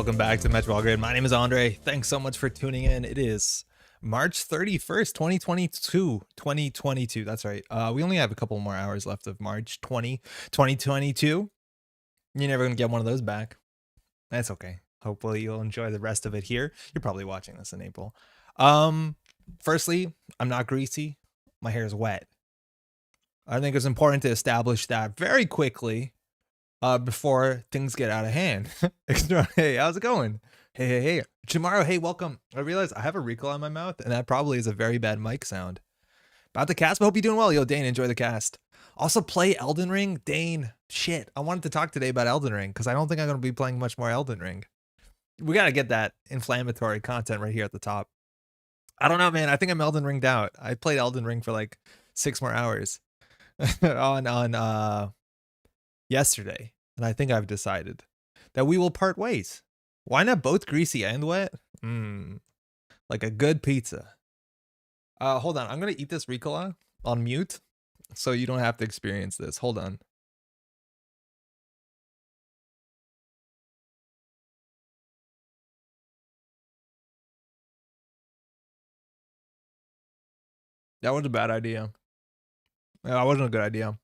welcome back to Metro Grid. My name is Andre. Thanks so much for tuning in. It is March 31st, 2022. That's right. We only have a couple more hours left of March 2022. You're never going to get one of those back. That's okay. Hopefully you'll enjoy the rest of it here. You're probably watching this in April. Firstly, I'm not greasy. My hair is wet. I think it's important to establish that very quickly before things get out of hand. Hey, how's it going? Hey. Tomorrow, hey, welcome. I realize I have a recall on my mouth, and that probably is a very bad mic sound. About the cast, but hope you're doing well. Yo, Dane, enjoy the cast. Also, play Elden Ring. Dane, shit. I wanted to talk today about Elden Ring, because I don't think I'm going to be playing much more Elden Ring. We got to get that inflammatory content right here at the top. I don't know, man. I think I'm Elden Ringed out. I played Elden Ring for like 6 more hours on yesterday, and I think I've decided that we will part ways. Why not both greasy and wet? Like a good pizza. Hold on, I'm gonna eat this Ricola on mute so you don't have to experience this. Hold on. That was a bad idea. That wasn't a good idea.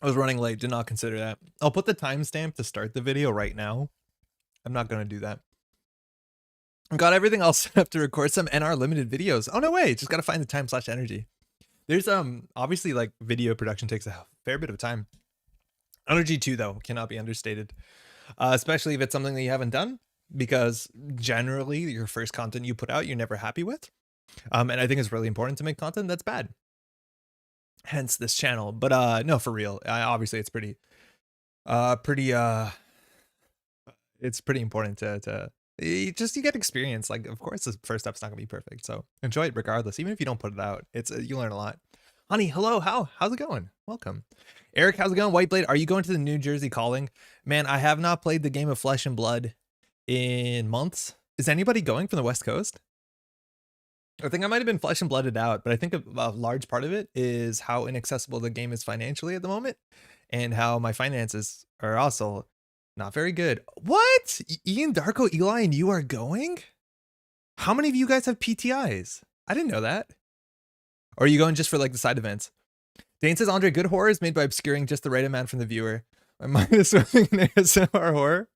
I was running late, did not consider that. I'll put the timestamp to start the video right now. I'm not gonna do that. I've got everything else set up to record some NR limited videos. Oh no way, just gotta find the time/energy. There's obviously like video production takes a fair bit of time. Energy too though, cannot be understated. Especially if it's something that you haven't done, because generally your first content you put out you're never happy with. And I think it's really important to make content that's bad. Hence this channel. But no, for real. Obviously it's pretty it's pretty important to you get experience. Like, of course the first step's not gonna be perfect, so enjoy it regardless. Even if you don't put it out, it's you learn a lot. Honey, hello, how's it going? Welcome. Eric, how's it going? Whiteblade, are you going to the New Jersey Calling? Man, I have not played the game of Flesh and Blood in months. Is anybody going from the West Coast? I think I might have been Flesh and Blooded out, but I think a large part of it is how inaccessible the game is financially at the moment, and how my finances are also not very good. What? Ian, Darko, Eli, and you are going? How many of you guys have PTIs? I didn't know that. Or are you going just for like the side events? Dane says, Andre, good horror is made by obscuring just the right amount from the viewer. My mind is swimming in ASMR horror.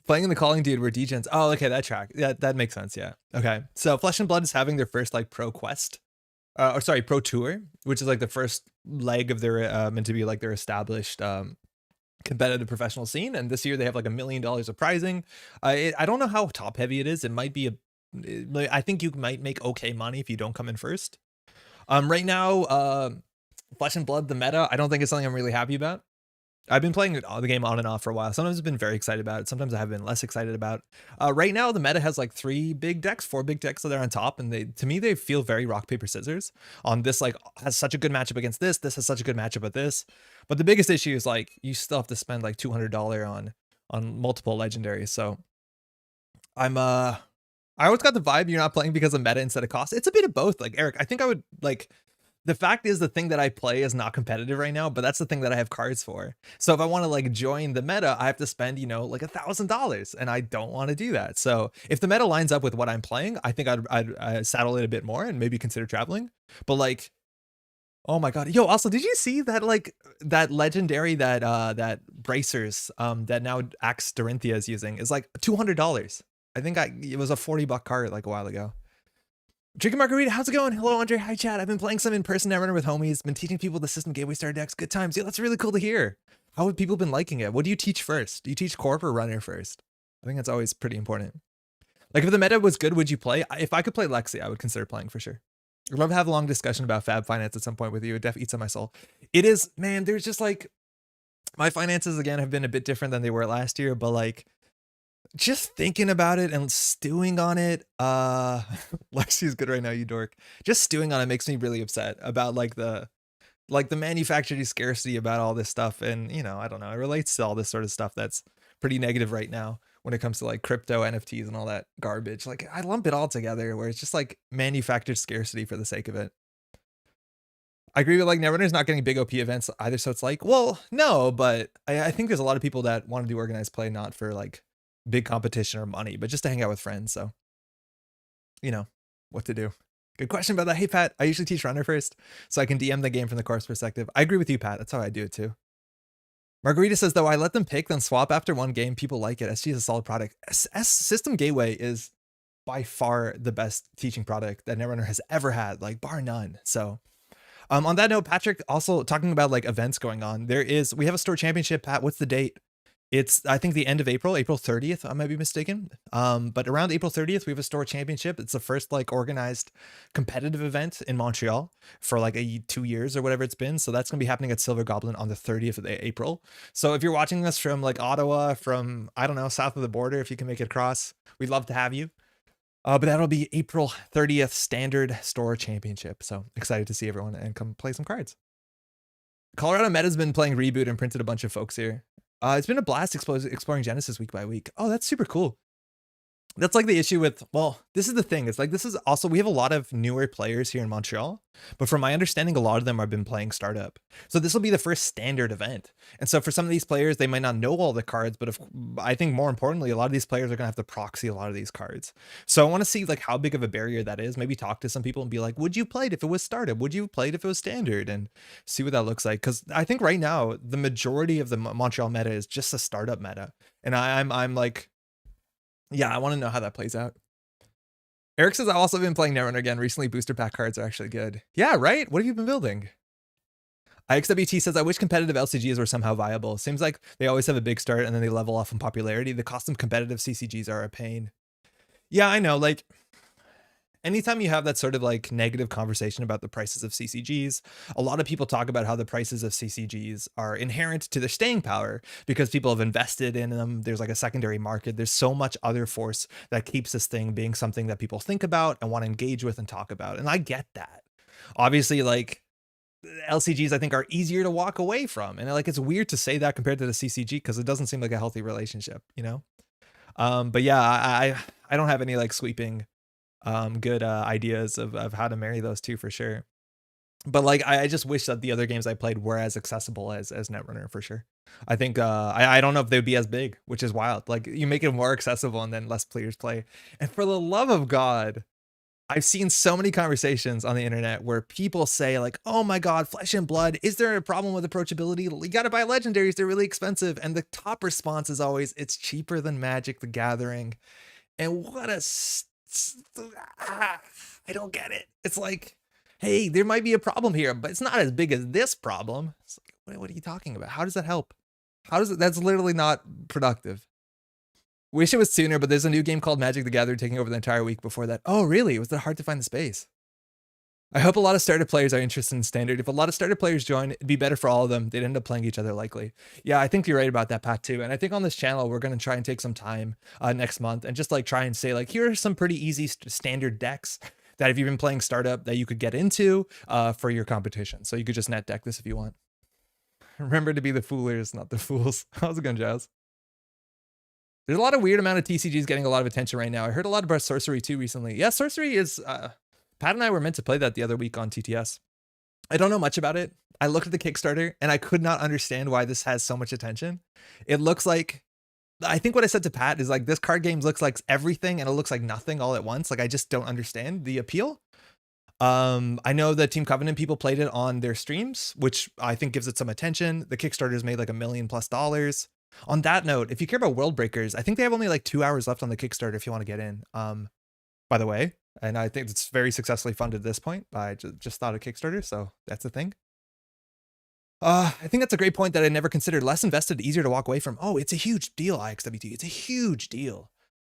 Playing in the Calling dude, we're degens. Oh, okay, that track. Yeah, that makes sense, yeah. Okay, so Flesh and Blood is having their first like pro quest. Pro tour, which is like the first leg of their meant to be like their established competitive professional scene. And this year they have like $1 million of prizing. I don't know how top heavy it is. It might be I think you might make okay money if you don't come in first. Right now, Flesh and Blood, the meta, I don't think it's something I'm really happy about. I've been playing the game on and off for a while. Sometimes I've been very excited about it. Sometimes I have been less excited about it. Right now, the meta has like 4 big decks that are on top. And to me, they feel very rock, paper, scissors. On this, like, has such a good matchup against this. This has such a good matchup with this. But the biggest issue is like, you still have to spend like $200 on multiple legendaries. So I always got the vibe you're not playing because of meta instead of cost. It's a bit of both. Like, Eric, I think I would like... The fact is the thing that I play is not competitive right now, but that's the thing that I have cards for. So if I want to like join the meta, I have to spend, you know, like $1,000, and I don't want to do that. So if the meta lines up with what I'm playing, I think I'd saddle it a bit more and maybe consider traveling. But like, oh my God. Yo, also, did you see that like that legendary that bracers that now Axe Dorinthia is using is like $200. I think it was a $40 card like a while ago. Drinking Margarita, how's it going? Hello, Andre. Hi, chat. I've been playing some in-person Netrunner with homies. Been teaching people the system gateway star decks. Good times. Yeah, that's really cool to hear. How have people been liking it? What do you teach first? Do you teach Corp or Runner first? I think that's always pretty important. Like, if the meta was good, would you play? If I could play Lexi, I would consider playing for sure. I'd love to have a long discussion about Fab Finance at some point with you. It definitely eats on my soul. It is, man, there's just like... My finances, again, have been a bit different than they were last year, but like... Just thinking about it and stewing on it, Lexi's good right now, you dork. Just stewing on it makes me really upset about like the manufactured scarcity about all this stuff. And you know, I don't know, it relates to all this sort of stuff that's pretty negative right now when it comes to like crypto, NFTs and all that garbage. Like I lump it all together where it's just like manufactured scarcity for the sake of it. I agree with like Netrunner's not getting big OP events either. So it's like, well, no, but I think there's a lot of people that want to do organized play, not for like big competition or money, but just to hang out with friends. So, you know, what to do. Good question about that. Hey, Pat, I usually teach runner first, so I can DM the game from the course perspective. I agree with you, Pat. That's how I do it too. Margarita says, though, I let them pick, then swap after one game. People like it. SG is a solid product. System Gateway is by far the best teaching product that Netrunner has ever had, like bar none. So on that note, Patrick, also talking about like events going on, we have a store championship. Pat, what's the date? It's, I think, the end of April 30th, I might be mistaken. But around April 30th, we have a store championship. It's the first like organized competitive event in Montreal for like 2 years or whatever it's been. So that's going to be happening at Silver Goblin on the 30th of April. So if you're watching this from like Ottawa, from, I don't know, south of the border, if you can make it across, we'd love to have you. But that'll be April 30th Standard Store Championship. So excited to see everyone and come play some cards. Colorado Meta's been playing Reboot and printed a bunch of folks here. It's been a blast exploring Genesis week by week. Oh, that's super cool. That's like the issue with, well, this is the thing. It's like, this is also, we have a lot of newer players here in Montreal, but from my understanding, a lot of them have been playing startup. So this will be the first standard event. And so for some of these players, they might not know all the cards, but I think more importantly, a lot of these players are going to have to proxy a lot of these cards. So I want to see like how big of a barrier that is. Maybe talk to some people and be like, would you play it if it was startup? Would you play it if it was standard? And see what that looks like. Cause I think right now, the majority of the Montreal meta is just a startup meta. And I'm like, yeah, I want to know how that plays out. Eric says, I've also been playing Netrunner again. Recently, booster pack cards are actually good. Yeah, right? What have you been building? IXWT says, I wish competitive LCGs were somehow viable. Seems like they always have a big start and then they level off in popularity. The custom competitive CCGs are a pain. Yeah, I know. Like, anytime you have that sort of like negative conversation about the prices of CCGs, a lot of people talk about how the prices of CCGs are inherent to their staying power because people have invested in them. There's like a secondary market. There's so much other force that keeps this thing being something that people think about and want to engage with and talk about. And I get that. Obviously, like, LCGs, I think, are easier to walk away from. And like, it's weird to say that compared to the CCG because it doesn't seem like a healthy relationship, you know? But yeah, I don't have any like sweeping good ideas of how to marry those two for sure. But like, I just wish that the other games I played were as accessible as Netrunner for sure. I think I don't know if they'd be as big, which is wild. Like, you make it more accessible and then less players play. And for the love of God, I've seen so many conversations on the internet where people say like, oh my God, Flesh and Blood, is there a problem with approachability? You got to buy legendaries. They're really expensive. And the top response is always, it's cheaper than Magic the Gathering. And what a I don't get it. It's like, hey, there might be a problem here, but it's not as big as this problem. It's like, what are you talking about? How does that help? How does it? That's literally not productive. Wish it was sooner, but there's a new game called Magic the Gathering taking over the entire week before that. Oh, really? Was it hard to find the space? I hope a lot of starter players are interested in standard. If a lot of starter players join, it'd be better for all of them. They'd end up playing each other likely. Yeah, I think you're right about that, Pat, too. And I think on this channel, we're going to try and take some time next month and just like try and say like, here are some pretty easy standard decks that if you've been playing startup that you could get into for your competition. So you could just net deck this if you want. Remember to be the foolers, not the fools. How's it going, Jazz? There's a lot of weird amount of TCGs getting a lot of attention right now. I heard a lot about Sorcery too recently. Yeah, Sorcery is, Pat and I were meant to play that the other week on TTS. I don't know much about it. I looked at the Kickstarter and I could not understand why this has so much attention. It looks like, I think what I said to Pat is like, this card game looks like everything and it looks like nothing all at once. Like, I just don't understand the appeal. I know the Team Covenant people played it on their streams, which I think gives it some attention. The Kickstarter's made like $1 million+. On that note, if you care about World Breakers, I think they have only like 2 hours left on the Kickstarter if you want to get in, by the way. And I think it's very successfully funded at this point. I just thought of Kickstarter, so that's the thing. I think that's a great point that I never considered. Less invested, easier to walk away from. Oh, it's a huge deal, IXWT. It's a huge deal.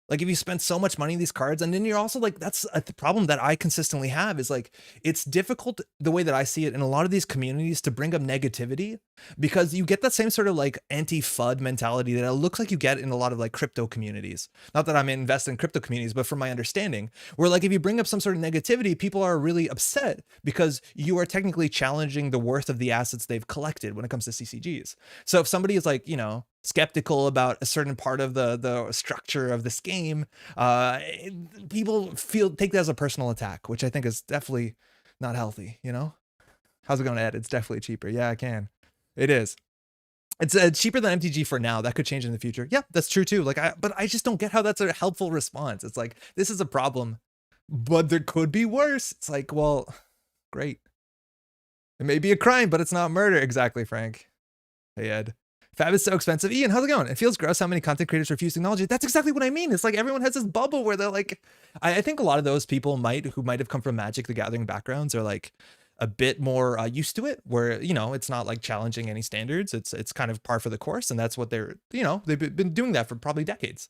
Like, if you spend so much money on these cards, and then you're also like, that's the problem that I consistently have is like, it's difficult the way that I see it in a lot of these communities to bring up negativity because you get that same sort of like anti-FUD mentality that it looks like you get in a lot of like crypto communities. Not that I'm invested in crypto communities, but from my understanding, where like if you bring up some sort of negativity, people are really upset because you are technically challenging the worth of the assets they've collected when it comes to CCGs. So if somebody is like, you know, skeptical about a certain part of the structure of this game, people take that as a personal attack, which I think is definitely not healthy, you know? How's it going, Ed? It's definitely cheaper. Yeah, I can. It is. It's cheaper than MTG for now. That could change in the future. Yeah, that's true too. But I just don't get how that's a helpful response. It's like, this is a problem, but there could be worse. It's like, well, great. It may be a crime, but it's not murder. Exactly, Frank. Hey, Ed. Fab is so expensive. Ian, how's it going? It feels gross how many content creators refuse to acknowledge it. That's exactly what I mean. It's like everyone has this bubble where they're like, I think a lot of those people who might have come from Magic the Gathering backgrounds are like a bit more used to it, where, you know, it's not like challenging any standards. It's kind of par for the course. And that's what they're, you know, they've been doing that for probably decades.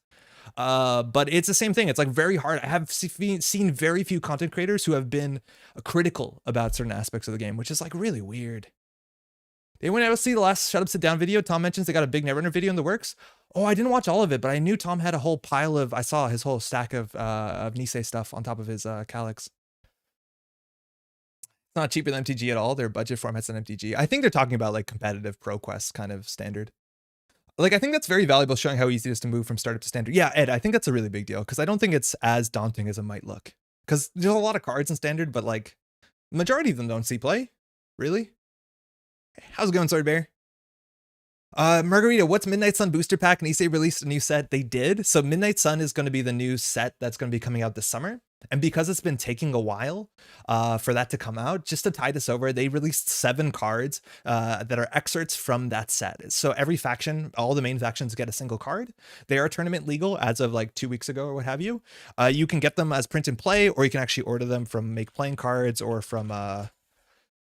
But it's the same thing. It's like very hard. I have seen very few content creators who have been critical about certain aspects of the game, which is like really weird. Anyone else see the last Shut Up Sit Down video? Tom mentions they got a big Netrunner video in the works. Oh, I didn't watch all of it, but I knew Tom had a whole pile of, I saw his whole stack of Nisei stuff on top of his Calyx. It's not cheaper than MTG at all. Their budget formats than MTG. I think they're talking about like competitive ProQuest kind of standard. Like, I think that's very valuable, showing how easy it is to move from startup to standard. Yeah, Ed, I think that's a really big deal, because I don't think it's as daunting as it might look. Because there's a lot of cards in standard, but like, majority of them don't see play. Really? How's it going, Sword Bear? Margarita, what's Midnight Sun booster pack? Nisei released a new set. They did. So Midnight Sun is going to be the new set that's going to be coming out this summer. And because it's been taking a while for that to come out, just to tie this over, they released 7 cards that are excerpts from that set. So every faction, all the main factions get a single card. They are tournament legal as of like 2 weeks ago or what have you. You can get them as print and play, or you can actually order them from Make Playing Cards or from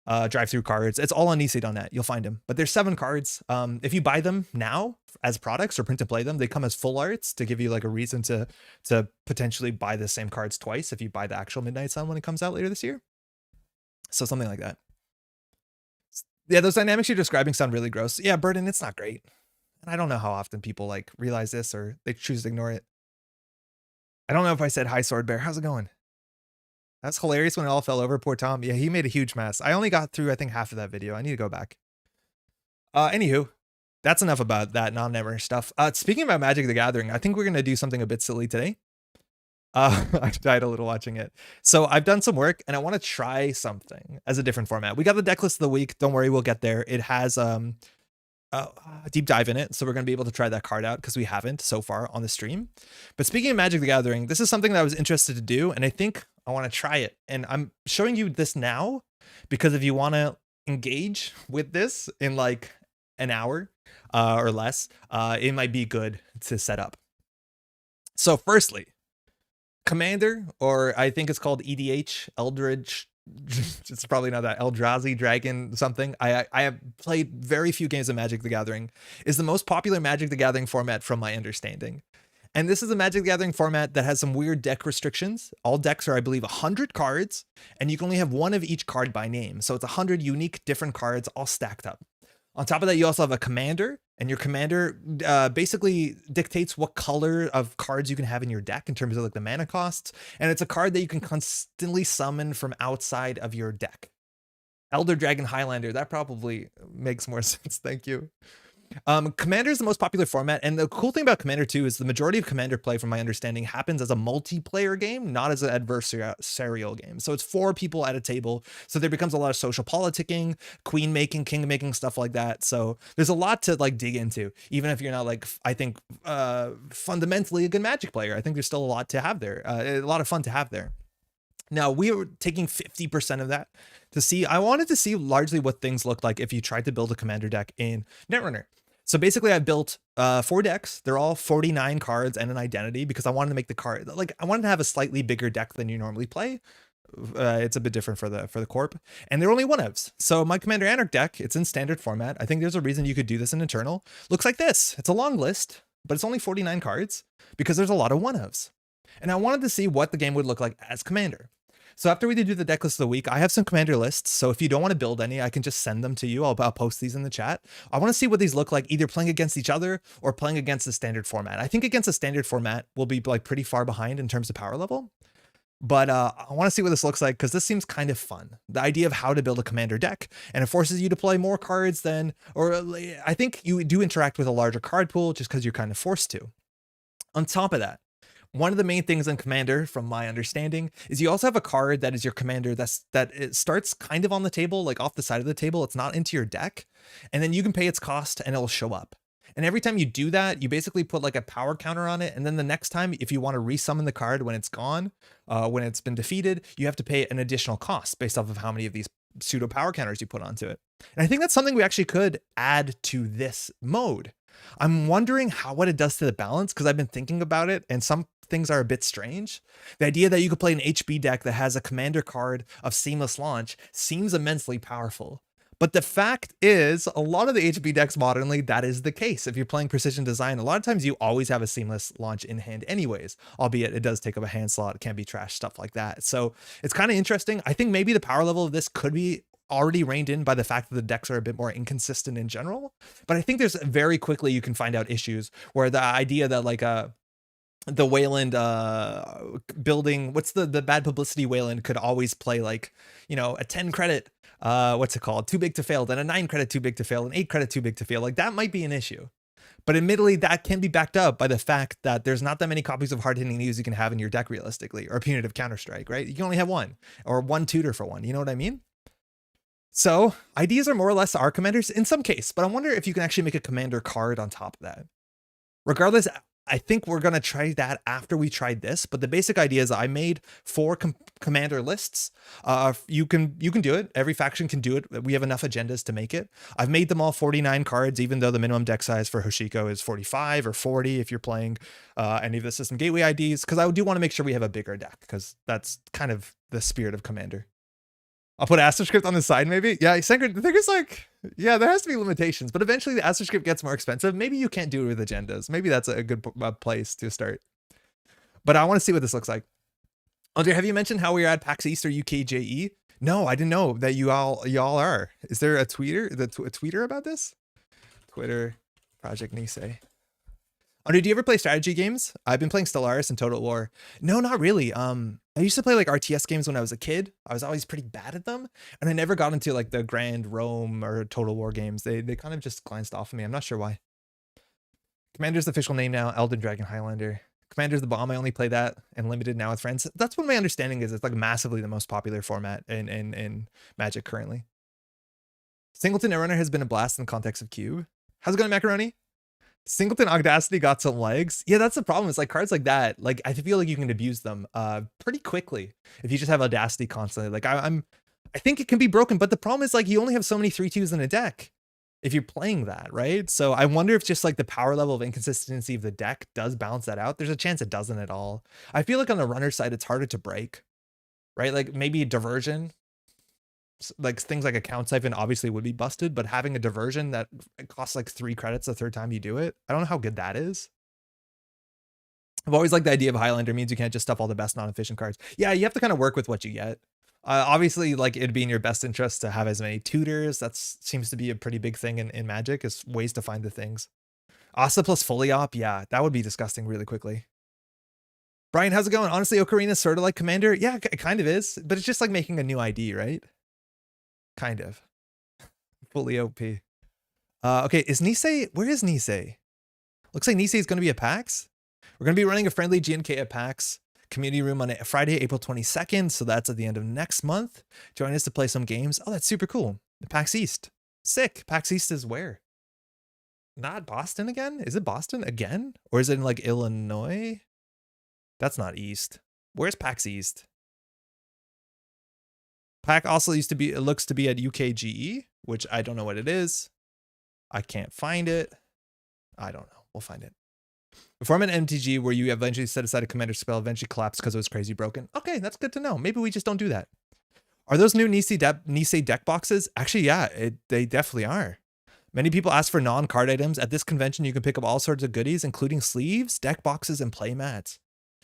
drive-through cards. It's all on Nisei.net. You'll find them. But there's 7 cards. If you buy them now as products or print and play them, they come as full arts to give you like a reason to potentially buy the same cards twice if you buy the actual Midnight Sun when it comes out later this year. So something like that. Yeah, those dynamics you're describing sound really gross. Yeah, Burden, it's not great. And I don't know how often people like realize this or they choose to ignore it. I don't know if I said hi, Sword Bear. How's it going? That's hilarious when it all fell over. Poor Tom. Yeah, he made a huge mess. I only got through, I think, half of that video. I need to go back. Anywho, that's enough about that non-Netrunner stuff. Speaking about Magic the Gathering, I think we're going to do something a bit silly today. I died a little watching it. So I've done some work and I want to try something as a different format. We got the deck list of the week. Don't worry, we'll get there. It has a deep dive in it, so we're going to be able to try that card out because we haven't so far on the stream. But speaking of Magic the Gathering, this is something that I was interested to do, and I think I want to try it. And I'm showing you this now because if you want to engage with this in like an hour or less, it might be good to set up. So firstly, Commander, or I think it's called EDH, Eldritch, it's probably not that, Eldrazi Dragon something. I have played very few games of Magic the Gathering. Is the most popular Magic the Gathering format from my understanding. And this is a Magic the Gathering format that has some weird deck restrictions. All decks are, I believe, 100 cards, and you can only have one of each card by name. So it's 100 unique different cards all stacked up. On top of that, you also have a commander, and your commander basically dictates what color of cards you can have in your deck in terms of like the mana costs. And it's a card that you can constantly summon from outside of your deck. Elder Dragon Highlander, that probably makes more sense. Thank you. Commander is the most popular format, and the cool thing about Commander 2 is the majority of Commander play, from my understanding, happens as a multiplayer game, not as an adversarial game. So it's 4 people at a table, so there becomes a lot of social politicking, queen making, king making, stuff like that. So there's a lot to like dig into, even if you're not like, I think, fundamentally a good Magic player. I think there's still a lot to have there, a lot of fun to have there. Now, we were taking 50% of that to see. I wanted to see largely what things look like if you tried to build a Commander deck in Netrunner. So basically I built 4 decks. They're all 49 cards and an identity because I wanted to make the card, like I wanted to have a slightly bigger deck than you normally play. It's a bit different for the corp, and they're only one-ofs. So my Commander Anarch deck, it's in standard format. I think there's a reason you could do this in Eternal. Looks like this. It's a long list, but it's only 49 cards because there's a lot of one-ofs. And I wanted to see what the game would look like as Commander. So after we do the deck list of the week, I have some Commander lists. So if you don't want to build any, I can just send them to you. I'll post these in the chat. I want to see what these look like, either playing against each other or playing against the standard format. I think against the standard format, we'll be like pretty far behind in terms of power level. But I want to see what this looks like because this seems kind of fun. The idea of how to build a Commander deck, and it forces you to play more cards than, or I think you do interact with a larger card pool just because you're kind of forced to. On top of that, One of the main things in Commander, from my understanding, is you also have a card that is your commander that it starts kind of on the table, like off the side of the table. It's not into your deck, and then you can pay its cost and it'll show up. And every time you do that, you basically put like a power counter on it. And then the next time, if you want to resummon the card when it's gone, when it's been defeated, you have to pay an additional cost based off of how many of these pseudo power counters you put onto it. And I think that's something we actually could add to this mode. I'm wondering what it does to the balance, because I've been thinking about it and some things are a bit strange. The idea that you could play an HB deck that has a commander card of seamless launch seems immensely powerful. But the fact is, a lot of the HB decks modernly, that is the case. If you're playing Precision Design, a lot of times you always have a seamless launch in hand anyways, albeit it does take up a hand slot, it can be trash, stuff like that. So it's kind of interesting. I think maybe the power level of this could be already reined in by the fact that the decks are a bit more inconsistent in general. But I think there's very quickly you can find out issues where the idea that like the Wayland building, what's the bad publicity Wayland could always play like, you know, a 10 credit what's it called, too big to fail, then a 9 credit too big to fail, an 8 credit too big to fail. Like that might be an issue. But admittedly, that can be backed up by the fact that there's not that many copies of hard-hitting news you can have in your deck realistically, or punitive Counter-Strike, right? You can only have one, or one tutor for one, you know what I mean? So ideas are more or less our commanders in some case, but I wonder if you can actually make a commander card on top of that. Regardless, I think we're going to try that after we tried this, but the basic idea is I made 4 commander lists. You can do it. Every faction can do it. We have enough agendas to make it. I've made them all 49 cards, even though the minimum deck size for Hoshiko is 45 or 40 if you're playing any of the system gateway IDs, because I do want to make sure we have a bigger deck, because that's kind of the spirit of Commander. I'll put AstroScript on the side, maybe. Yeah, the thing is like, yeah, there has to be limitations, but eventually the AstroScript gets more expensive. Maybe you can't do it with agendas. Maybe that's a good place to start. But I want to see what this looks like. Andre, have you mentioned how we are at PAX East or UKJE? No, I didn't know that y'all are. Is there a tweeter about this? Twitter, Project Nisei. Andre, do you ever play strategy games? I've been playing Stellaris and Total War. No, not really. I used to play like RTS games when I was a kid. I was always pretty bad at them, and I never got into like the Grand Rome or Total War games. They kind of just glanced off of me. I'm not sure why. Commander's the official name now, Elden Dragon Highlander. Commander's the bomb. I only play that and limited now with friends. That's what my understanding is. It's like massively the most popular format in Magic currently. Singleton Netrunner has been a blast in the context of Cube. How's it going, Macaroni? Singleton Audacity got some legs. Yeah, that's the problem. It's like cards like that. Like I feel like you can abuse them pretty quickly if you just have Audacity constantly. Like I think it can be broken, but the problem is like you only have so many 3/2s in a deck if you're playing that, right? So I wonder if just like the power level of inconsistency of the deck does balance that out. There's a chance it doesn't at all. I feel like on the runner side, it's harder to break, right? Like maybe diversion. Like things like account siphon obviously would be busted, but having a diversion that costs like 3 credits the third time you do it, I don't know how good that is. I've always liked the idea of Highlander means you can't just stuff all the best non-efficient cards. Yeah, you have to kind of work with what you get. Obviously, like it'd be in your best interest to have as many tutors. That seems to be a pretty big thing in Magic, is ways to find the things. Asa plus fully op, yeah, that would be disgusting really quickly. Brian, how's it going? Honestly, Ocarina's sort of like Commander. Yeah, it kind of is, but it's just like making a new ID, right? Kind of. Fully OP. Okay, is Nisei? Where is Nisei? Looks like Nisei is going to be at PAX. We're going to be running a friendly GNK at PAX community room on Friday, April 22nd. So that's at the end of next month. Join us to play some games. Oh, that's super cool. PAX East. Sick. PAX East is where? Not Boston again? Is it Boston again? Or is it in like Illinois? That's not East. Where's PAX East? PAC also it looks to be at UKGE, which I don't know what it is. I can't find it. I don't know. We'll find it. Perform an MTG where you eventually set aside a commander spell, eventually collapse because it was crazy broken. Okay, that's good to know. Maybe we just don't do that. Are those new Nisei deck boxes? Actually, yeah, they definitely are. Many people ask for non-card items. At this convention, you can pick up all sorts of goodies, including sleeves, deck boxes, and play mats.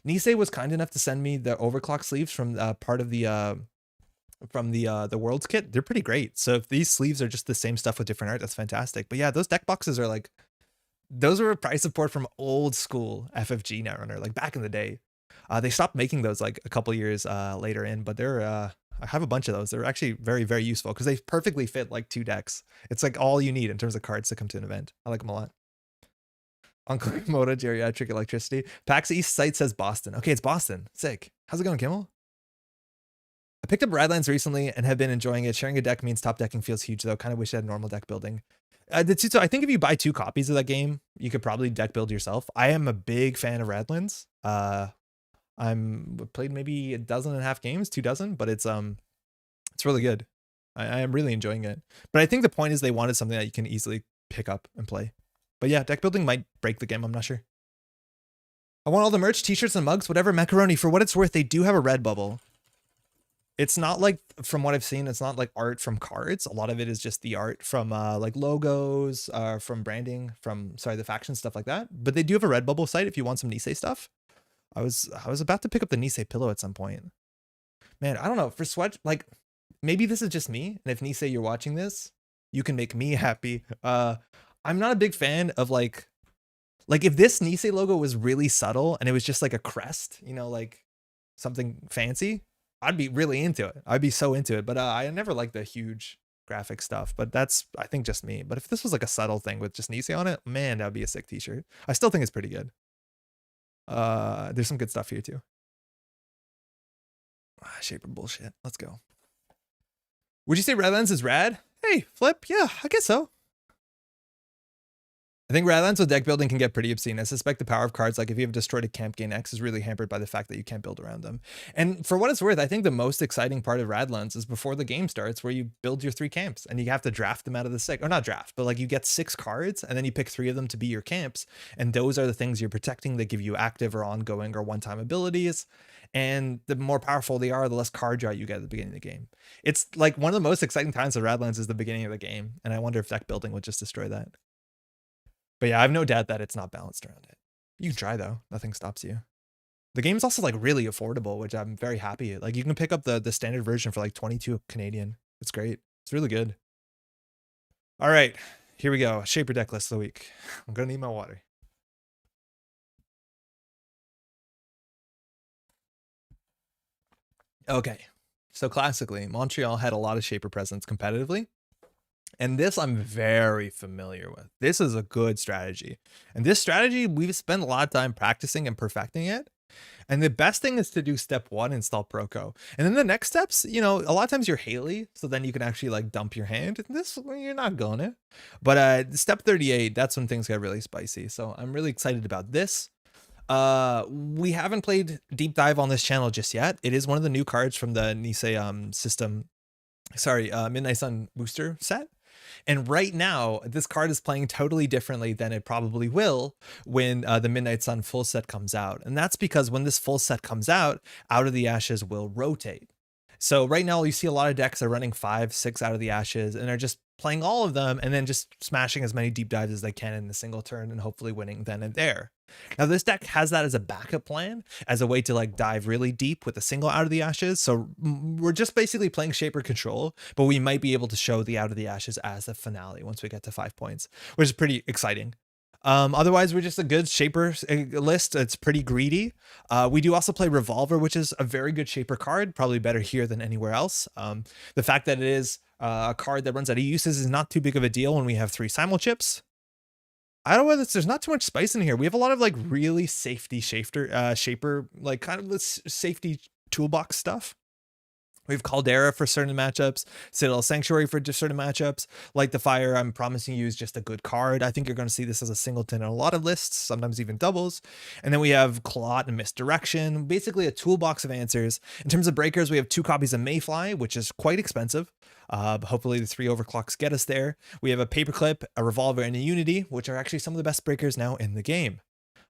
Nisei was kind enough to send me the overclock sleeves from part of the Worlds kit. They're pretty great. So if these sleeves are just the same stuff with different art, that's fantastic. But yeah, those deck boxes are like, those were a price support from old school FFG Netrunner, like back in the day. They stopped making those like a couple years later in, but they're I have a bunch of those. They're actually very, very useful because they perfectly fit like 2 decks. It's like all you need in terms of cards to come to an event. I like them a lot. Uncle Komodo, geriatric electricity. PAX East site says Boston. Okay, it's Boston. Sick. How's it going, Kimmel? I picked up Radlands recently and have been enjoying it. Sharing a deck means top decking feels huge, though. Kind of wish I had normal deck building. So I think if you buy 2 copies of that game, you could probably deck build yourself. I am a big fan of Radlands. I'm played maybe 12.5 games, 2 dozen, but it's really good. I am really enjoying it. But I think the point is they wanted something that you can easily pick up and play. But yeah, deck building might break the game. I'm not sure. I want all the merch, t-shirts and mugs, whatever. Macaroni, for what it's worth, they do have a Redbubble. It's not like, from what I've seen, it's not like art from cards. A lot of it is just the art from like logos, from branding, from, the faction, stuff like that. But they do have a Redbubble site if you want some Nisei stuff. I was about to pick up the Nisei pillow at some point. Man, I don't know. For sweat, like, maybe this is just me. And if Nisei, you're watching this, you can make me happy. I'm not a big fan of like if this Nisei logo was really subtle and it was just like a crest, you know, like something fancy, I'd be really into it. I'd be so into it. But I never liked the huge graphic stuff. But that's, I think, just me. But if this was like a subtle thing with just Nisei on it, man, that'd be a sick t-shirt. I still think it's pretty good. There's some good stuff here too. Shaper bullshit. Let's go. Would you say Redlands is rad? Hey, Flip. Yeah, I guess so. I think Radlands with deck building can get pretty obscene. I suspect the power of cards, like if you have destroyed a camp, gain X, is really hampered by the fact that you can't build around them. And for what it's worth, I think the most exciting part of Radlands is before the game starts, where you build your 3 camps and you have to draft them out of the 6, or not draft, but like you get 6 cards and then you pick 3 of them to be your camps. And those are the things you're protecting that give you active or ongoing or one-time abilities. And the more powerful they are, the less card draw you get at the beginning of the game. It's like one of the most exciting times of Radlands is the beginning of the game. And I wonder if deck building would just destroy that. But yeah, I have no doubt that it's not balanced around it. You can try though. Nothing stops you. The game's also like really affordable, which I'm very happy. Like you can pick up the standard version for like 22 Canadian. It's great. It's really good. All right, here we go. Shaper deck list of the week. I'm gonna need my water. Okay, so classically, Montreal had a lot of Shaper presence competitively. And this I'm very familiar with. This is a good strategy. And this strategy, we've spent a lot of time practicing and perfecting it. And the best thing is to do step 1, install ProCo. And then the next steps, you know, a lot of times you're Haley, so then you can actually like dump your hand. This, you're not gonna. But step 38, that's when things get really spicy. So I'm really excited about this. We haven't played Deep Dive on this channel just yet. It is one of the new cards from the Nisei system. Sorry, Midnight Sun booster set. And right now, this card is playing totally differently than it probably will when the Midnight Sun full set comes out. And that's because when this full set comes out, Out of the Ashes will rotate. So right now, you see a lot of decks are running 5, 6 Out of the Ashes, and they're just playing all of them and then just smashing as many deep dives as they can in a single turn and hopefully winning then and there. Now this deck has that as a backup plan, as a way to like dive really deep with a single Out of the Ashes. So we're just basically playing Shaper Control, but we might be able to show the Out of the Ashes as the finale once we get to 5 points, which is pretty exciting. Otherwise, we're just a good Shaper list. It's pretty greedy. We do also play Revolver, which is a very good Shaper card, probably better here than anywhere else. The fact that it is a card that runs out of uses is not too big of a deal when we have 3 simul chips. I don't know whether there's not too much spice in here. We have a lot of like really safety Shaper, like kind of this safety toolbox stuff. We have Caldera for certain matchups, Citadel Sanctuary for certain matchups. Light the Fire, I'm promising you, is just a good card. I think you're going to see this as a singleton in a lot of lists, sometimes even doubles. And then we have Clot and Misdirection, basically a toolbox of answers. In terms of breakers, we have 2 copies of Mayfly, which is quite expensive. Hopefully the 3 overclocks get us there. We have a Paperclip, a Revolver, and a Unity, which are actually some of the best breakers now in the game.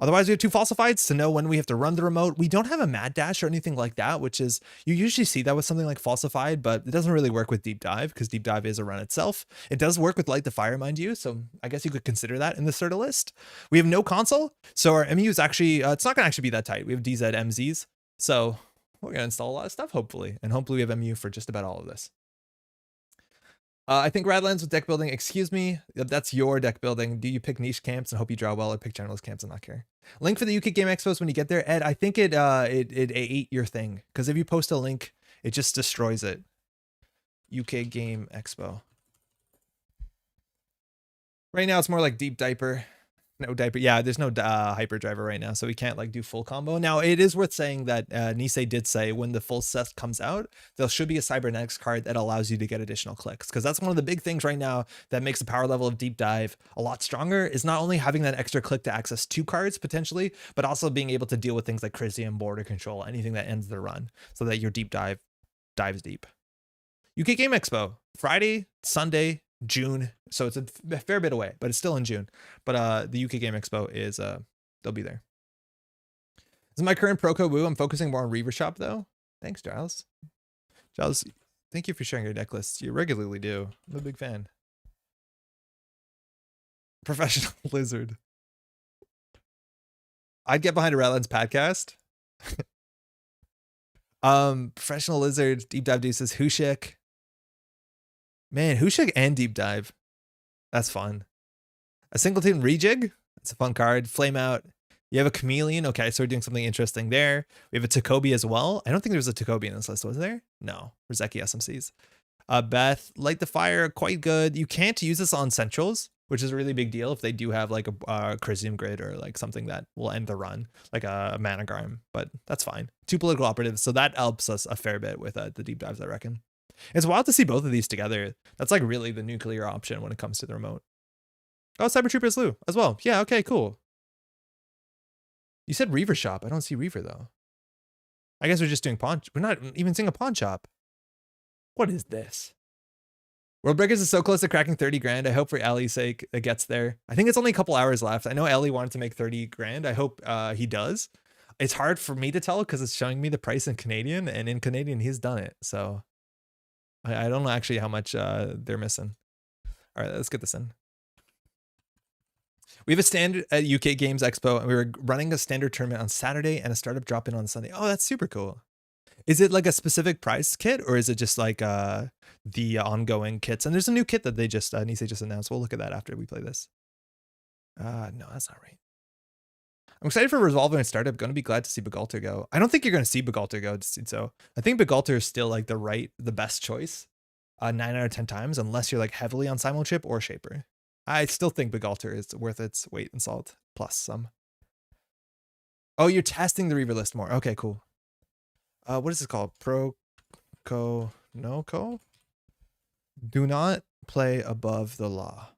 Otherwise, we have 2 Falsifieds to know when we have to run the remote. We don't have a Mad Dash or anything like that, which is, you usually see that with something like Falsified, but it doesn't really work with Deep Dive because Deep Dive is a run itself. It does work with Light the Fire, mind you, so I guess you could consider that in the Serta list. We have no console, so our MU is actually, it's not going to actually be that tight. We have DZ MZs, so we're going to install a lot of stuff, hopefully, and hopefully we have MU for just about all of this. I think Radlands with deck building, excuse me, that's your deck building. Do you pick niche camps and hope you draw well, or pick generalist camps and not care? Link for the UK Game Expos when you get there. Ed, I think it ate your thing, because if you post a link, it just destroys it. UK Game Expo. Right now it's more like Deep Diaper. No diaper. Yeah, there's no hyperdriver right now, so we can't like do full combo. Now, it is worth saying that Nisei did say when the full set comes out, there should be a cybernetics card that allows you to get additional clicks, because that's one of the big things right now that makes the power level of deep dive a lot stronger, is not only having that extra click to access 2 cards potentially, but also being able to deal with things like Chrysium, border control, anything that ends the run, so that your deep dive dives deep. UK Game Expo, Friday, Sunday, June, so it's a fair bit away, but it's still in June. But the UK Game Expo is they'll be there. This is my current ProCo woo. I'm focusing more on Reaver Shop though. Thanks, Giles. Giles, thank you for sharing your deck lists. You regularly do. I'm a big fan. Professional Lizard. I'd get behind a Ratlands podcast. Professional Lizard, Deep Dive Deuces, Hushik. Man, Hushik and Deep Dive. That's fun. A Singleton Rejig. It's a fun card. Flame Out. You have a Chameleon. Okay, so we're doing something interesting there. We have a Takobi as well. I don't think there was a Takobi in this list, was there? No. Rizeki SMCs. Beth, Light the Fire, quite good. You can't use this on Centrals, which is a really big deal if they do have like a Chrysium Grid or like something that will end the run, like a Managram, but that's fine. 2 political operatives, so that helps us a fair bit with the deep dives, I reckon. It's wild to see both of these together. That's like really the nuclear option when it comes to the remote. Oh, Cyber Trooper Slew as well. Yeah, okay, cool. You said Reaver Shop. I don't see Reaver though. I guess we're just doing pawn. We're not even seeing a pawn shop. What is this? World Breakers is so close to cracking 30 grand. I hope for Ellie's sake it gets there. I think it's only a couple hours left. I know Ellie wanted to make 30 grand. I hope he does. It's hard for me to tell because it's showing me the price in Canadian, and in Canadian he's done it. So I don't know actually how much they're missing. All right, let's get this in. We have a standard at UK Games Expo, and we were running a standard tournament on Saturday and a startup drop in on Sunday. Oh, that's super cool. Is it like a specific price kit, or is it just like the ongoing kits? And there's a new kit that they just Nisei just announced. We'll look at that after we play this. No, that's not right. I'm excited for Resolver and Startup. Going to be glad to see Begalter go. I don't think you're going to see Begalter go. So I think Begalter is still like the best choice. 9 out of 10 times, unless you're like heavily on Simul Chip or Shaper. I still think Begalter is worth its weight in salt plus some. Oh, you're testing the Reaver list more. Okay, cool. What is this called? ProCo no-co? Do not play above the law.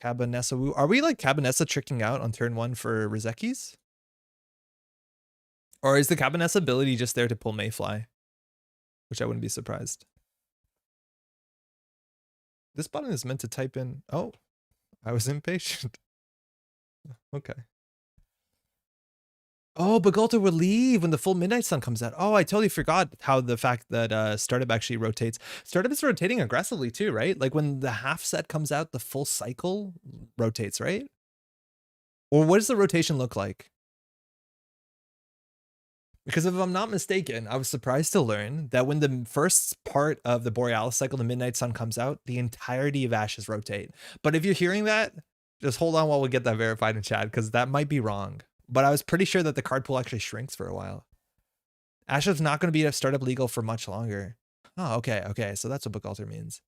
Cabanessa Woo. Are we like Cabanessa tricking out on turn 1 for Rizekis? Or is the Cabanessa ability just there to pull Mayfly? Which I wouldn't be surprised. This button is meant to type in. Oh, I was impatient. Okay. Oh, Begalter will leave when the full Midnight Sun comes out. Oh, I totally forgot how the fact that Startup actually rotates. Startup is rotating aggressively too, right? Like when the half set comes out, the full cycle rotates, right? Or what does the rotation look like? Because if I'm not mistaken, I was surprised to learn that when the first part of the Borealis cycle, the Midnight Sun comes out, the entirety of Ashes rotate. But if you're hearing that, just hold on while we get that verified in chat, because that might be wrong. But I was pretty sure that the card pool actually shrinks for a while. Ashev's not going to be a startup legal for much longer. Oh, okay, okay. So that's what Begalter means.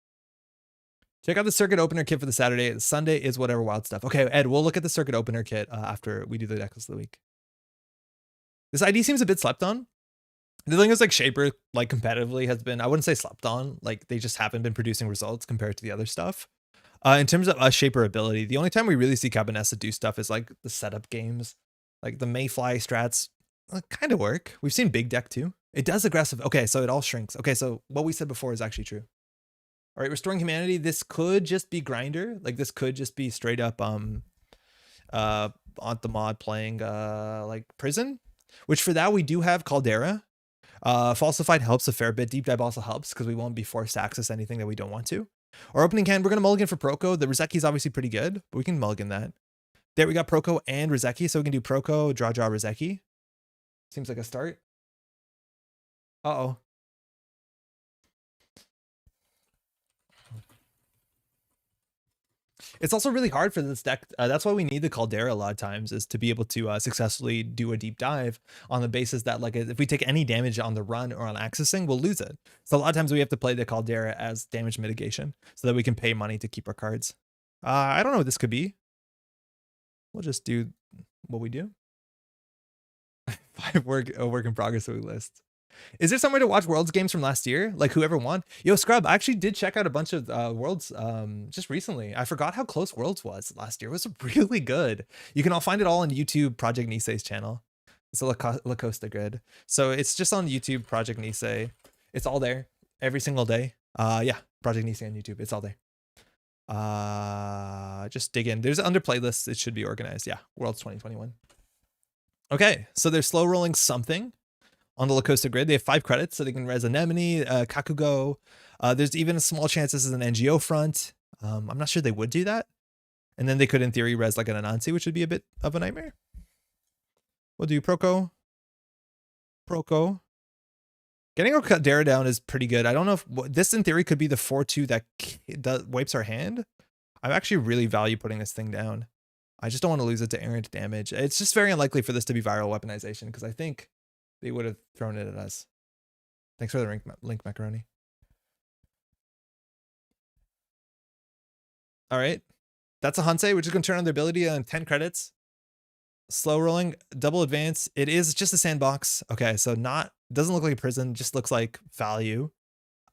Check out the circuit opener kit for the Saturday. Sunday is whatever wild stuff. Okay, Ed, we'll look at the circuit opener kit after we do the decklist of the week. This ID seems a bit slept on. The thing is, like, Shaper, like, competitively has been, I wouldn't say slept on. Like, they just haven't been producing results compared to the other stuff. In terms of Shaper ability, the only time we really see Cabanessa do stuff is, like, the setup games. Like, the Mayfly strats kind of work. We've seen Big Deck, too. It does aggressive. Okay, so it all shrinks. Okay, so what we said before is actually true. All right, Restoring Humanity. This could just be Grinder. Like, this could just be straight up on the mod playing, like, Prison. Which for that, we do have Caldera. Falsified helps a fair bit. Deep Dive also helps because we won't be forced to access anything that we don't want to. Our opening hand, we're going to mulligan for ProCo. The Rizeki is obviously pretty good, but we can mulligan that. There we got ProCo and Rizeki, so we can do ProCo, draw, Rizeki. Seems like a start. Uh-oh. It's also really hard for this deck. That's why we need the Caldera a lot of times, is to be able to successfully do a deep dive on the basis that, like, if we take any damage on the run or on accessing, we'll lose it. So a lot of times we have to play the Caldera as damage mitigation so that we can pay money to keep our cards. I don't know what this could be. We'll just do what we do. 5 work in progress list. Is there somewhere to watch Worlds games from last year? Like whoever won? Yo, Scrub, I actually did check out a bunch of Worlds just recently. I forgot how close Worlds was last year. It was really good. You can all find it all on YouTube, Project Nisei's channel. It's a La Costa grid. So it's just on YouTube, Project Nisei. It's all there every single day. Yeah, Project Nisei on YouTube. It's all there. Just dig in. There's under playlists. It should be organized. Yeah, Worlds 2021. Okay, so they're slow rolling something on the La Costa grid. They have 5 credits, so they can res Anemone, Kakugo. There's even a small chance this is an NGO front. I'm not sure they would do that. And then they could, in theory, res like an Anansi, which would be a bit of a nightmare. We'll do ProCo. Getting our Caldera down is pretty good. I don't know if this, in theory, could be the 4-2 that wipes our hand. I actually really value putting this thing down. I just don't want to lose it to errant damage. It's just very unlikely for this to be viral weaponization because I think they would have thrown it at us. Thanks for the link, Macaroni. All right. That's a Hansei, which is going to turn on their ability on 10 credits. Slow rolling, double advance. It is just a sandbox. Okay, so doesn't look like a prison, just looks like value.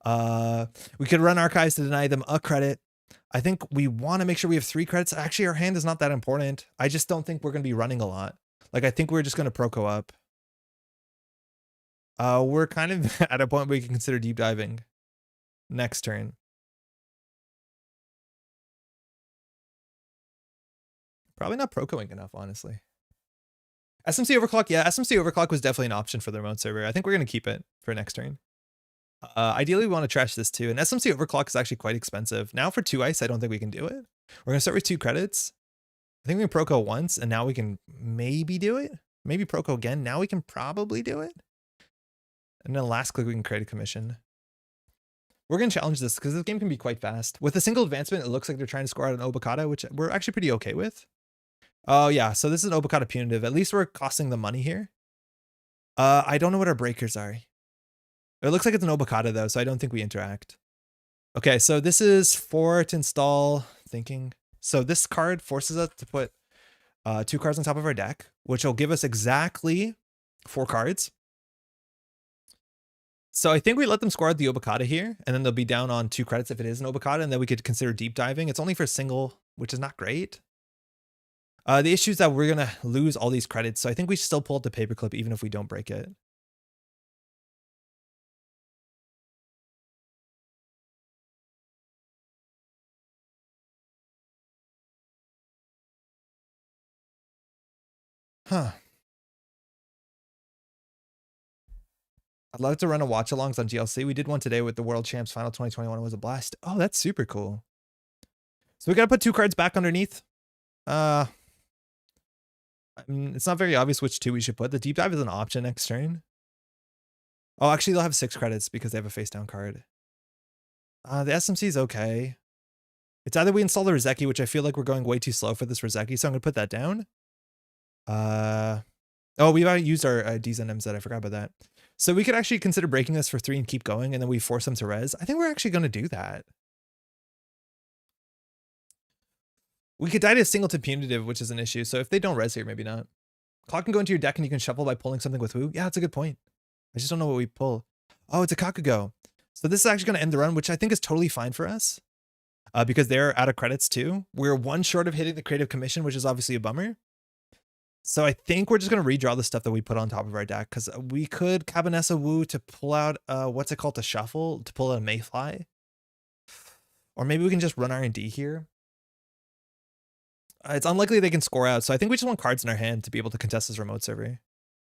We could run archives to deny them a credit. I think we want to make sure we have 3 credits. Actually, our hand is not that important. I just don't think we're going to be running a lot. Like, I think we're just going to ProCo up. We're kind of at a point where we can consider deep diving next turn. Probably not ProCoing enough, honestly. SMC Overclock, yeah, SMC Overclock was definitely an option for the remote server. I think we're going to keep it for next turn. Ideally, we want to trash this too. And SMC Overclock is actually quite expensive. Now for 2 ice, I don't think we can do it. We're going to start with 2 credits. I think we can ProCo once, and now we can maybe do it. Maybe ProCo again. Now we can probably do it. And then last click, we can create a commission. We're going to challenge this because this game can be quite fast. With a single advancement, it looks like they're trying to score out an Obokata, which we're actually pretty okay with. Oh, yeah. So this is an Obokata punitive. At least we're costing the money here. I don't know what our breakers are. It looks like it's an Obokata, though, so I don't think we interact. Okay, so this is for to install thinking. So this card forces us to put 2 cards on top of our deck, which will give us exactly 4 cards. So I think we let them score out the Obokata here, and then they'll be down on 2 credits if it is an Obokata, and then we could consider deep diving. It's only for a single, which is not great. The issue is that we're going to lose all these credits, so I think we still pull up the paperclip even if we don't break it. Huh. I'd love to run a watch-alongs on GLC. We did one today with the World Champs Final 2021. It was a blast. Oh, that's super cool. So we got to put 2 cards back underneath. I mean, it's not very obvious which 2 we should put. The deep dive is an option next turn. Oh, actually, they'll have 6 credits because they have a face-down card. The SMC is okay. It's either we install the Rizeki, which I feel like we're going way too slow for this Rizeki, so I'm going to put that down. Oh, we've already used our D's and M's that I forgot about that. So we could actually consider breaking this for 3 and keep going, and then we force them to res. I think we're actually going to do that. We could die to a singleton punitive, which is an issue. So if they don't res here, maybe not. Clock can go into your deck and you can shuffle by pulling something with Woo. Yeah, that's a good point. I just don't know what we pull. Oh, it's a Kakugo. So this is actually going to end the run, which I think is totally fine for us. Because they're out of credits too. We're 1 short of hitting the creative commission, which is obviously a bummer. So I think we're just going to redraw the stuff that we put on top of our deck, because we could Cabanessa Woo to pull out, what's it called, to shuffle, to pull out a Mayfly. Or maybe we can just run R&D here. It's unlikely they can score out, so I think we just want cards in our hand to be able to contest this remote server.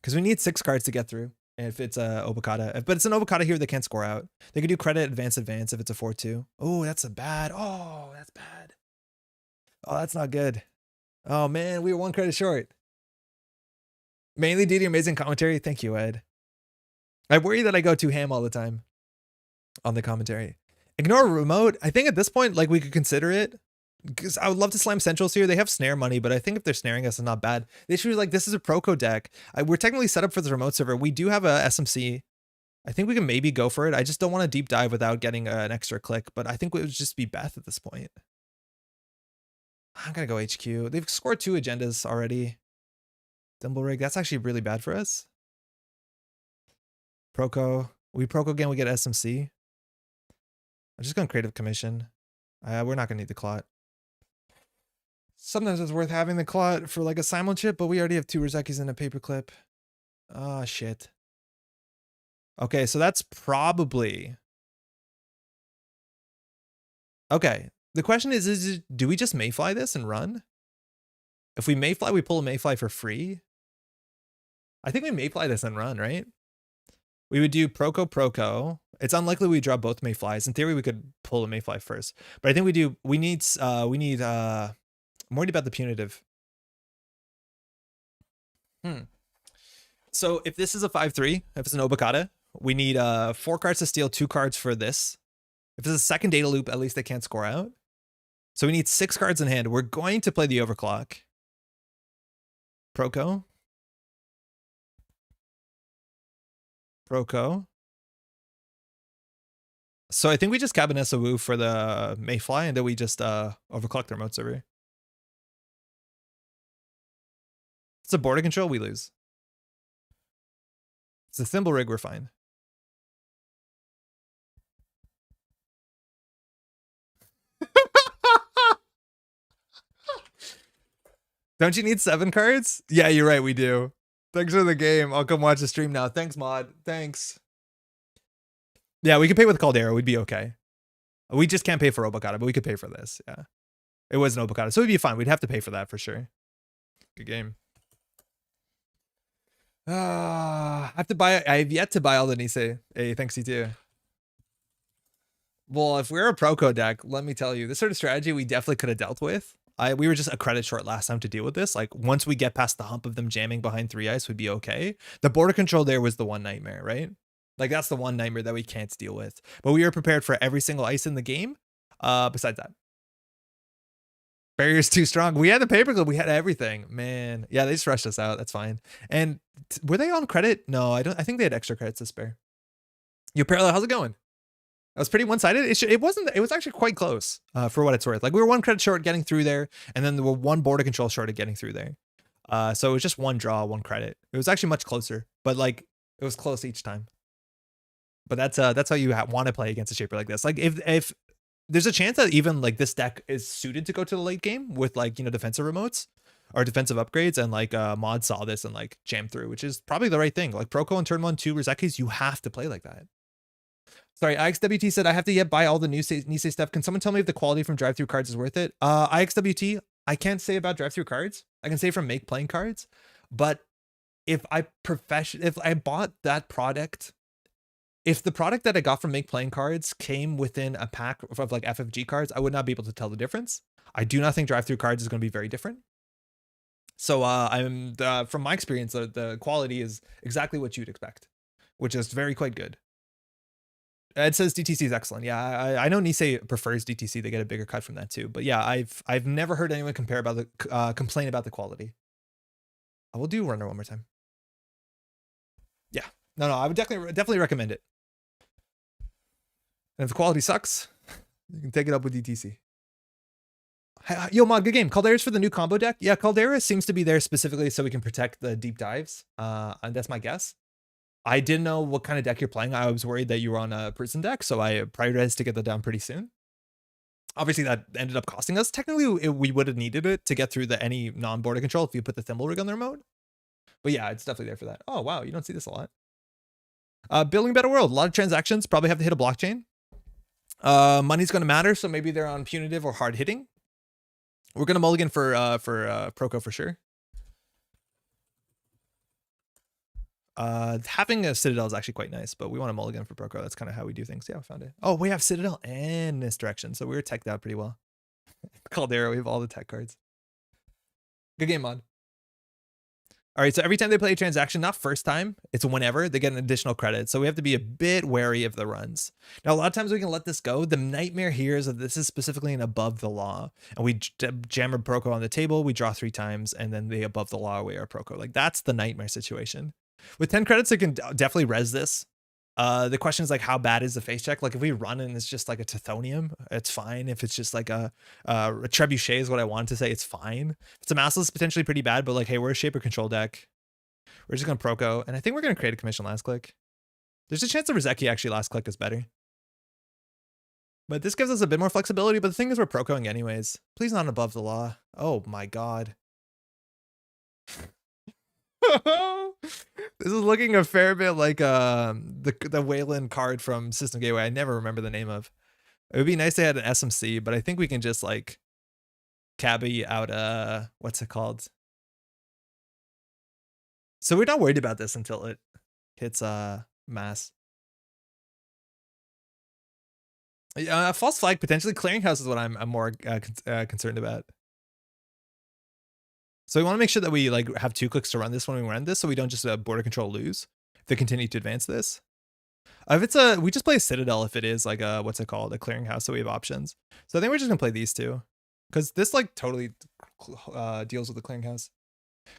Because we need 6 cards to get through, if it's a Obokata. But it's an Obokata here they can't score out. They could do credit, advance, advance if it's a 4-2. Oh, that's a bad. Oh, that's bad. Oh, that's not good. Oh, man, we were 1 credit short. Mainly due to your amazing commentary. Thank you, Ed. I worry that I go too ham all the time on the commentary. Ignore remote. I think at this point, like, we could consider it. Because I would love to slam centrals here. They have snare money, but I think if they're snaring us, it's not bad. The issue is, like, this is a ProCo deck. We're technically set up for the remote server. We do have a SMC. I think we can maybe go for it. I just don't want to deep dive without getting an extra click, but I think it would just be Beth at this point. I'm gonna go HQ. They've scored 2 agendas already. Thimble rig, that's actually really bad for us. ProCo. We ProCo again, we get SMC. I'm just going creative commission. We're not gonna need the clot. Sometimes it's worth having the clot for like a simul chip, but we already have 2 Rozekis and a paperclip. Oh shit. Okay, so that's probably... Okay, the question is do we just mayfly this and run? If we mayfly, we pull a mayfly for free. I think we mayfly this and run, right? We would do ProCo. It's unlikely we draw both mayflies. In theory, we could pull a mayfly first. But I think we need I'm worried about the punitive. So if this is a 5-3, if it's an Obokata, we need 4 cards to steal, 2 cards for this. If it's a second data loop, at least they can't score out. So we need 6 cards in hand. We're going to play the overclock. ProCo. So I think we just Cabinessa Wu for the Mayfly, and then we just overclock the remote server. It's a border control, we lose. It's a thimble rig, we're fine. Don't you need 7 cards? Yeah, you're right, we do. Thanks for the game. I'll come watch the stream now. Thanks, Mod. Thanks. Yeah, we could pay with Caldera. We'd be okay. We just can't pay for Obokata, but we could pay for this. Yeah. It was an Obokata, so we'd be fine. We'd have to pay for that for sure. Good game. I have yet to buy all the Nisei. Hey, thanks, you too. Well, if we're a ProCo deck, let me tell you, this sort of strategy we definitely could have dealt with. We were just a credit short last time to deal with this. Like, once we get past the hump of them jamming behind 3 ice, we'd be okay. The border control there was the one nightmare, right? Like, that's the one nightmare that we can't deal with. But we were prepared for every single ice in the game. Besides that. Barrier's too strong. We had the paperclip. We had everything. Man. Yeah, they just rushed us out. That's fine. And were they on credit? No, I think they had extra credits to spare. Yo, Parallel, how's it going? That was pretty one-sided. It wasn't. It was actually quite close for what it's worth. Like, we were 1 credit short getting through there, and then there were 1 border control short of getting through there. So it was just 1 draw, 1 credit. It was actually much closer, but like it was close each time. But that's how you want to play against a shaper like this. Like, if there's a chance that even like this deck is suited to go to the late game with like, you know, defensive remotes or defensive upgrades, and like Mod saw this and like jammed through, which is probably the right thing. Like ProCo and turn 1 2 Rozekis, you have to play like that. Sorry, IXWT said I have to yet buy all the Nisei stuff. Can someone tell me if the quality from drive-through cards is worth it? IXWT, I can't say about drive-through cards. I can say from make playing cards, but if I bought that product, if the product that I got from make playing cards came within a pack of like FFG cards, I would not be able to tell the difference. I do not think drive-through cards is going to be very different. So from my experience, the quality is exactly what you'd expect, which is quite good. It says DTC is excellent. Yeah, I know Nisei prefers DTC. They get a bigger cut from that too. But yeah, I've never heard anyone complain about the quality. I will do Runner one more time. Yeah, no, I would definitely recommend it. And if the quality sucks, you can take it up with DTC. Yo, Mod, good game. Caldera's for the new combo deck. Yeah, Caldera seems to be there specifically so we can protect the deep dives. And that's my guess. I didn't know what kind of deck you're playing. I was worried that you were on a prison deck, so I prioritized to get that down pretty soon. Obviously, that ended up costing us. Technically, we would have needed it to get through any non-border control if you put the thimble rig on the remote. But yeah, it's definitely there for that. Oh, wow, you don't see this a lot. Building a better world. A lot of transactions. Probably have to hit a blockchain. Money's going to matter, so maybe they're on punitive or hard hitting. We're going to mulligan for ProCo for sure. Having a Citadel is actually quite nice, but we want to mulligan for ProCo. That's kind of how we do things. Yeah, we found it. Oh, we have Citadel and Misdirection, so we were teched out pretty well. Caldera, we have all the tech cards. Good game, Mod. All right, so every time they play a transaction, not first time, it's whenever, they get an additional credit. So we have to be a bit wary of the runs. Now, a lot of times we can let this go. The nightmare here is that this is specifically an above the law. And we jam a ProCo on the table, we draw 3 times, and then they above the law away our ProCo. Like, that's the nightmare situation. With 10 credits, it can definitely res this. The question is like, how bad is the face check? Like if we run and it's just like a Tithonium, it's fine. If it's just like a Trebuchet is what I wanted to say, it's fine. If it's a Massless, potentially pretty bad, but like, hey, we're a Shaper control deck. We're just gonna ProCo, and I think we're gonna create a commission last click. There's a chance that Rizeki actually last click is better. But this gives us a bit more flexibility, but the thing is we're ProCoing anyways. Please not above the law. Oh my god. This is looking a fair bit like the Wayland card from System Gateway. I never remember the name of. It would be nice to have an SMC, but I think we can just like cabbie out what's it called? So we're not worried about this until it hits mass. False flag potentially. Clearinghouse is what I'm more concerned about. So we want to make sure that we like have 2 clicks to run this when we run this, so we don't just border control lose if they continue to advance this. If it's we just play a Citadel if it is like a, what's it called, a clearinghouse, so we have options. So I think we're just gonna play these 2, because this like totally deals with the clearinghouse.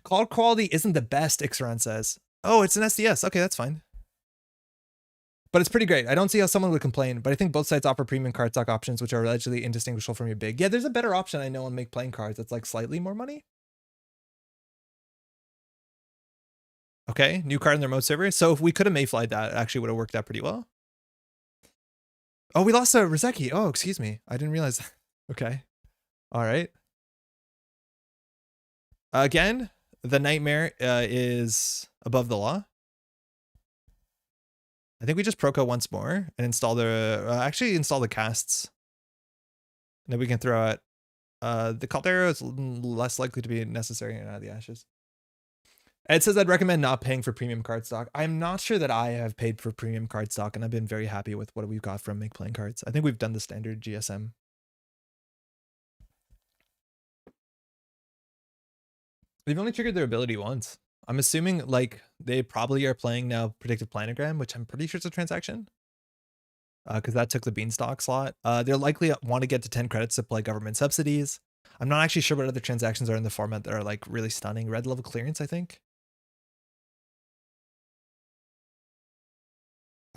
Card quality isn't the best, Ixaron says. Oh, it's an SDS. Okay, that's fine. But it's pretty great. I don't see how someone would complain, but I think both sides offer premium cardstock options, which are allegedly indistinguishable from your big. Yeah, there's a better option I know on Make Playing Cards that's like slightly more money. Okay, new card in the remote server. So if we could have Mayflied that, it actually would have worked out pretty well. Oh, we lost a Rizeki. Oh, excuse me. I didn't realize that. Okay. All right. Again, the Nightmare is above the law. I think we just ProCo once more and install the, actually install the casts. And then we can throw out, the Caldera is less likely to be necessary out of the ashes. Ed says I'd recommend not paying for premium cardstock. I'm not sure that I have paid for premium cardstock, and I've been very happy with what we've got from Make Playing Cards. I think we've done the standard GSM. They've only triggered their ability once. I'm assuming like they probably are playing now Predictive Planogram, which I'm pretty sure is a transaction. Because that took the Beanstalk slot. They're likely want to get to 10 credits to play government subsidies. I'm not actually sure what other transactions are in the format that are like really stunning. Red level clearance, I think.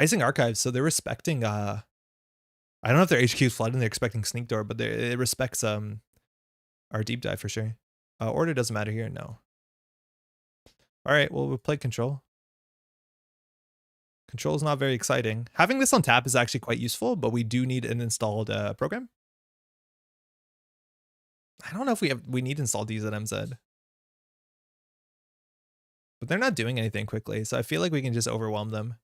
Icing Archives, so they're respecting I don't know if their HQ is flooded, they're expecting Sneak Door, but it respects our deep dive for sure. Order doesn't matter here, no. Alright, well we'll play control. Control is not very exciting. Having this on tap is actually quite useful, but we do need an installed program. I don't know if we need installed these at MZ. But they're not doing anything quickly, so I feel like we can just overwhelm them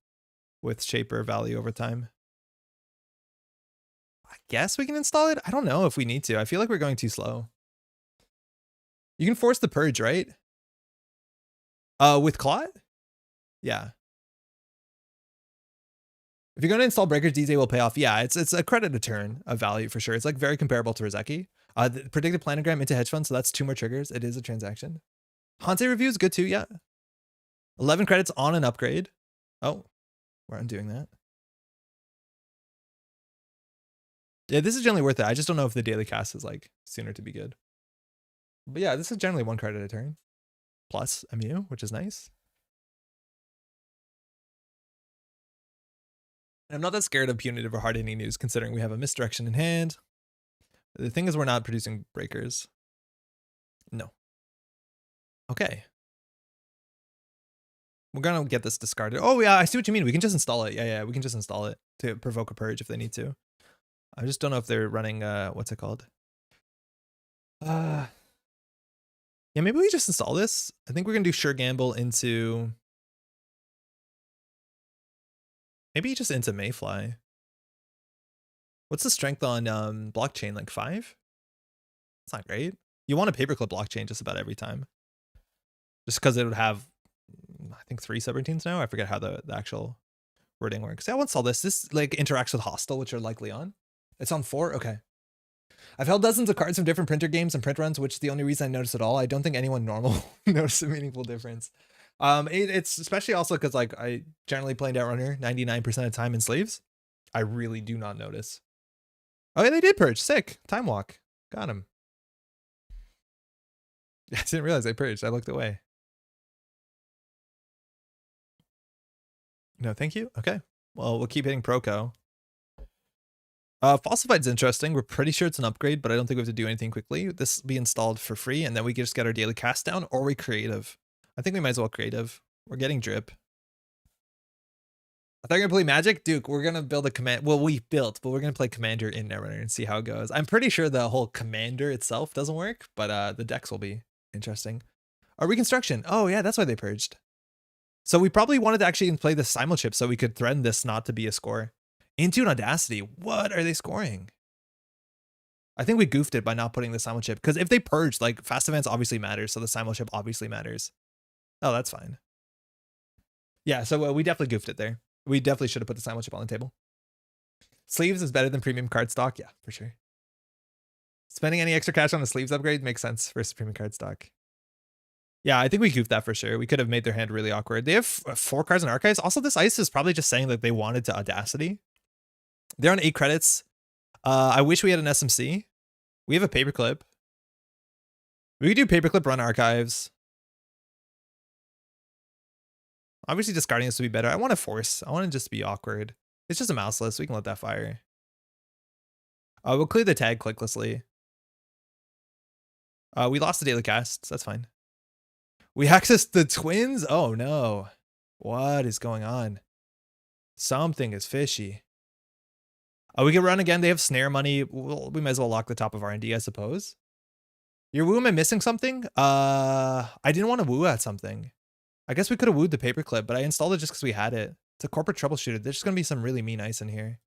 with Shaper value over time. I guess we can install it. I don't know if we need to. I feel like we're going too slow. You can force the purge, right? With Clot? Yeah. If you're going to install Breakers, DJ will pay off. Yeah, it's a credit a turn of value for sure. It's like very comparable to Rizeki. The Predictive Planogram into hedge fund, so that's 2 more triggers. It is a transaction. Hanse review is good too, yeah. 11 credits on an upgrade. Oh, we're undoing that. Yeah, this is generally worth it. I just don't know if the daily cast is like sooner to be good. But yeah, this is generally 1 credit a turn. Plus Emu, which is nice. I'm not that scared of punitive or hard-hitting news, considering we have a misdirection in hand. The thing is, we're not producing breakers. No. Okay. We're gonna get this discarded. Oh yeah, I see what you mean. We can just install it. Yeah, we can just install it to provoke a purge if they need to. I just don't know if they're running, what's it called? Yeah, maybe we just install this. I think we're gonna do Sure Gamble into... Maybe just into Mayfly. What's the strength on blockchain? Like 5? It's not great. You want a paperclip blockchain just about every time. Just because it would have, I think 3 subroutines now. I forget how the actual wording works. Yeah, I will install this. This like interacts with Hostile, which are likely on. It's on 4? Okay. I've held dozens of cards from different printer games and print runs, which is the only reason I notice at all. I don't think anyone normal noticed a meaningful difference. It's especially also because like I generally play Netrunner 99% of the time in sleeves. I really do not notice. Oh yeah, they did purge. Sick. Time walk. Got him. I didn't realize they purged. I looked away. No, thank you. Okay. Well, we'll keep hitting ProCo. Falsified's interesting. We're pretty sure it's an upgrade, but I don't think we have to do anything quickly. This will be installed for free, and then we can just get our daily cast down, or we creative. I think we might as well creative. We're getting drip. I thought you're gonna play Magic? Duke, we're gonna build a command. Well, we built, but we're gonna play Commander in Netrunner and see how it goes. I'm pretty sure the whole Commander itself doesn't work, but the decks will be interesting. Our reconstruction. Oh yeah, that's why they purged. So we probably wanted to actually play the simul chip so we could threaten this not to be a score. Into an Audacity. What are they scoring? I think we goofed it by not putting the simul chip, because if they purged, like, fast events obviously matters, so the simul chip obviously matters. Oh, that's fine. Yeah, so we definitely goofed it there. We definitely should have put the simul chip on the table. Sleeves is better than premium card stock. Yeah, for sure. Spending any extra cash on a sleeves upgrade makes sense versus premium card stock. Yeah, I think we goofed that for sure. We could have made their hand really awkward. They have 4 cards in archives. Also, this ice is probably just saying that they wanted to Audacity. They're on 8 credits. I wish we had an SMC. We have a paperclip. We could do paperclip, run archives. Obviously, discarding this would be better. I want to force. I want to just be awkward. It's just a mouseless. We can let that fire. We'll clear the tag clicklessly. We lost the daily casts. That's fine. We accessed the twins? Oh no. What is going on? Something is fishy. We can run again. They have snare money. We might as well lock the top of R&D, I suppose. Your woo, am I missing something? I didn't want to woo at something. I guess we could have wooed the paperclip, but I installed it just because we had it. It's a corporate troubleshooter. There's just going to be some really mean ice in here.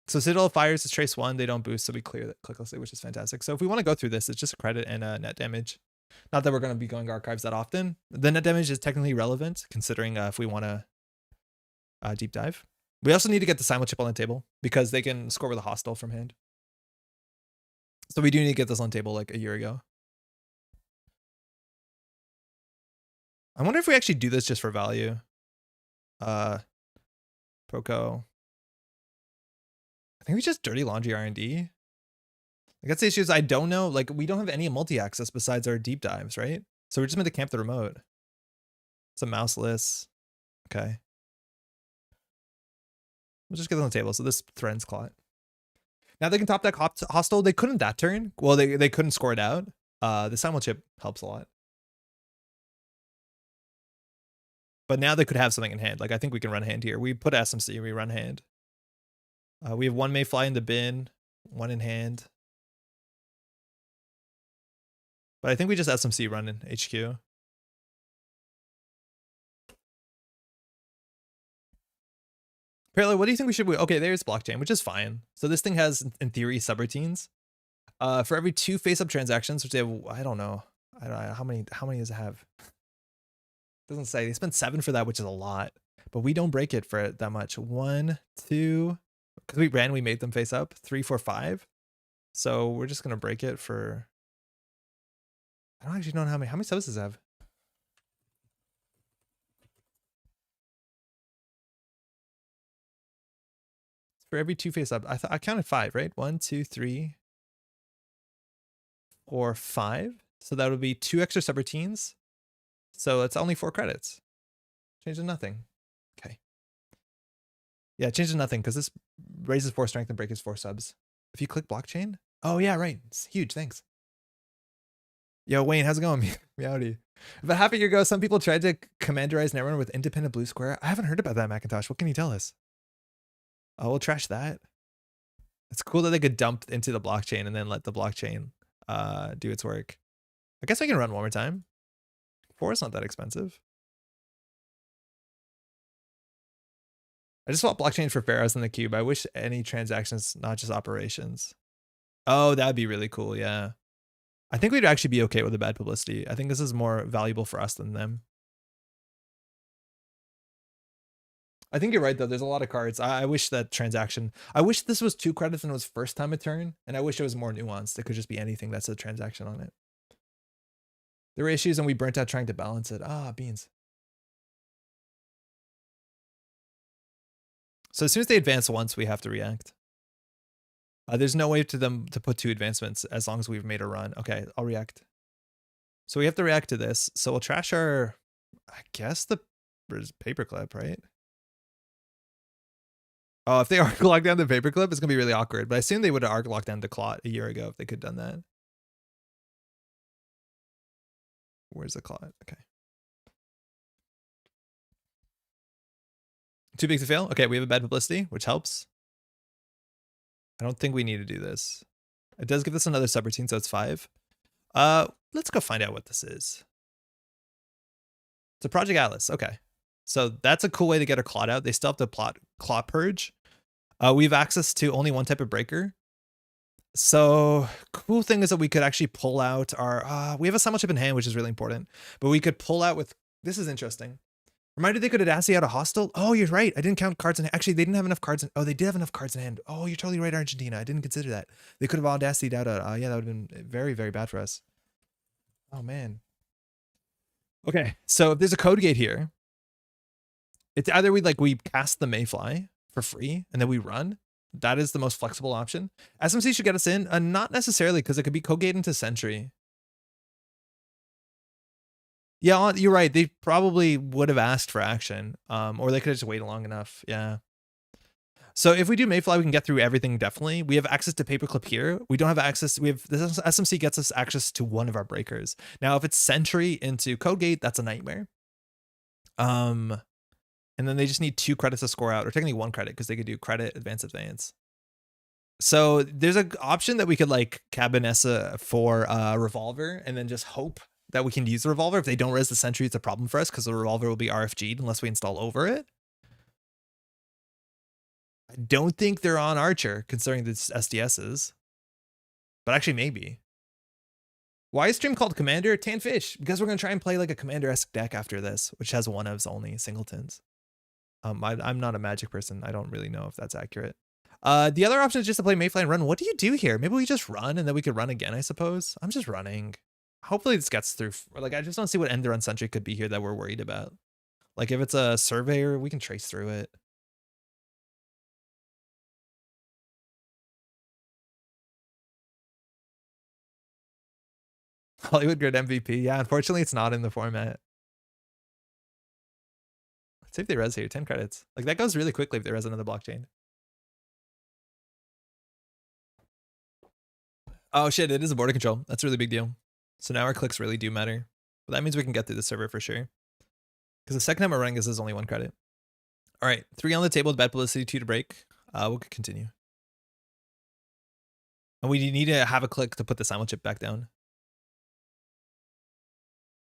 So Citadel fires is trace 1. They don't boost, so we clear that clicklessly, which is fantastic. So if we want to go through this, it's just a credit and net damage. Not that we're going to be going archives that often. The net damage is technically relevant, considering if we want to deep dive. We also need to get the simul chip on the table, because they can score with a hostile from hand. So we do need to get this on table like a year ago. I wonder if we actually do this just for value. ProCo. I think we just dirty laundry R&D. I guess the issue is I don't know. Like, we don't have any multi-access besides our deep dives, right? So we're just meant to camp the remote. It's a mouseless. Okay. We'll just get it on the table. So this threatens clot. Now they can top deck hostile. They couldn't that turn. Well, they couldn't score it out. The simul chip helps a lot. But now they could have something in hand. Like, I think we can run hand here. We put SMC, we run hand. We have 1 Mayfly in the bin, 1 in hand. But I think we just SMC run in HQ. Apparently, what do you think we should? Okay, there's blockchain, which is fine. So this thing has, in theory, subroutines. For every 2 face-up transactions, which they have, I don't know how many does it have? Doesn't say. They spent 7 for that, which is a lot. But we don't break it for that much. 1, 2, because we randomly made them face up. 3, 4, 5. So we're just gonna break it for. I don't actually know how many subs does it have. For every 2 face up, I counted 5, right? 1, 2, 3, 4, 5. So that would be 2 extra subroutines. So it's only 4 credits. Change to nothing. Okay. Yeah, change to nothing because this raises 4 strength and breaks 4 subs. If you click blockchain. Oh yeah, right. It's huge. Thanks. Yo, Wayne, how's it going? Meowdy. About half a year ago, some people tried to commanderize Netrunner with independent blue square. I haven't heard about that, Macintosh. What can you tell us? Oh, we'll trash that. It's cool that they could dump into the blockchain and then let the blockchain do its work. I guess I can run one more time. 4 is not that expensive. I just want blockchain for Pharaohs in the cube. I wish any transactions, not just operations. Oh, that'd be really cool. Yeah. I think we'd actually be okay with the bad publicity. I think this is more valuable for us than them. I think you're right, though. There's a lot of cards. I wish that transaction. I wish this was 2 credits and it was first time a turn. And I wish it was more nuanced. It could just be anything that's a transaction on it. There were issues and we burnt out trying to balance it. Ah, beans. So as soon as they advance once, we have to react. There's no way to them to put 2 advancements as long as we've made a run. Okay, I'll react. So we have to react to this. So we'll trash our, I guess, the paperclip, right? Oh, if they arc lock down the paperclip, it's gonna be really awkward. But I assume they would have arc locked down the clot a year ago if they could have done that. Where's the clot? Okay. Too big to fail? Okay, we have a bad publicity, which helps. I don't think we need to do this. It does give us another subroutine, so it's 5. Let's go find out what this is. It's a Project Atlas. Okay. So that's a cool way to get a clot out. They still have to clot purge. We have access to only one type of breaker. So cool thing is that we could actually pull out our, we have a summon chip in hand, which is really important, but we could pull out with, this is interesting. Reminder they could Audacity out a hostile. Oh, you're right. I didn't count cards in hand. Actually, they didn't have enough cards in, oh, they did have enough cards in hand. Oh, you're totally right, Argentina. I didn't consider that. They could have Audacity out a, yeah, that would have been very, very bad for us. Oh man. Okay, so if there's a code gate here, it's either we cast the Mayfly for free and then we run. That is the most flexible option. SMC should get us in, not necessarily because it could be code gate into Sentry. Yeah, you're right. They probably would have asked for action, or they could have just waited long enough. Yeah. So if we do Mayfly, we can get through everything. Definitely, we have access to paperclip here. We don't have access. We have this SMC gets us access to one of our breakers. Now, if it's Sentry into code gate, that's a nightmare. And then they just need 2 credits to score out, or technically 1 credit because they could do credit, advance. So there's an option that we could like Cabinessa for Revolver and then just hope that we can use the Revolver. If they don't res the Sentry, it's a problem for us because the Revolver will be RFG'd unless we install over it. I don't think they're on Archer considering the SDSs, but actually maybe. Why is stream called Commander? Tanfish, because we're going to try and play like a Commander-esque deck after this, which has one-ofs only, singletons. I'm not a Magic person. I don't really know if that's accurate. The other option is just to play Mayfly and run. What do you do here? Maybe we just run and then we could run again, I suppose. I'm just running. Hopefully this gets through. Like, I just don't see what end run Sentry could be here that we're worried about. Like, if it's a Surveyor, we can trace through it. Hollywood Grid MVP. Yeah, unfortunately, it's not in the format. Let's see if they res here. 10 credits. Like, that goes really quickly if they res another blockchain. Oh, shit. It is a border control. That's a really big deal. So now our clicks really do matter. But that means we can get through the server for sure. Because the second time we're running this is only 1 credit. All right. 3 on the table with bad publicity, 2 to break. We'll continue. And we need to have a click to put the simul chip back down.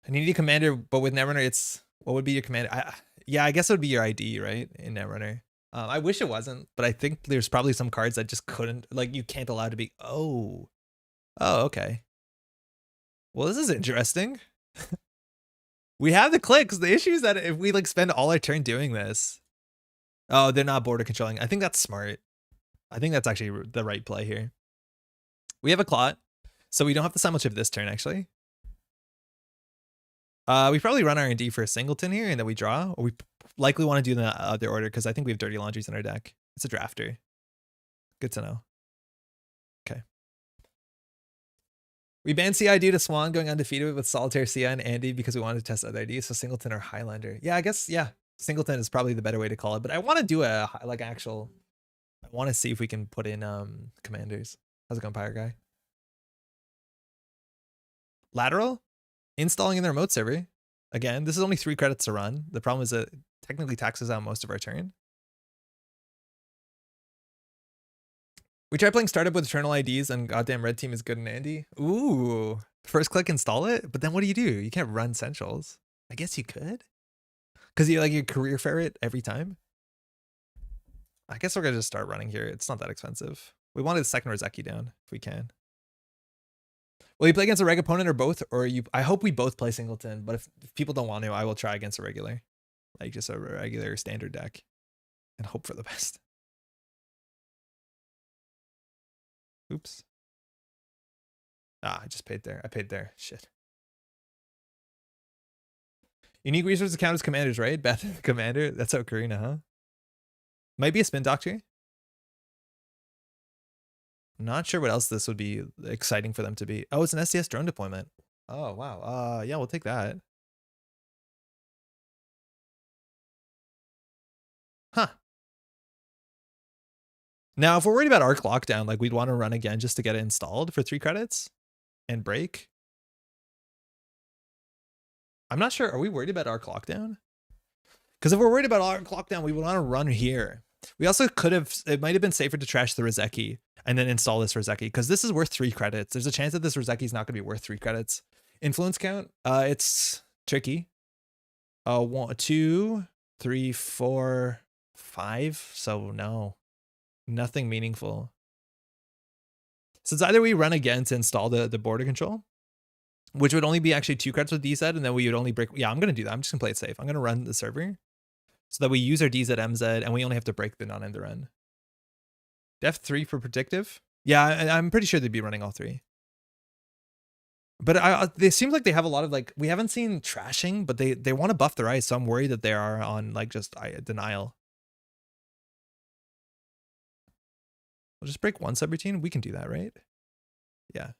I need a commander, but with Netrunner, it's what would be your commander? Yeah, I guess it would be your ID, right? In Netrunner. I wish it wasn't, but I think there's probably some cards that just couldn't, like, you can't allow to be. Oh, okay. Well, this is interesting. We have the clicks. The issue is that if we like spend all our turn doing this, oh, they're not border controlling. I think that's smart. I think that's actually the right play here. We have a clot, so we don't have to simul chip this turn actually. We probably run R&D for a singleton here and then we draw, or we likely want to do the other order because I think we have dirty laundries in our deck. It's a drafter. Good to know. Okay. We banned CI due to Swan going undefeated with Solitaire CI and Andy because we wanted to test other IDs, so Singleton or Highlander. Yeah, I guess, yeah. Singleton is probably the better way to call it, but I want to do a, like, actual, I want to see if we can put in commanders. How's it going, Pyre Guy? Lateral? Installing in the remote server. Again, this is only 3 credits to run. The problem is that it technically taxes out most of our turn. We tried playing startup with eternal IDs and goddamn red team is good and Andy. Ooh, first click install it, but then what do? You can't run centrals. I guess you could, because you like your career ferret every time. I guess we're gonna just start running here. It's not that expensive. We wanted the second Rozeki down if we can. Will you play against a reg opponent or both? Or you? I hope we both play singleton, but if people don't want to, I will try against a regular, like just a regular standard deck, and hope for the best. Oops. I just paid there. I paid there. Shit. Unique resources count as commanders, right? Beth commander. That's Ocarina, huh? Might be a spin doctor. I'm not sure what else this would be exciting for them to be. Oh, it's an SDS drone deployment. Oh, wow. Yeah, we'll take that. Huh. Now, if we're worried about arc lockdown, like we'd want to run again just to get it installed for 3 credits and break. I'm not sure. Are we worried about arc lockdown? Because if we're worried about arc lockdown, we would want to run here. We also could have, it might have been safer to trash the Rozeki and then install this Rozeki, because this is worth 3 credits. There's a chance that this Rozeki is not going to be worth 3 credits. Influence count, it's tricky. 1, 2, 3, 4, 5. So no, nothing meaningful. So it's either we run again to install the border control, which would only be actually 2 credits with DZ, and then we would only break. Yeah, I'm going to do that. I'm just going to play it safe. I'm going to run the server so that we use our DZ MZ and we only have to break the non-end run. Def 3 for predictive. Yeah, I'm pretty sure they'd be running all 3. But they seem like they have a lot of, like, we haven't seen trashing, but they want to buff their ice, so I'm worried that they are on, like, just denial. We'll just break 1 subroutine. We can do that, right? Yeah.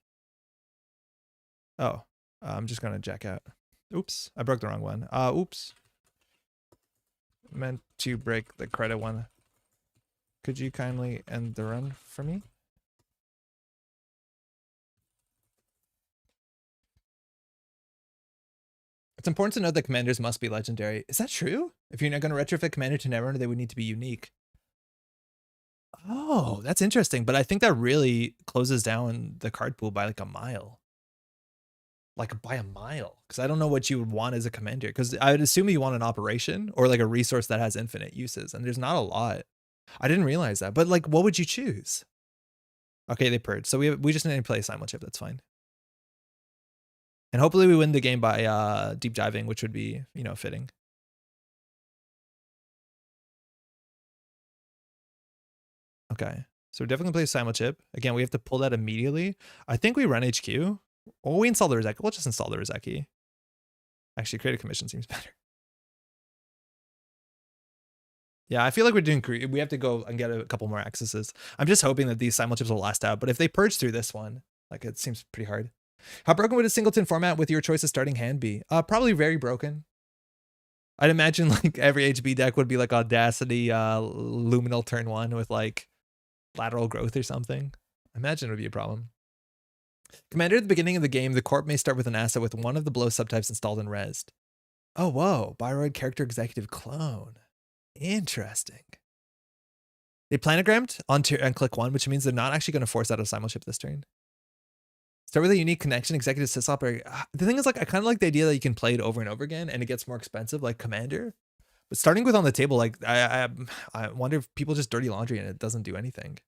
Oh, I'm just going to jack out. Oops, I broke the wrong one. Oops. Meant to break the credit one. Could you kindly end the run for me? It's important to note that commanders must be legendary. Is that true? If you're not going to retrofit commander to Netrunner, they would need to be unique. Oh, that's interesting. But I think that really closes down the card pool by like a mile. Like by a mile. Because I don't know what you would want as a commander. Because I would assume you want an operation or like a resource that has infinite uses. And there's not a lot. I didn't realize that. But like, what would you choose? Okay, they purged. So we just need to play simul chip. That's fine. And hopefully we win the game by deep diving, which would be, you know, fitting. Okay. So we're definitely going to play simul chip. Again, we have to pull that immediately. I think we run HQ. Or we install the Rozeki. We'll just install the Rozeki. Actually, create a commission seems better. Yeah, I feel like we're doing great. We have to go and get a couple more accesses. I'm just hoping that these simul chips will last out. But if they purge through this one, like, it seems pretty hard. How broken would a singleton format with your choice of starting hand be? Probably very broken. I'd imagine like every HB deck would be like Audacity, Luminal turn 1 with like lateral growth or something. I imagine it would be a problem. Commander, at the beginning of the game, the corp may start with an asset with one of the below subtypes installed and rezzed. Oh, whoa. Byroid character executive clone. Interesting. They planogrammed on click 1, which means they're not actually going to force out a simul chip this turn. Start with a unique connection, executive syslop. The thing is, like, I kind of like the idea that you can play it over and over again and it gets more expensive, like Commander. But starting with on the table, like, I wonder if people just dirty laundry and it doesn't do anything.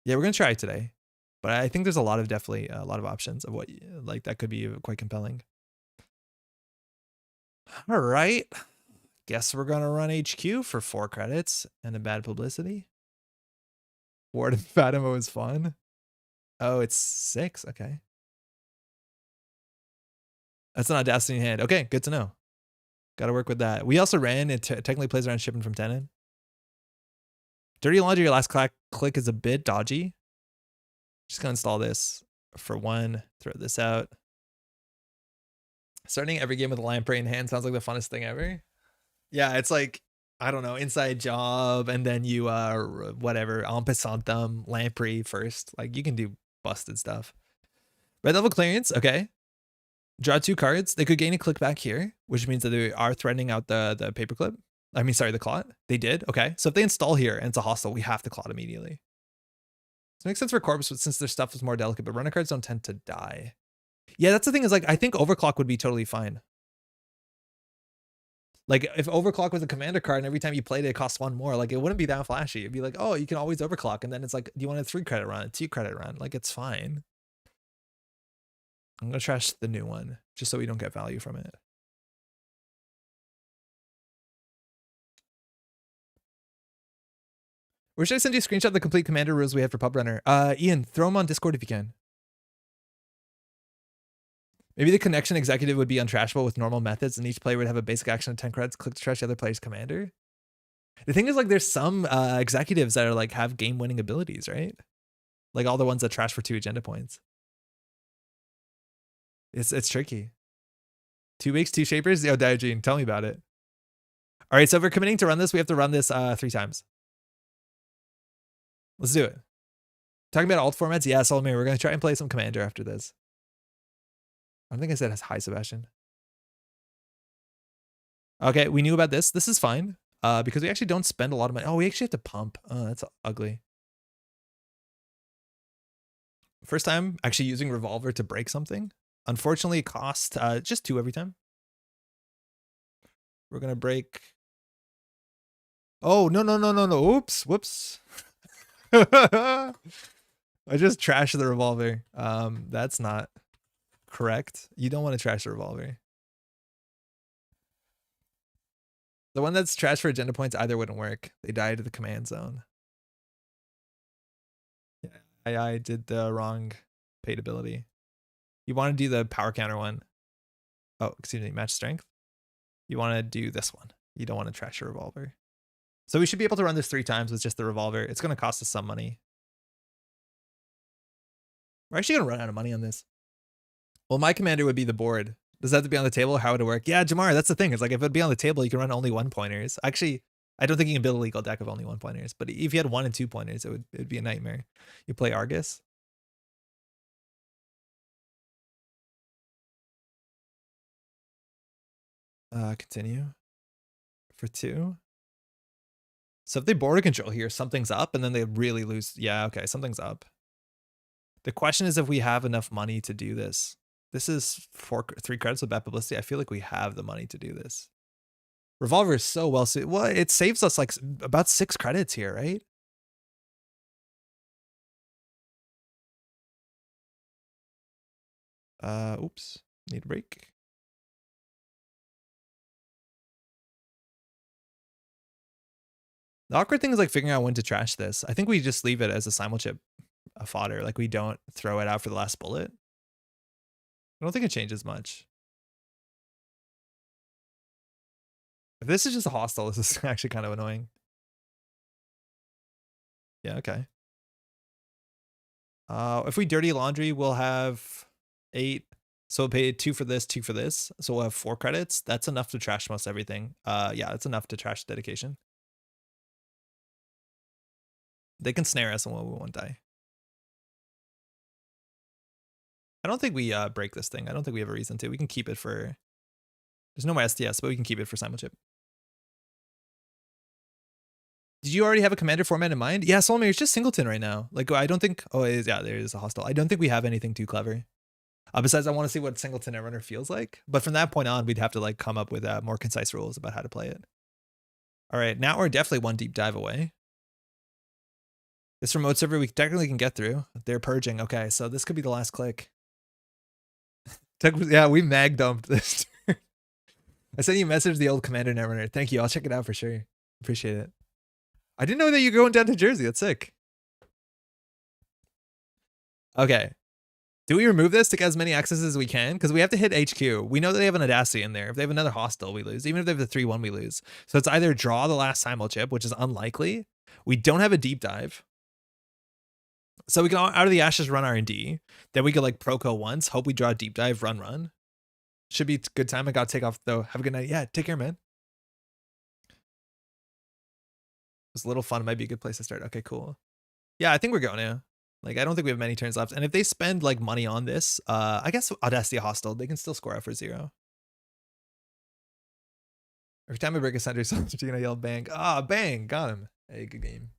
Yeah, we're going to try it today. But I think there's a lot of definitely a lot of options of what, like, that could be quite compelling. All right. Guess we're going to run HQ for 4 credits and a bad publicity. Ward of Fatima was fun. Oh, it's 6. Okay. That's an Audacity hand. Okay, good to know. Got to work with that. We also ran, it technically plays around shipping from Tenon. Dirty laundry, your last click is a bit dodgy. Just going to install this for 1. Throw this out. Starting every game with a lamprey in hand sounds like the funnest thing ever. Yeah, it's like, I don't know, inside job, and then you, whatever, en passant them, lamprey first. Like, you can do busted stuff. Red level clearance, okay. Draw 2 cards. They could gain a click back here, which means that they are threatening out the paperclip. I mean, sorry, the clot. They did, okay. So if they install here and it's a hostile, we have to clot immediately. This makes sense for corpse since their stuff is more delicate, but runner cards don't tend to die. Yeah, that's the thing is, like, I think overclock would be totally fine. Like, if overclock was a commander card and every time you played it, it costs 1 more, like, it wouldn't be that flashy. It'd be like, oh, you can always overclock. And then it's like, do you want a 3 credit run, a 2 credit run? Like, it's fine. I'm going to trash the new one just so we don't get value from it. Where should I send you a screenshot of the complete commander rules we have for Pub Runner? Ian, throw them on Discord if you can. Maybe the connection executive would be untrashable with normal methods, and each player would have a basic action of 10 credits, click to trash the other player's commander. The thing is, like, there's some executives that are like have game-winning abilities, right? Like all the ones that trash for 2 agenda points. It's tricky. 2 weeks, 2 shapers? Yo, Diogene, tell me about it. All right, so if we're committing to run this, we have to run this 3 times. Let's do it. Talking about alt formats, yeah, Solomir, we're gonna try and play some Commander after this. I don't think I said hi, Sebastian. Okay, we knew about this. This is fine. Because we actually don't spend a lot of money. Oh, we actually have to pump. Oh, that's ugly. First time actually using Revolver to break something. Unfortunately, it cost just 2 every time. We're gonna break. Oh, no. Oops, whoops. I just trashed the Revolver. That's not correct. You don't want to trash the Revolver. The one that's trashed for agenda points either wouldn't work. They died to the command zone. Yeah, I did the wrong paid ability. You want to do the power counter one. Oh, excuse me, match strength. You want to do this one. You don't want to trash your Revolver. So we should be able to run this 3 times with just the Revolver. It's going to cost us some money. We're actually going to run out of money on this. Well, my commander would be the board. Does that have to be on the table? How would it work? Yeah, Jamar, that's the thing. It's like if it'd be on the table, you can run only 1-pointers. Actually, I don't think you can build a legal deck of only 1-pointers. But if you had 1 and 2-pointers, it'd be a nightmare. You play Argus. Continue for 2. So if they border control here, something's up, and then they really lose. Yeah, okay, something's up. The question is if we have enough money to do this. This is 3 credits with bad publicity. I feel like we have the money to do this. Revolver is so well suited. Well, it saves us like about 6 credits here, right? Oops. Need a break. The awkward thing is like figuring out when to trash this. I think we just leave it as a simulchip fodder. Like we don't throw it out for the last bullet. I don't think it changes much. If this is just a hostile, this is actually kind of annoying. Yeah, okay. If we dirty laundry, we'll have 8. So we'll pay 2 for this, 2 for this. So we'll have 4 credits. That's enough to trash most everything. Yeah, that's enough to trash dedication. They can snare us and we won't die. I don't think we break this thing. I don't think we have a reason to. We can keep it for... There's no more STS, but we can keep it for simulchip. Did you already have a commander format in mind? Yeah, Solomir, it's just Singleton right now. Like, I don't think... Oh, it is, yeah, there is a hostile. I don't think we have anything too clever. Besides, I want to see what Singleton Netrunner feels like. But from that point on, we'd have to like come up with more concise rules about how to play it. All right, now we're definitely 1 deep dive away. This remote server we technically can get through. They're purging. Okay, so this could be the last click. Yeah, we mag dumped this. I sent you a message, the old Commander Netrunner. Thank you. I'll check it out for sure. Appreciate it. I didn't know that you're going down to Jersey. That's sick. Okay. Do we remove this to get as many accesses as we can? Because we have to hit HQ. We know that they have an Audacity in there. If they have another hostile, we lose. Even if they have the 3-1, we lose. So it's either draw the last simulchip, which is unlikely. We don't have a deep dive. So we can out of the ashes run R&D. Then we could like ProCo once. Hope we draw a deep dive, run. Should be a good time. I got to take off though. Have a good night. Yeah, take care, man. It's a little fun. It might be a good place to start. Okay, cool. Yeah, I think we're going to. Like, I don't think we have many turns left. And if they spend like money on this, I guess Audacity hostile, they can still score out for 0. Every time I break a center, someone's gonna yell bang. Ah, bang, got him. Hey, good game.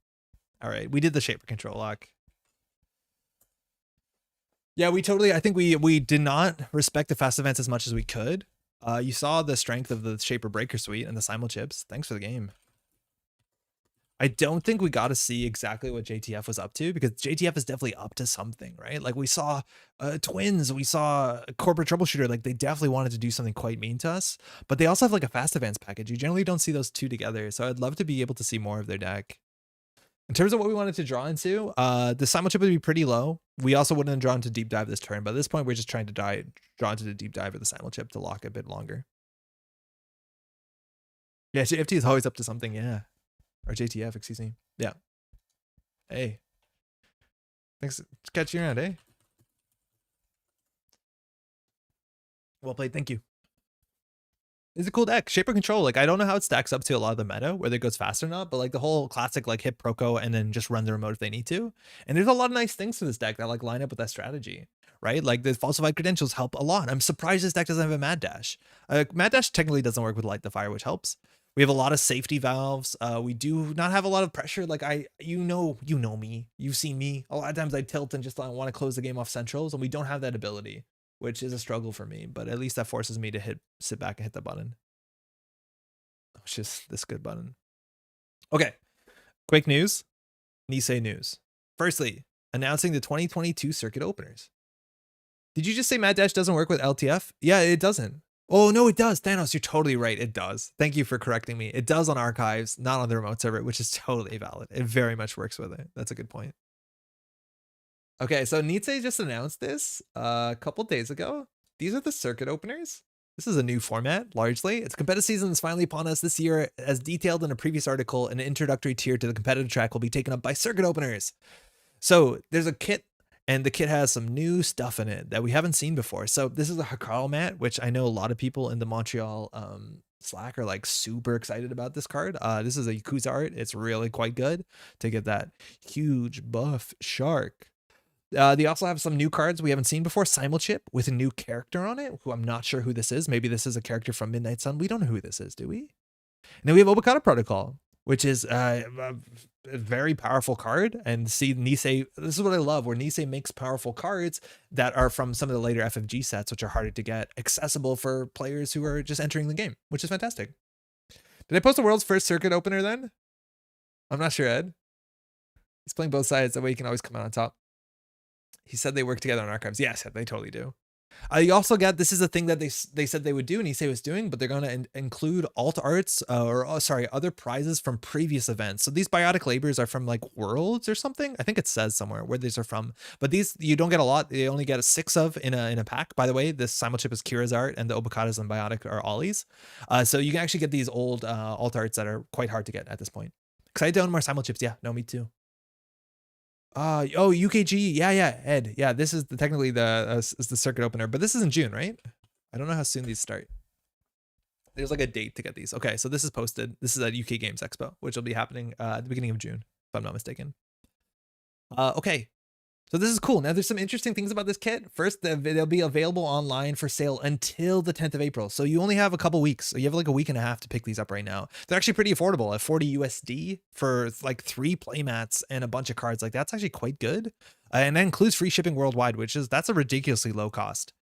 All right, we did the shaper control lock. Yeah, I think we did not respect the fast events as much as we could. You saw the strength of the shaper breaker suite and the simulchips. Thanks for the game. I don't think we got to see exactly what JTF was up to, because JTF is definitely up to something, right? Like we saw Twins, we saw Corporate Troubleshooter, like they definitely wanted to do something quite mean to us, but they also have like a fast advance package. You generally don't see those 2 together. So I'd love to be able to see more of their deck. In terms of what we wanted to draw into, the simulchip would be pretty low. We also wouldn't have drawn to deep dive this turn, but at this point we're just trying to draw into the deep dive of the simulchip to lock a bit longer. Yeah, JFT is always up to something, yeah. Or JTF, excuse me. Yeah. Hey. Thanks. Catch you around, eh? Well played. Thank you. It's a cool deck. Shaper Control, like, I don't know how it stacks up to a lot of the meta, whether it goes fast or not, but like the whole classic, like, hit ProCo and then just run the remote if they need to. And there's a lot of nice things to this deck that like line up with that strategy, right? Like the falsified credentials help a lot. I'm surprised this deck doesn't have a Mad Dash. Mad Dash technically doesn't work with Light the Fire, which helps. We have a lot of safety valves. We do not have a lot of pressure. Like you know me, you've seen me. A lot of times I tilt and just want to close the game off centrals, and we don't have that ability, which is a struggle for me, but at least that forces me to sit back and hit the button, which is this good button. Okay, quick news, Nisei news. Firstly, announcing the 2022 circuit openers. Did you just say Mad Dash doesn't work with LTF? Yeah, it doesn't. Oh, no, it does. Thanos, you're totally right. It does. Thank you for correcting me. It does on archives, not on the remote server, which is totally valid. It very much works with it. That's a good point. Okay, so Nisei just announced this a couple days ago. These are the circuit openers. This is a new format, largely. Its competitive season is finally upon us this year. As detailed in a previous article, an introductory tier to the competitive track will be taken up by circuit openers. So there's a kit, and the kit has some new stuff in it that we haven't seen before. So this is a Hakal mat, which I know a lot of people in the Montreal Slack are like super excited about this card. This is a Yakuza art. It's really quite good to get that huge buff shark. They also have some new cards we haven't seen before. Simulchip with a new character on it, who I'm not sure who this is. Maybe this is a character from Midnight Sun. We don't know who this is, do we? And then we have Obokata Protocol, which is a very powerful card. And see, Nisei, this is what I love, where Nisei makes powerful cards that are from some of the later FFG sets, which are harder to get, accessible for players who are just entering the game, which is fantastic. Did I post the world's first circuit opener then? I'm not sure, Ed. He's playing both sides. That way you can always come out on top. He said they work together on archives. Yes, they totally do. You also got, this is a thing that they said they would do, and Nisei was doing, but they're going to include alt arts other prizes from previous events. So these biotic labors are from like Worlds or something. I think it says somewhere where these are from, but these you don't get a lot. They only get a 6 of in a pack. By the way, this Simulchip is Kira's art, and the Obokatas and biotic are Ollie's. So you can actually get these old alt arts that are quite hard to get at this point. Excited to own more Simulchips. Yeah, no, me too. UKG, yeah, Ed, yeah. This is technically the circuit opener, but this is in June, right? I don't know how soon these start. There's like a date to get these. Okay, so this is posted. This is at UK Games Expo, which will be happening at the beginning of June, if I'm not mistaken. Okay, so this is cool. Now there's some interesting things about this kit. First, they'll be available online for sale until the 10th of April. So you only have a couple weeks. So you have like a week and a half to pick these up right now. They're actually pretty affordable at 40 USD for like 3 playmats and a bunch of cards. Like that's actually quite good. And that includes free shipping worldwide, that's a ridiculously low cost.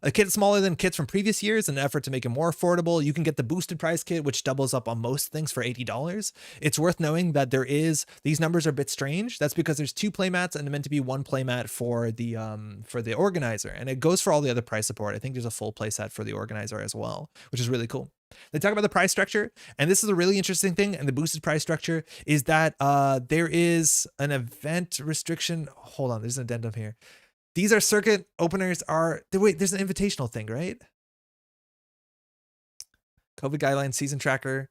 A kit smaller than kits from previous years in an effort to make it more affordable. You can get the boosted price kit, which doubles up on most things for $80. It's worth knowing that these numbers are a bit strange. That's because there's 2 playmats and meant to be 1 playmat for the organizer. And it goes for all the other price support. I think there's a full playset for the organizer as well, which is really cool. They talk about the price structure, and this is a really interesting thing. And the boosted price structure is that there is an event restriction. Hold on, there's an addendum here. These are circuit openers wait, there's an invitational thing, right? COVID guidelines, season tracker,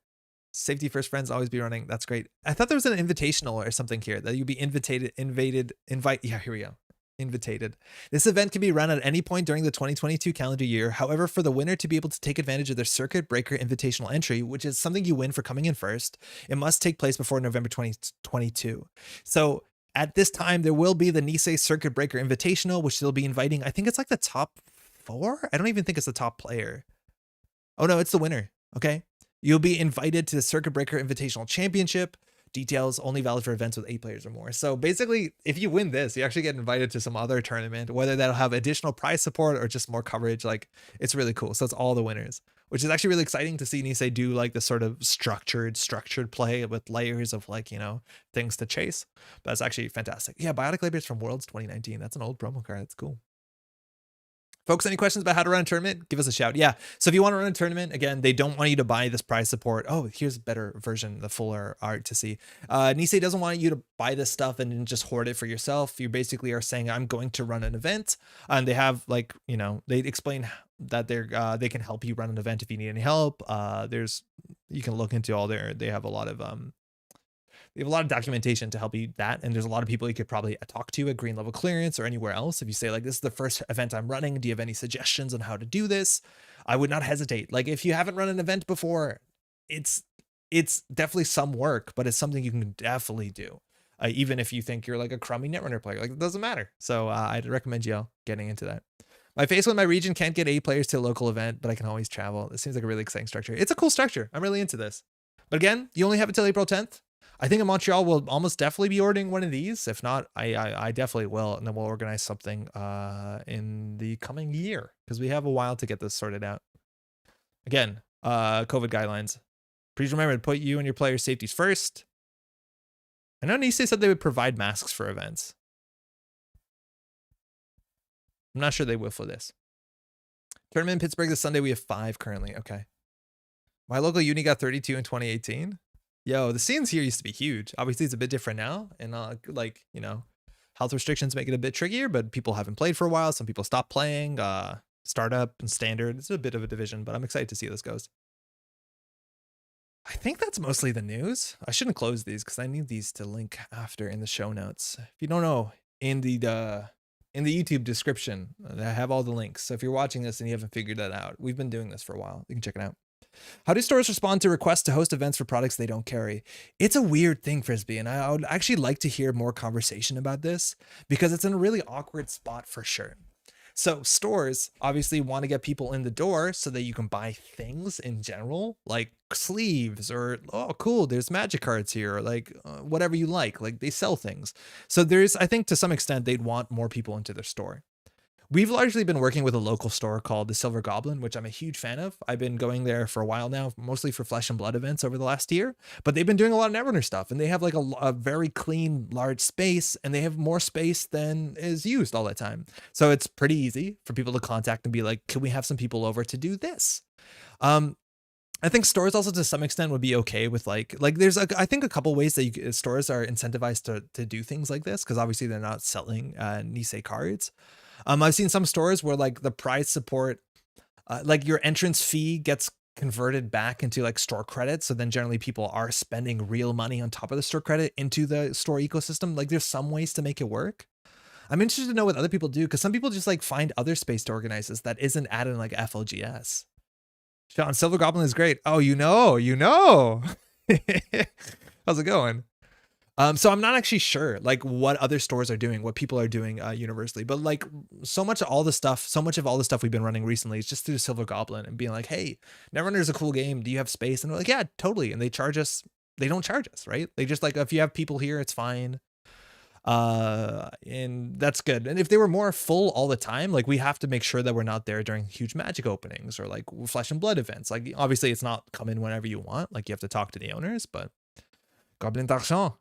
safety first friends always be running. That's great. I thought there was an invitational or something here that you'd be yeah, here we go. Invitated. This event can be run at any point during the 2022 calendar year. However, for the winner to be able to take advantage of their circuit breaker invitational entry, which is something you win for coming in first, it must take place before November 2022. So at this time, there will be the Nisei Circuit Breaker Invitational, which they'll be inviting. I think it's like the top 4. I don't even think it's the top player. Oh no, it's the winner. Okay. You'll be invited to the Circuit Breaker Invitational Championship. Details only valid for events with 8 players or more. So basically, if you win this, you actually get invited to some other tournament, whether that'll have additional prize support or just more coverage. Like, it's really cool. So it's all the winners, which is actually really exciting to see Nisei do like this sort of structured play with layers of like, things to chase. But it's actually fantastic. Yeah, Biotic Labors from Worlds 2019. That's an old promo card. That's cool. Folks, any questions about how to run a tournament? Give us a shout. Yeah. So if you want to run a tournament, again, they don't want you to buy this prize support. Oh, here's a better version, the fuller art to see. Nisei doesn't want you to buy this stuff and just hoard it for yourself. You basically are saying, I'm going to run an event. And they have like, they explain that they can help you run an event if you need any help. You can look into they have a lot of They have a lot of documentation to help you that, and there's a lot of people you could probably talk to at green level clearance or anywhere else. If you say like, this is the first event I'm running, do you have any suggestions on how to do this? I would not hesitate. Like if you haven't run an event before, it's definitely some work, but it's something you can definitely do. Even if you think you're like a crummy Netrunner player, like it doesn't matter. So I'd recommend you getting into that. My face when my region can't get 8 players to a local event, but I can always travel. It seems like a really exciting structure. It's a cool structure. I'm really into this. But again, you only have until April 10th. I think in Montreal we'll almost definitely be ordering one of these. If not, I definitely will. And then we'll organize something in the coming year because we have a while to get this sorted out. Again, COVID guidelines. Please remember to put you and your players' safeties first. I know Nisei said they would provide masks for events. I'm not sure they will for this. Tournament in Pittsburgh this Sunday. We have 5 currently. Okay. My local uni got 32 in 2018. Yo, the scenes here used to be huge. Obviously, it's a bit different now. And like, you know, health restrictions make it a bit trickier, but people haven't played for a while. Some people stopped playing. Startup and standard. It's a bit of a division, but I'm excited to see how this goes. I think that's mostly the news. I shouldn't close these because I need these to link after in the show notes. If you don't know, in the YouTube description, I have all the links. So if you're watching this and you haven't figured that out, we've been doing this for a while. You can check it out. How do stores respond to requests to host events for products they don't carry? It's a weird thing, Frisbee, and I would actually like to hear more conversation about this because it's in a really awkward spot for sure. So stores obviously want to get people in the door so that you can buy things in general, like sleeves or, oh, cool, there's magic cards here, or like whatever you like they sell things. So I think to some extent they'd want more people into their store. We've largely been working with a local store called the Silver Goblin, which I'm a huge fan of. I've been going there for a while now, mostly for Flesh and Blood events over the last year, but they've been doing a lot of Netrunner stuff, and they have like a very clean, large space, and they have more space than is used all the time. So it's pretty easy for people to contact and be like, can we have some people over to do this? I think stores also to some extent would be okay with like there's I think a couple ways that stores are incentivized to do things like this, because obviously they're not selling Nisei cards. I've seen some stores where like the prize support, like your entrance fee gets converted back into like store credit. So then generally people are spending real money on top of the store credit into the store ecosystem. Like there's some ways to make it work. I'm interested to know what other people do, because some people just like find other space to organize this that isn't added in like FLGS. Sean, Silver Goblin is great. Oh, you know. How's it going? So I'm not actually sure like what other stores are doing, what people are doing universally, but like so much of all the stuff we've been running recently is just through Silver Goblin and being like, hey, Netrunner is a cool game. Do you have space? And we're like, yeah, totally. And they don't charge us, right? They just like, if you have people here, it's fine. And that's good. And if they were more full all the time, like we have to make sure that we're not there during huge magic openings or like Flesh and Blood events. Like obviously it's not come in whenever you want, like you have to talk to the owners, but Goblin d'Argent.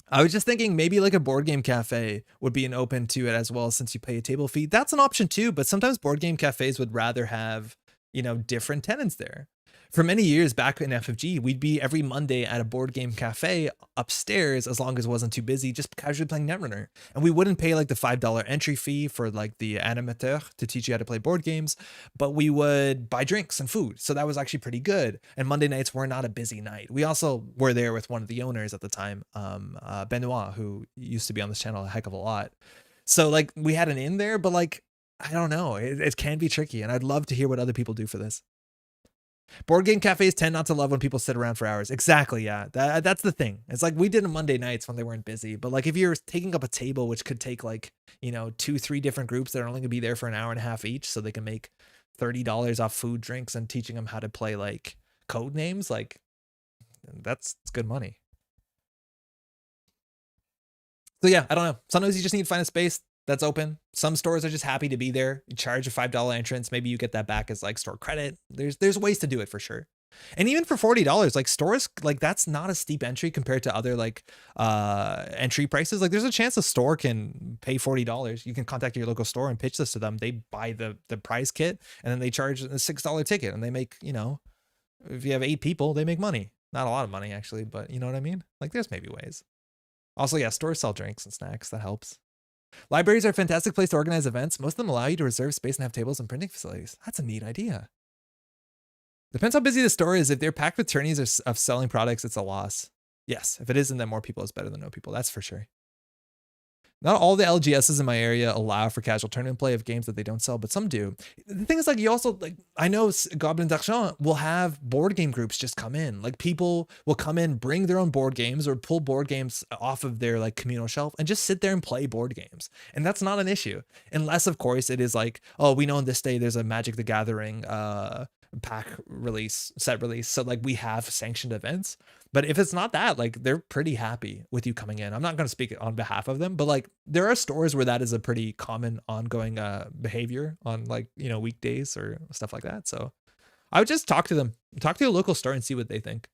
I was just thinking maybe like a board game cafe would be an open to it as well, since you pay a table fee. That's an option too, but sometimes board game cafes would rather have, you know, different tenants there. For many years back in FFG, we'd be every Monday at a board game cafe upstairs, as long as it wasn't too busy, just casually playing Netrunner. And we wouldn't pay like the $5 entry fee for like the animateur to teach you how to play board games, but we would buy drinks and food. So that was actually pretty good. And Monday nights were not a busy night. We also were there with one of the owners at the time, Benoit, who used to be on this channel a heck of a lot. So like we had an in there, but like, I don't know, it can be tricky. And I'd love to hear what other people do for this. Board game cafes tend not to love when people sit around for hours. Exactly, yeah. That's the thing. It's like we did on Monday nights when they weren't busy. But like if you're taking up a table, which could take like, you know, 2-3 different groups that are only gonna be there for an hour and a half each, so they can make $30 off food, drinks, and teaching them how to play like code names, like it's good money. So yeah, I don't know. Sometimes you just need to find a space that's open. Some stores are just happy to be there. You charge a $5 entrance. Maybe you get that back as like store credit. There's ways to do it for sure. And even for $40, like stores, like that's not a steep entry compared to other like entry prices. Like there's a chance a store can pay $40. You can contact your local store and pitch this to them. They buy the prize kit and then they charge a $6 ticket, and they make, you know, if you have 8 people, they make money. Not a lot of money actually, but you know what I mean? Like there's maybe ways. Also, yeah, stores sell drinks and snacks. That helps. Libraries are a fantastic place to organize events. Most of them allow you to reserve space and have tables and printing facilities. That's a neat idea. Depends how busy the store is. If they're packed with tourneys of selling products, it's a loss. Yes, if it isn't, then more people is better than no people. That's for sure. Not all the LGSs in my area allow for casual tournament play of games that they don't sell, but some do. The thing is, like, you also, like, I know Goblin d'Argent will have board game groups just come in. Like, people will come in, bring their own board games or pull board games off of their, like, communal shelf and just sit there and play board games. And that's not an issue. Unless, of course, it is like, oh, we know on this day there's a Magic the Gathering pack release, set release. So, like, we have sanctioned events. But if it's not that, like, they're pretty happy with you coming in. I'm not going to speak on behalf of them, but like, there are stores where that is a pretty common ongoing behavior on, like, you know, weekdays or stuff like that. So I would just talk to them, talk to a local store and see what they think.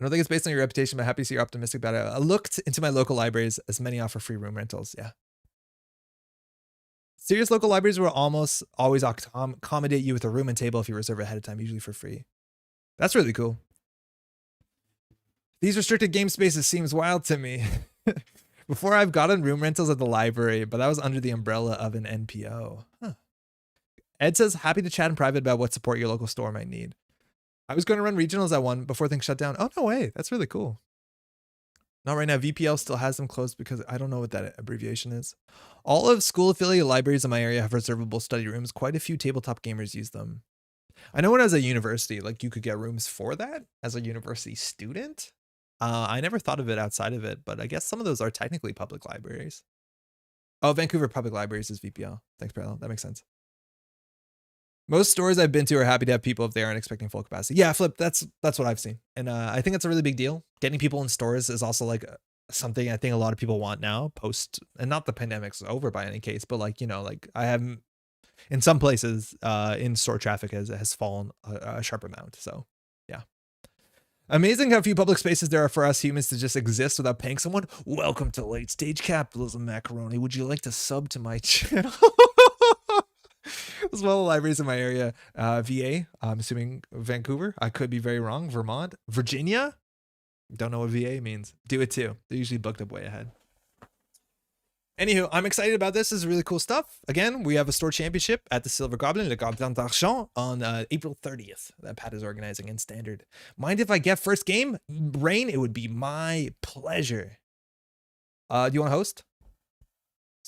I don't think it's based on your reputation, but happy to see you're optimistic about it. I looked into my local libraries, as many offer free room rentals. Yeah. Serious local libraries will almost always accommodate you with a room and table if you reserve ahead of time, usually for free. That's really cool. These restricted game spaces seems wild to me. Before, I've gotten room rentals at the library, but that was under the umbrella of an NPO. Huh. Ed says, happy to chat in private about what support your local store might need. I was going to run regionals at one before things shut down. Oh, no way. That's really cool. Not right now. VPL still has them closed because I don't know what that abbreviation is. All of school affiliate libraries in my area have reservable study rooms. Quite a few tabletop gamers use them. I know when I was at university, like, you could get rooms for that as a university student. I never thought of it outside of it, but I guess some of those are technically public libraries. Oh, Vancouver Public Libraries is VPL. Thanks, Parallel. That makes sense. Most stores I've been to are happy to have people if they aren't expecting full capacity. Yeah, Flip, that's what I've seen. And I think that's a really big deal. Getting people in stores is also, like, something I think a lot of people want now post, and not the pandemic's over by any case, but, like, you know, like, I have in some places in-store traffic has fallen a sharp amount. So yeah. Amazing how few public spaces there are for us humans to just exist without paying someone. Welcome to late stage capitalism, Macaroni. Would you like to sub to my channel? As well, libraries in my area, VA, I'm assuming Vancouver. I could be very wrong. Vermont, Virginia. Don't know what VA means. Do it too. They're usually booked up way ahead. Anywho, I'm excited about this. This is really cool stuff. Again, we have a store championship at the Silver Goblin, Le Goblin d'Argent, on April 30th that Pat is organizing in Standard. Mind if I get first game? Rain, it would be my pleasure. Do you want to host?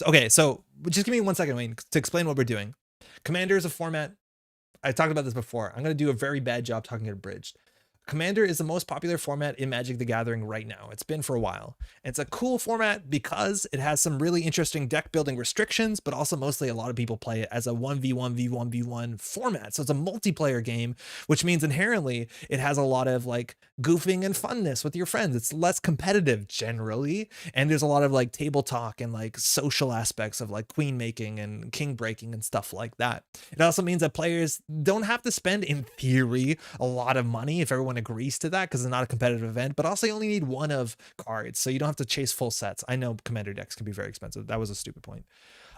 Okay, so just give me 1 second, Wayne, to explain what we're doing. Commander is a format. I talked about this before. I'm going to do a very bad job talking it abridged. Commander is the most popular format in Magic the Gathering right now. It's been for a while. And it's a cool format because it has some really interesting deck building restrictions, but also mostly a lot of people play it as a 1v1v1v1 format. So it's a multiplayer game, which means inherently it has a lot of, like, goofing and funness with your friends. It's less competitive generally. And there's a lot of, like, table talk and, like, social aspects of, like, queen making and king breaking and stuff like that. It also means that players don't have to spend, in theory, a lot of money if everyone agrees to that, because it's not a competitive event, but also you only need one of cards, so you don't have to chase full sets. I know commander decks can be very expensive. That was a stupid point.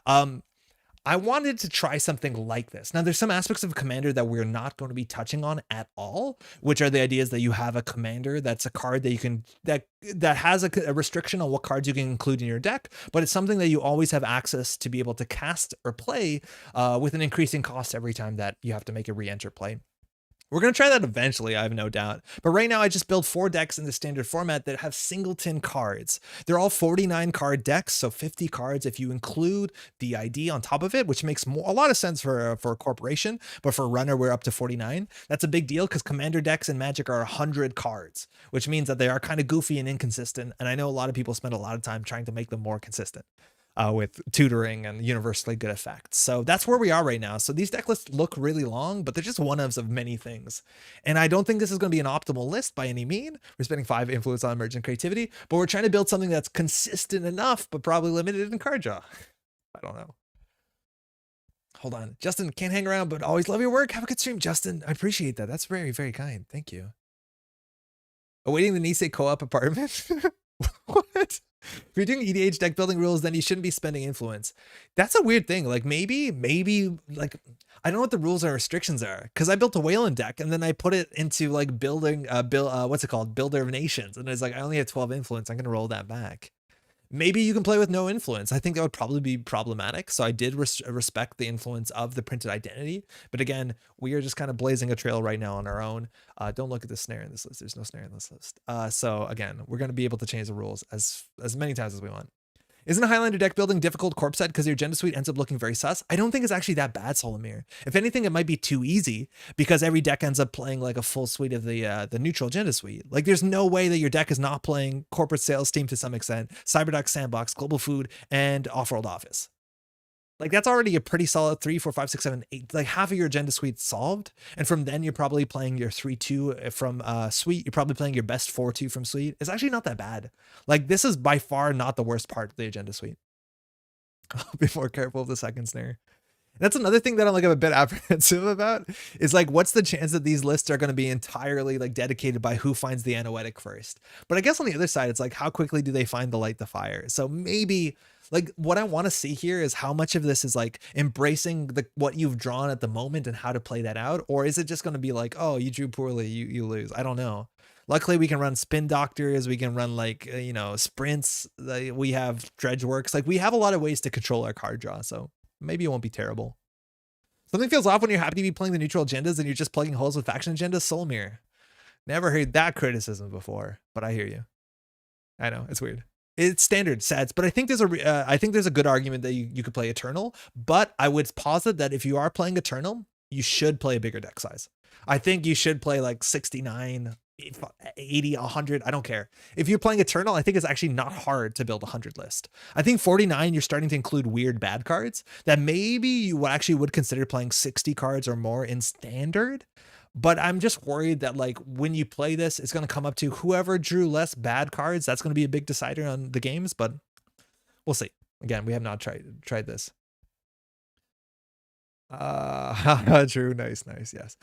I wanted to try something like this. Now, there's some aspects of commander that we're not going to be touching on at all, which are the ideas that you have a commander that's a card that you can that has a restriction on what cards you can include in your deck, but it's something that you always have access to be able to cast or play with an increasing cost every time that you have to make a re-enter play. We're going to try that eventually, I have no doubt. But right now, I just built 4 decks in the standard format that have singleton cards. They're all 49 card decks, so 50 cards if you include the ID on top of it, which makes a lot of sense for a corporation. But for runner, we're up to 49. That's a big deal because commander decks in Magic are 100 cards, which means that they are kind of goofy and inconsistent. And I know a lot of people spend a lot of time trying to make them more consistent. With tutoring and universally good effects. So that's where we are right now. So these deck lists look really long, but they're just one-ofs of many things. And I don't think this is going to be an optimal list by any mean. We're spending 5 influence on emergent creativity, but we're trying to build something that's consistent enough, but probably limited in card draw. I don't know. Hold on. Justin, can't hang around, but always love your work. Have a good stream, Justin. I appreciate that. That's very, very kind. Thank you. Awaiting the Nisei co-op apartment? What? If you're doing EDH deck building rules, then you shouldn't be spending influence. That's a weird thing. Like maybe like, I don't know what the rules and restrictions are, because I built a Wayland deck and then I put it into like building what's it called? Builder of Nations. And it's like, I only have 12 influence. I'm going to roll that back. Maybe you can play with no influence. I think that would probably be problematic. So I did respect the influence of the printed identity. But again, we are just kind of blazing a trail right now on our own. Don't look at the snare in this list. There's no snare in this list. So again, we're going to be able to change the rules as many times as we want. Isn't a Highlander deck building difficult corp set because your agenda suite ends up looking very sus? I don't think it's actually that bad, Solomir. If anything, it might be too easy because every deck ends up playing like a full suite of the neutral agenda suite. Like there's no way that your deck is not playing corporate sales team to some extent, Cyberduck, Sandbox, Global Food, and Off-World Office. Like that's already a pretty solid 3, 4, 5, 6, 7, 8. Like half of your agenda suite solved. And from then you're probably playing your 3-2 from suite. You're probably playing your best 4-2 from suite. It's actually not that bad. Like this is by far not the worst part of the agenda suite. Be more careful of the second snare. That's another thing that I'm like a bit apprehensive about is like, what's the chance that these lists are going to be entirely like dedicated by who finds the anoetic first? But I guess on the other side, it's like, how quickly do they find the light the fire? So maybe like what I want to see here is how much of this is like embracing what you've drawn at the moment and how to play that out. Or is it just going to be like, oh, you drew poorly, you lose. I don't know. Luckily, we can run spin doctors. We can run like, sprints. We have dredge works. Like we have a lot of ways to control our card draw. So maybe it won't be terrible. Something feels off when you're happy to be playing the neutral agendas and you're just plugging holes with faction agendas. Soulmere. Never heard that criticism before, but I hear you. I know it's weird. It's standard sets, but I think there's a good argument that you could play Eternal, but I would posit that if you are playing Eternal, you should play a bigger deck size. I think you should play like 69, 80, 100. I don't care. If you're playing Eternal, I think it's actually not hard to build a 100 list. I think 49, you're starting to include weird bad cards that maybe you actually would consider playing 60 cards or more in standard. But I'm just worried that like when you play this, it's going to come up to whoever drew less bad cards. That's going to be a big decider on the games, but we'll see. Again, we have not tried this. True. Nice. Yes.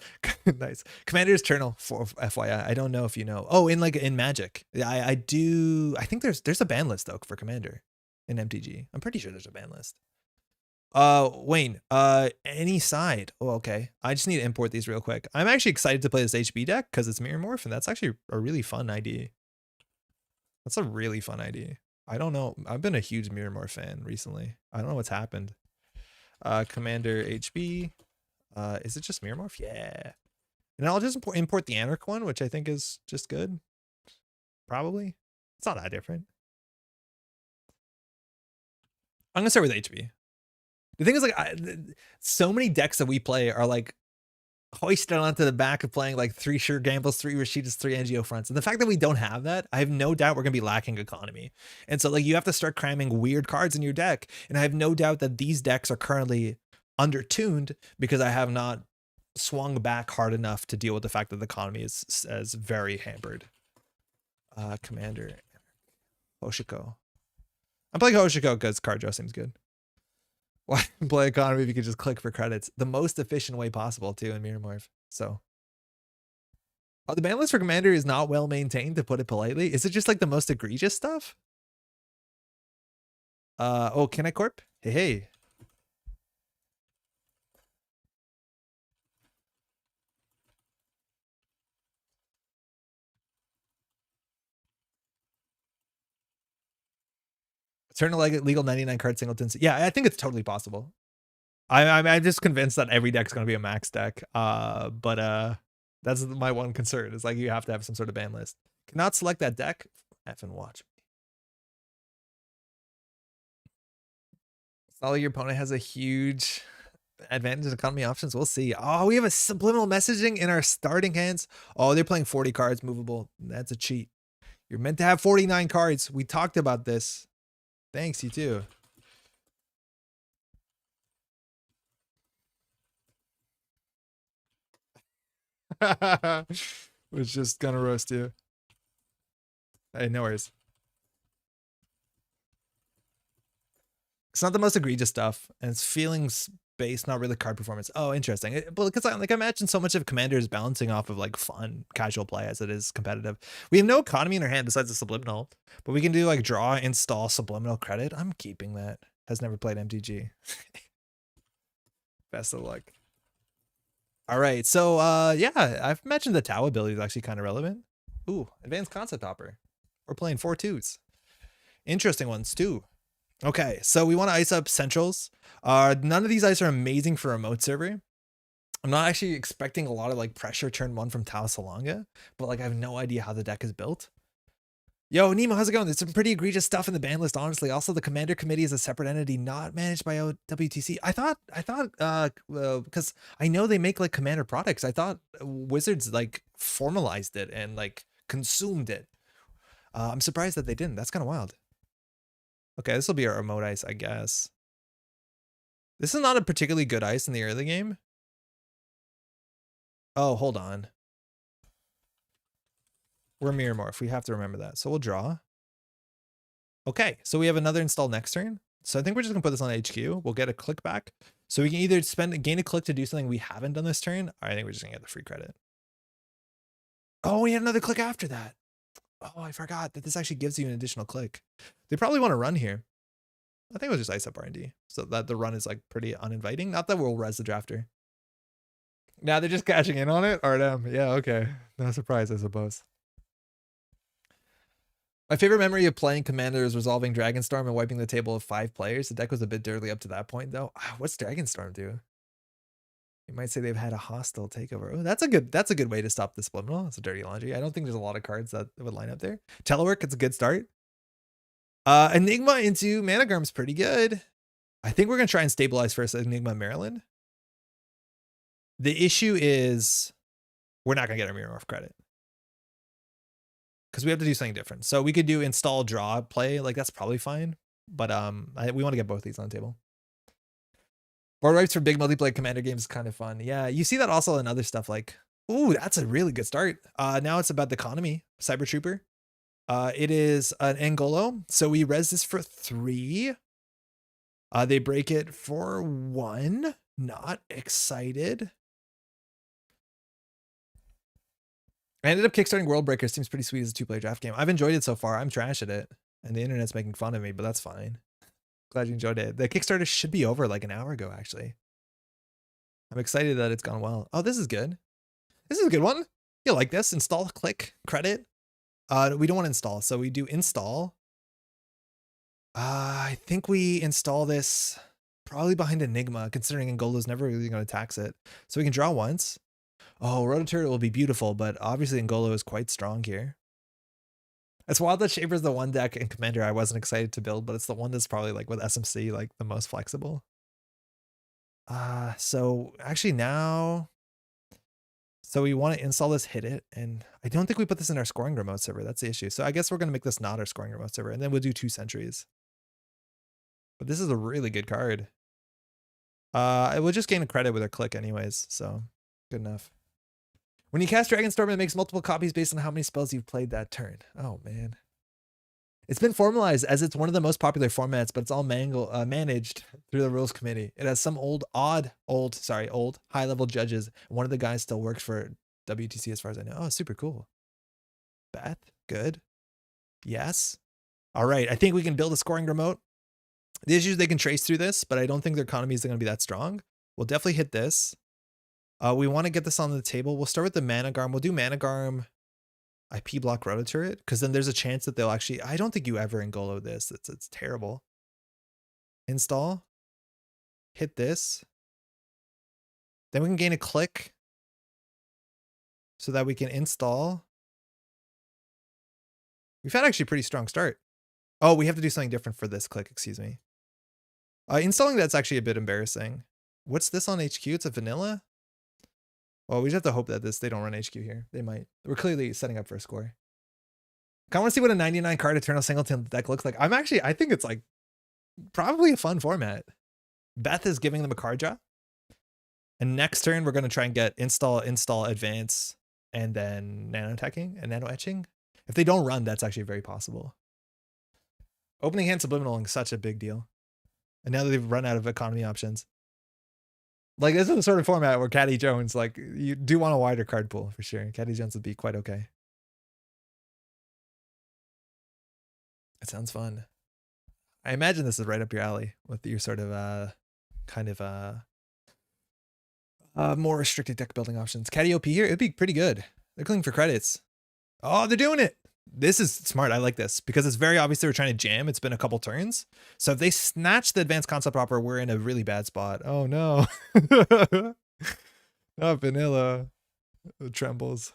Nice. Commander's Eternal for FYI. I don't know if you know. Oh, in Magic. I do. I think there's a ban list though for Commander in MTG. I'm pretty sure there's a ban list. Wayne, any side. Oh, okay. I just need to import these real quick. I'm actually excited to play this HB deck because it's Mirror Morph, and that's actually a really fun idea. That's a really fun idea. I don't know. I've been a huge Mirror Morph fan recently. I don't know what's happened. Commander HB. Is it just Mirror Morph? Yeah. And I'll just import the Anarch one, which I think is just good. Probably. It's not that different. I'm gonna start with HB. The thing is, like, so many decks that we play are like hoisted onto the back of playing like 3 Sure Gambles, 3 Rashidas, 3 NGO fronts. And the fact that we don't have that, I have no doubt we're going to be lacking economy. And so like you have to start cramming weird cards in your deck. And I have no doubt that these decks are currently undertuned because I have not swung back hard enough to deal with the fact that the economy is very hampered. Commander Hoshiko. I'm playing Hoshiko because card draw seems good. Why play economy if you could just click for credits? The most efficient way possible too in Mirror Morph. So the ban list for Commander is not well maintained, to put it politely. Is it just like the most egregious stuff? Oh, can I corp? Hey. Eternal legal 99 card singletons. Yeah, I think it's totally possible. I'm just convinced that every deck's going to be a max deck. But that's my one concern. Is like you have to have some sort of ban list. Cannot select that deck. F and watch. It's not like your opponent has a huge advantage in economy options. We'll see. Oh, we have a subliminal messaging in our starting hands. Oh, they're playing 40 cards movable. That's a cheat. You're meant to have 49 cards. We talked about this. Thanks, you too. Was just gonna roast you. Hey, no worries. It's not the most egregious stuff, and it's feelings based, not really card performance. Oh, interesting. But because I imagine so much of Commander is balancing off of like fun, casual play as it is competitive. We have no economy in our hand besides the subliminal, but we can do like draw, install, subliminal credit. I'm keeping that. Has never played MTG. Best of luck. All right, so yeah, I've mentioned the Tau ability is actually kind of relevant. Ooh, advanced concept hopper. We're playing 4 2s. Interesting ones too. Okay, so we want to ice up centrals. None of these ice are amazing for remote server. I'm not actually expecting a lot of like pressure turn 1 from Tau Salonga, but like I have no idea how the deck is built. Yo, Nemo, how's it going? There's some pretty egregious stuff in the ban list, honestly. Also, the commander committee is a separate entity not managed by WTC. I thought, because I know they make like commander products. I thought Wizards like formalized it and like consumed it. I'm surprised that they didn't. That's kind of wild. Okay, this will be our remote ice, I guess. This is not a particularly good ice in the early game. Oh, hold on. We're Mirror Morph. We have to remember that. So we'll draw. Okay, so we have another install next turn. So I think we're just gonna put this on HQ. We'll get a click back. So we can either gain a click to do something we haven't done this turn, or I think we're just gonna get the free credit. Oh, we had another click after that. Oh, I forgot that this actually gives you an additional click. They probably want to run here. I think we'll just ice up R&D so that the run is like pretty uninviting. Not that we'll res the drafter. Now they're just cashing in on it. RM. Yeah, okay. No surprise, I suppose. My favorite memory of playing Commander is resolving Dragonstorm and wiping the table of 5 players. The deck was a bit dirty up to that point, though. What's Dragonstorm do? You might say they've had a hostile takeover. Oh, that's a good way to stop the subliminal. It's a dirty laundry. I don't think there's a lot of cards that would line up there. Telework, it's a good start. Enigma into Managarm's pretty good. I think we're gonna try and stabilize first Enigma Maryland. The issue is we're not gonna get our Mirror Morph credit because we have to do something different. So we could do install draw play, like that's probably fine. But we want to get both these on the table. Board wipes for big multiplayer commander games is kind of fun. Yeah, you see that also in other stuff like, ooh, that's a really good start. Now it's about the economy. Cyber Trooper. It is an Angolo. So we res this for 3. They break it for 1. Not excited. I ended up kickstarting World Breaker. Seems pretty sweet as a 2-player draft game. I've enjoyed it so far. I'm trash at it. And the internet's making fun of me, but that's fine. Glad you enjoyed it. The Kickstarter should be over like an hour ago, actually. I'm excited that it's gone well. Oh, this is good. This is a good one. You'll like this. Install, click, credit. We don't want to install, so we do install. I think we install this probably behind Enigma, considering Angolo's never really going to tax it. So we can draw once. Oh, Rototurret will be beautiful, but obviously Angolo is quite strong here. It's wild that Shaper's the one deck in Commander I wasn't excited to build, but it's the one that's probably like with SMC like the most flexible. So actually now, so we want to install this, hit it, and I don't think we put this in our scoring remote server. That's the issue. So I guess we're gonna make this not our scoring remote server, and then we'll do 2 sentries. But this is a really good card. It will just gain a credit with our click anyways, so good enough. When you cast Dragonstorm, it makes multiple copies based on how many spells you've played that turn. Oh, man. It's been formalized as it's one of the most popular formats, but it's all managed through the rules committee. It has some old high-level judges. One of the guys still works for WTC as far as I know. Oh, super cool. Beth, good. Yes. All right, I think we can build a scoring remote. The issue is they can trace through this, but I don't think their economy is going to be that strong. We'll definitely hit this. We want to get this on the table. We'll start with the Managarm. We'll do Managarm IP block Rototurret, because then there's a chance that they'll actually, I don't think you ever Angolo this. It's terrible. Install. Hit this. Then we can gain a click so that we can install. We've had actually a pretty strong start. Oh, we have to do something different for this click, excuse me. Installing that's actually a bit embarrassing. What's this on HQ? It's a vanilla? Well, we just have to hope that they don't run HQ here. They might. We're clearly setting up for a score. I want to see what a 99 card Eternal Singleton deck looks like. I think it's like probably a fun format. Beth is giving them a card draw. And next turn, we're going to try and get install, advance, and then nano attacking and nano etching. If they don't run, that's actually very possible. Opening hand subliminal is such a big deal. And now that they've run out of economy options. Like, this is the sort of format where Caddy Jones, like, you do want a wider card pool for sure. Caddy Jones would be quite okay. It sounds fun. I imagine this is right up your alley with your sort of more restricted deck building options. Caddy OP here, it'd be pretty good. They're clicking for credits. Oh, they're doing it. This is smart. I like this because it's very obvious they were trying to jam. It's been a couple turns. So if they snatch the advanced concept hopper, we're in a really bad spot. Oh no. Not vanilla. It trembles.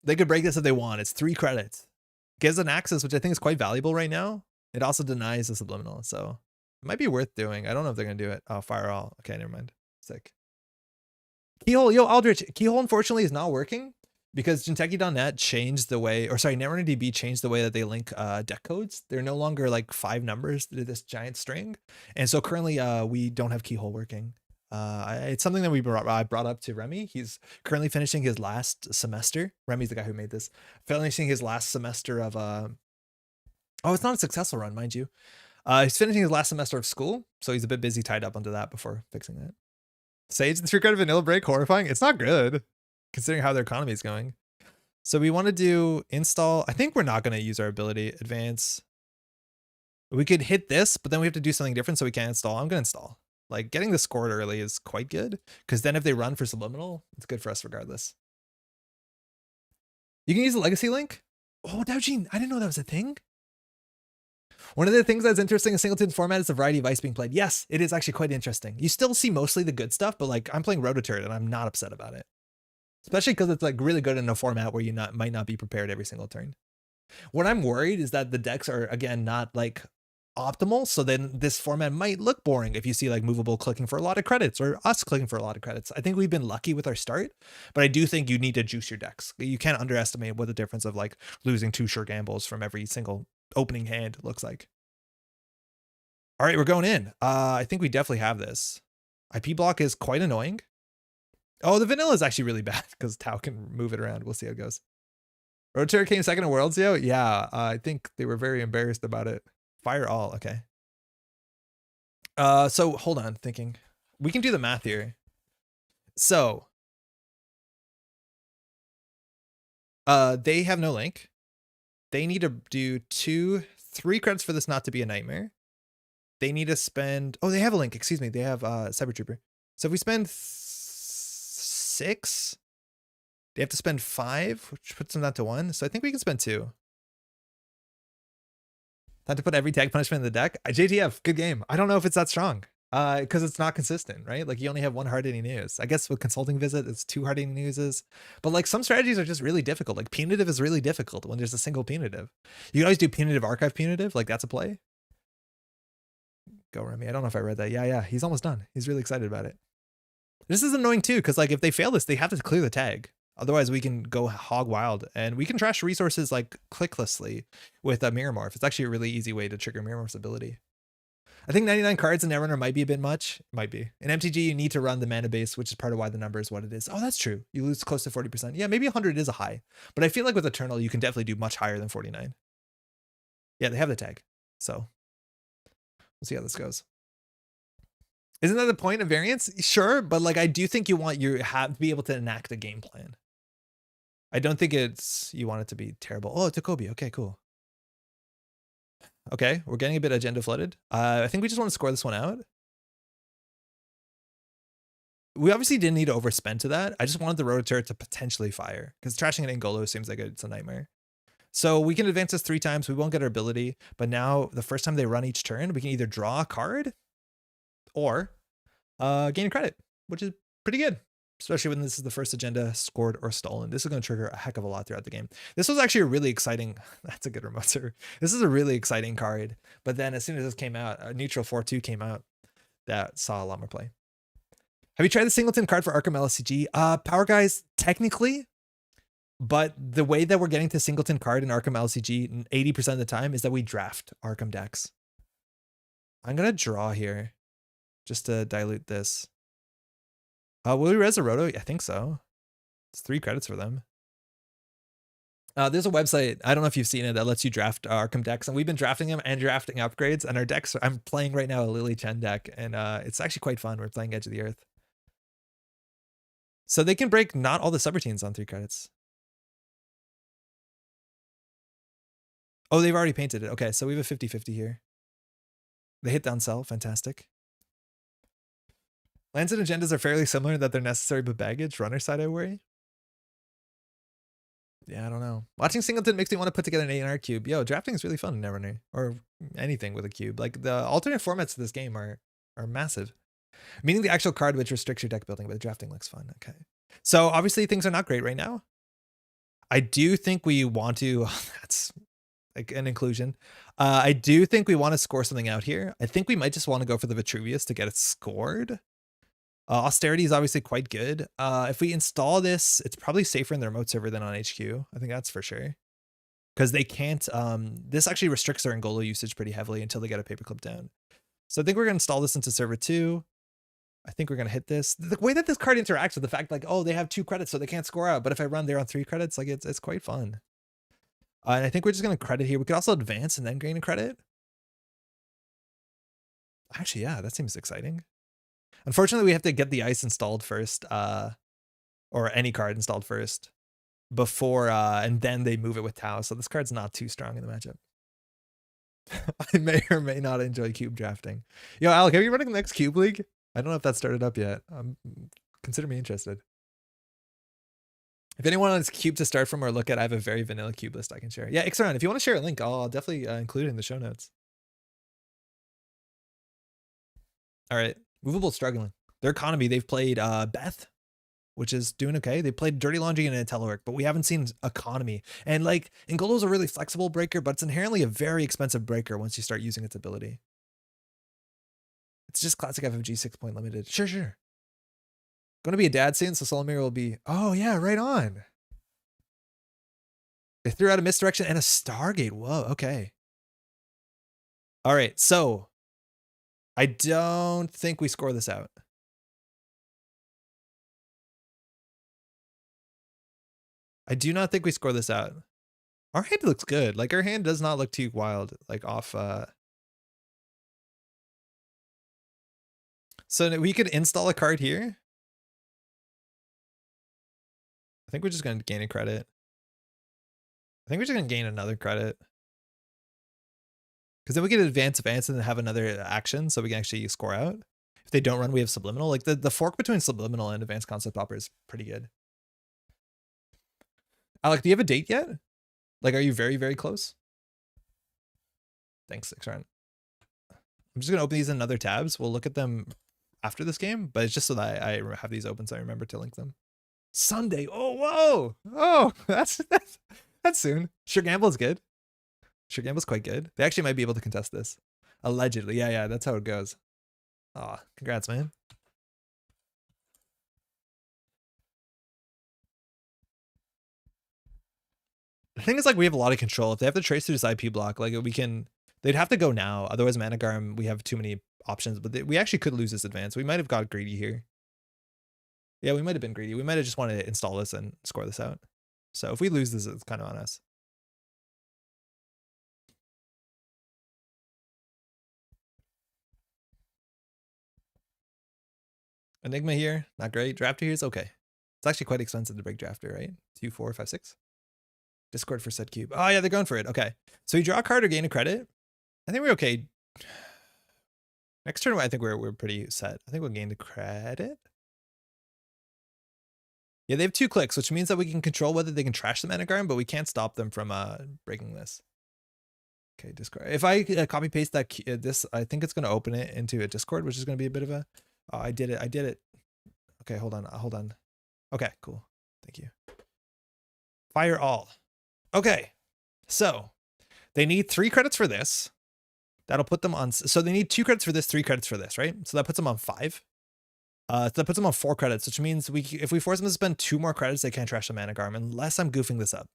They could break this if they want. It's 3 credits. Gives an access, which I think is quite valuable right now. It also denies the subliminal, so it might be worth doing. I don't know if they're gonna do it. Oh, fire all. Okay, never mind. Sick. Keyhole, yo, Aldrich. Keyhole unfortunately is not working because Jinteki.net changed the way, or sorry, Netrunner DB changed the way that they link deck codes. They're no longer like 5 numbers to this giant string, and so currently we don't have Keyhole working. It's something that I brought up to Remy. He's currently finishing his last semester. Remy's the guy who made this. Finishing his last semester of oh, it's not a successful run, mind you. He's finishing his last semester of school, so he's a bit busy tied up onto that before fixing that. Sage, the 3 credit vanilla break, horrifying. It's not good, considering how their economy is going. So we want to do install. I think we're not going to use our ability advance. We could hit this, but then we have to do something different, so we can't install. I'm going to install. Like, getting the scored early is quite good, because then if they run for subliminal, it's good for us regardless. You can use the legacy link? Oh, Daojin, I didn't know that was a thing. One of the things that's interesting in singleton format is the variety of ice being played. Yes, it is actually quite interesting. You still see mostly the good stuff, but like I'm playing Rototurret and I'm not upset about it. Especially because it's like really good in a format where you might not be prepared every single turn. What I'm worried is that the decks are, again, not like optimal, so then this format might look boring if you see like movable clicking for a lot of credits or us clicking for a lot of credits. I think we've been lucky with our start, but I do think you need to juice your decks. You can't underestimate what the difference of like losing 2 sure gambles from every single opening hand looks like. All right, we're going in. I think we definitely have this. IP block is quite annoying. Oh, the vanilla is actually really bad because Tau can move it around. We'll see how it goes. Rototurret came second in Worlds, yo. Yeah, I think they were very embarrassed about it. Fire all, okay. So hold on, thinking. We can do the math here. So, they have no link. They need to do 3 credits for this not to be a nightmare. They need to spend, oh, they have a link, excuse me. They have Cyber Trooper. So if we spend 6, they have to spend 5, which puts them down to 1. So I think we can spend 2. Time to put every tag punishment in the deck. JTF, good game. I don't know if it's that strong because it's not consistent, right? Like you only have 1 hard-hitting news. I guess with Consulting Visit, it's 2 hard-hitting newses. But like some strategies are just really difficult. Like Punitive is really difficult when there's a single Punitive. You can always do Punitive Archive Punitive. Like that's a play. Go Remy. I don't know if I read that. Yeah. He's almost done. He's really excited about it. This is annoying too because like if they fail this, they have to clear the tag. Otherwise, we can go hog wild and we can trash resources like clicklessly with a Mirror Morph. It's actually a really easy way to trigger Mirror Morph's ability. I think 99 cards in Netrunner might be a bit much. Might be. In MTG, you need to run the mana base, which is part of why the number is what it is. Oh, that's true. You lose close to 40%. Yeah, maybe 100 is a high. But I feel like with Eternal, you can definitely do much higher than 49. Yeah, they have the tag. So we'll see how this goes. Isn't that the point of variance? Sure, but like I do think you have to be able to enact a game plan. I don't think you want it to be terrible. Oh, Takobi. Okay, cool. Okay, we're getting a bit agenda flooded. I think we just want to score this one out. We obviously didn't need to overspend to that. I just wanted the Rototurret to potentially fire because trashing an Angolo seems like it's a nightmare. So we can advance this 3 times. We won't get our ability, but now the first time they run each turn, we can either draw a card or gain a credit, which is pretty good. Especially when this is the first agenda scored or stolen. This is going to trigger a heck of a lot throughout the game. This was actually a really exciting, that's a good remote server. This is a really exciting card. But then as soon as this came out, Neutral 4-2 came out, that saw a lot more play. Have you tried the singleton card for Arkham LCG? Power Guys, technically, but the way that we're getting to singleton card in Arkham LCG 80% of the time is that we draft Arkham decks. I'm going to draw here just to dilute this. Will we res a Roto? I think so. It's 3 credits for them. There's a website, I don't know if you've seen it, that lets you draft Arkham decks, and we've been drafting them and drafting upgrades, and our decks, I'm playing right now a Lily Chen deck, and it's actually quite fun. We're playing Edge of the Earth. So they can break not all the subroutines on 3 credits. Oh, they've already painted it. Okay, so we have a 50-50 here. They hit down sell, fantastic. Lands and agendas are fairly similar, that they're necessary but baggage. Runner side, I worry. Yeah, I don't know. Watching Singleton makes me want to put together an A&R cube. Yo, drafting is really fun in Netrunner, or anything with a cube. Like the alternate formats of this game are massive. Meaning the actual card which restricts your deck building, but the drafting looks fun. Okay. So obviously things are not great right now. I do think we want to, that's like an inclusion. I do think we want to score something out here. I think we might just want to go for the Vitruvius to get it scored. Austerity is obviously quite good. If we install this, it's probably safer in the remote server than on HQ. I think that's for sure. Because they can't, this actually restricts their Ngolo usage pretty heavily until they get a paperclip down. So I think we're going to install this into server 2. I think we're going to hit this. The way that this card interacts with the fact like, oh, they have 2 credits, so they can't score out. But if I run there on 3 credits, like it's quite fun. And I think we're just going to credit here. We could also advance and then gain a credit. Actually, yeah, that seems exciting. Unfortunately, we have to get the ice installed first, or any card installed first before, and then they move it with Tau. So this card's not too strong in the matchup. I may or may not enjoy cube drafting. Yo, Alec, have you running the next Cube League? I don't know if that started up yet. Consider me interested. If anyone wants Cube to start from or look at, I have a very vanilla Cube list I can share. Yeah, Ixaron, if you want to share a link, I'll definitely include it in the show notes. All right, Movable struggling. Their economy, they've played Beth, which is doing okay. They played Dirty Laundry and Telework, but we haven't seen economy. And like, Ngolo's a really flexible breaker, but it's inherently a very expensive breaker once you start using its ability. It's just classic FFG 6-point limited. Sure. Going to be a dad soon, so Solomir will be... Oh, yeah, right on. They threw out a misdirection and a Stargate. Whoa, okay. All right, so... I don't think we score this out. I do not think we score this out. Our hand looks good. Like, our hand does not look too wild, like off... So we could install a card here. I think we're just going to gain a credit. I think we're just going to gain another credit. Because then we can advance and then have another action so we can actually score out. If they don't run, we have Subliminal. Like the fork between Subliminal and Advanced Concept Popper is pretty good. Alec, do you have a date yet? Like, are you very, very close? Thanks, Xrn. I'm just going to open these in other tabs. We'll look at them after this game, but it's just so that I have these open so I remember to link them. Sunday. Oh, whoa. Oh, that's soon. Sure Gamble is good. Sure Gamble's quite good. They actually might be able to contest this. Allegedly. Yeah, that's how it goes. Aw, congrats, man. The thing is, like, we have a lot of control. If they have to trace through this IP block, like, they'd have to go now. Otherwise, Managarm, we have too many options. But we actually could lose this advance. We might have got greedy here. Yeah, we might have been greedy. We might have just wanted to install this and score this out. So if we lose this, it's kind of on us. Enigma here, not great. Drafter here is okay. It's actually quite expensive to break Drafter, right? 2, 4, 5, 6. Discord for set cube. Oh yeah, they're going for it. Okay. So you draw a card or gain a credit. I think we're okay. Next turn, I think we're pretty set. I think we'll gain the credit. Yeah, they have 2 clicks, which means that we can control whether they can trash the Managarm, but we can't stop them from breaking this. Okay, Discord. If I copy paste that this, I think it's going to open it into a Discord, which is going to be a bit of a... Oh, I did it. Okay, hold on. Okay, cool. Thank you. Fire all. Okay, so they need 3 credits for this. That'll put them on... So they need 2 credits for this, 3 credits for this, right? So that puts them on 5. So that puts them on 4 credits, which means if we force them to spend 2 more credits, they can't trash the Managarm, unless I'm goofing this up.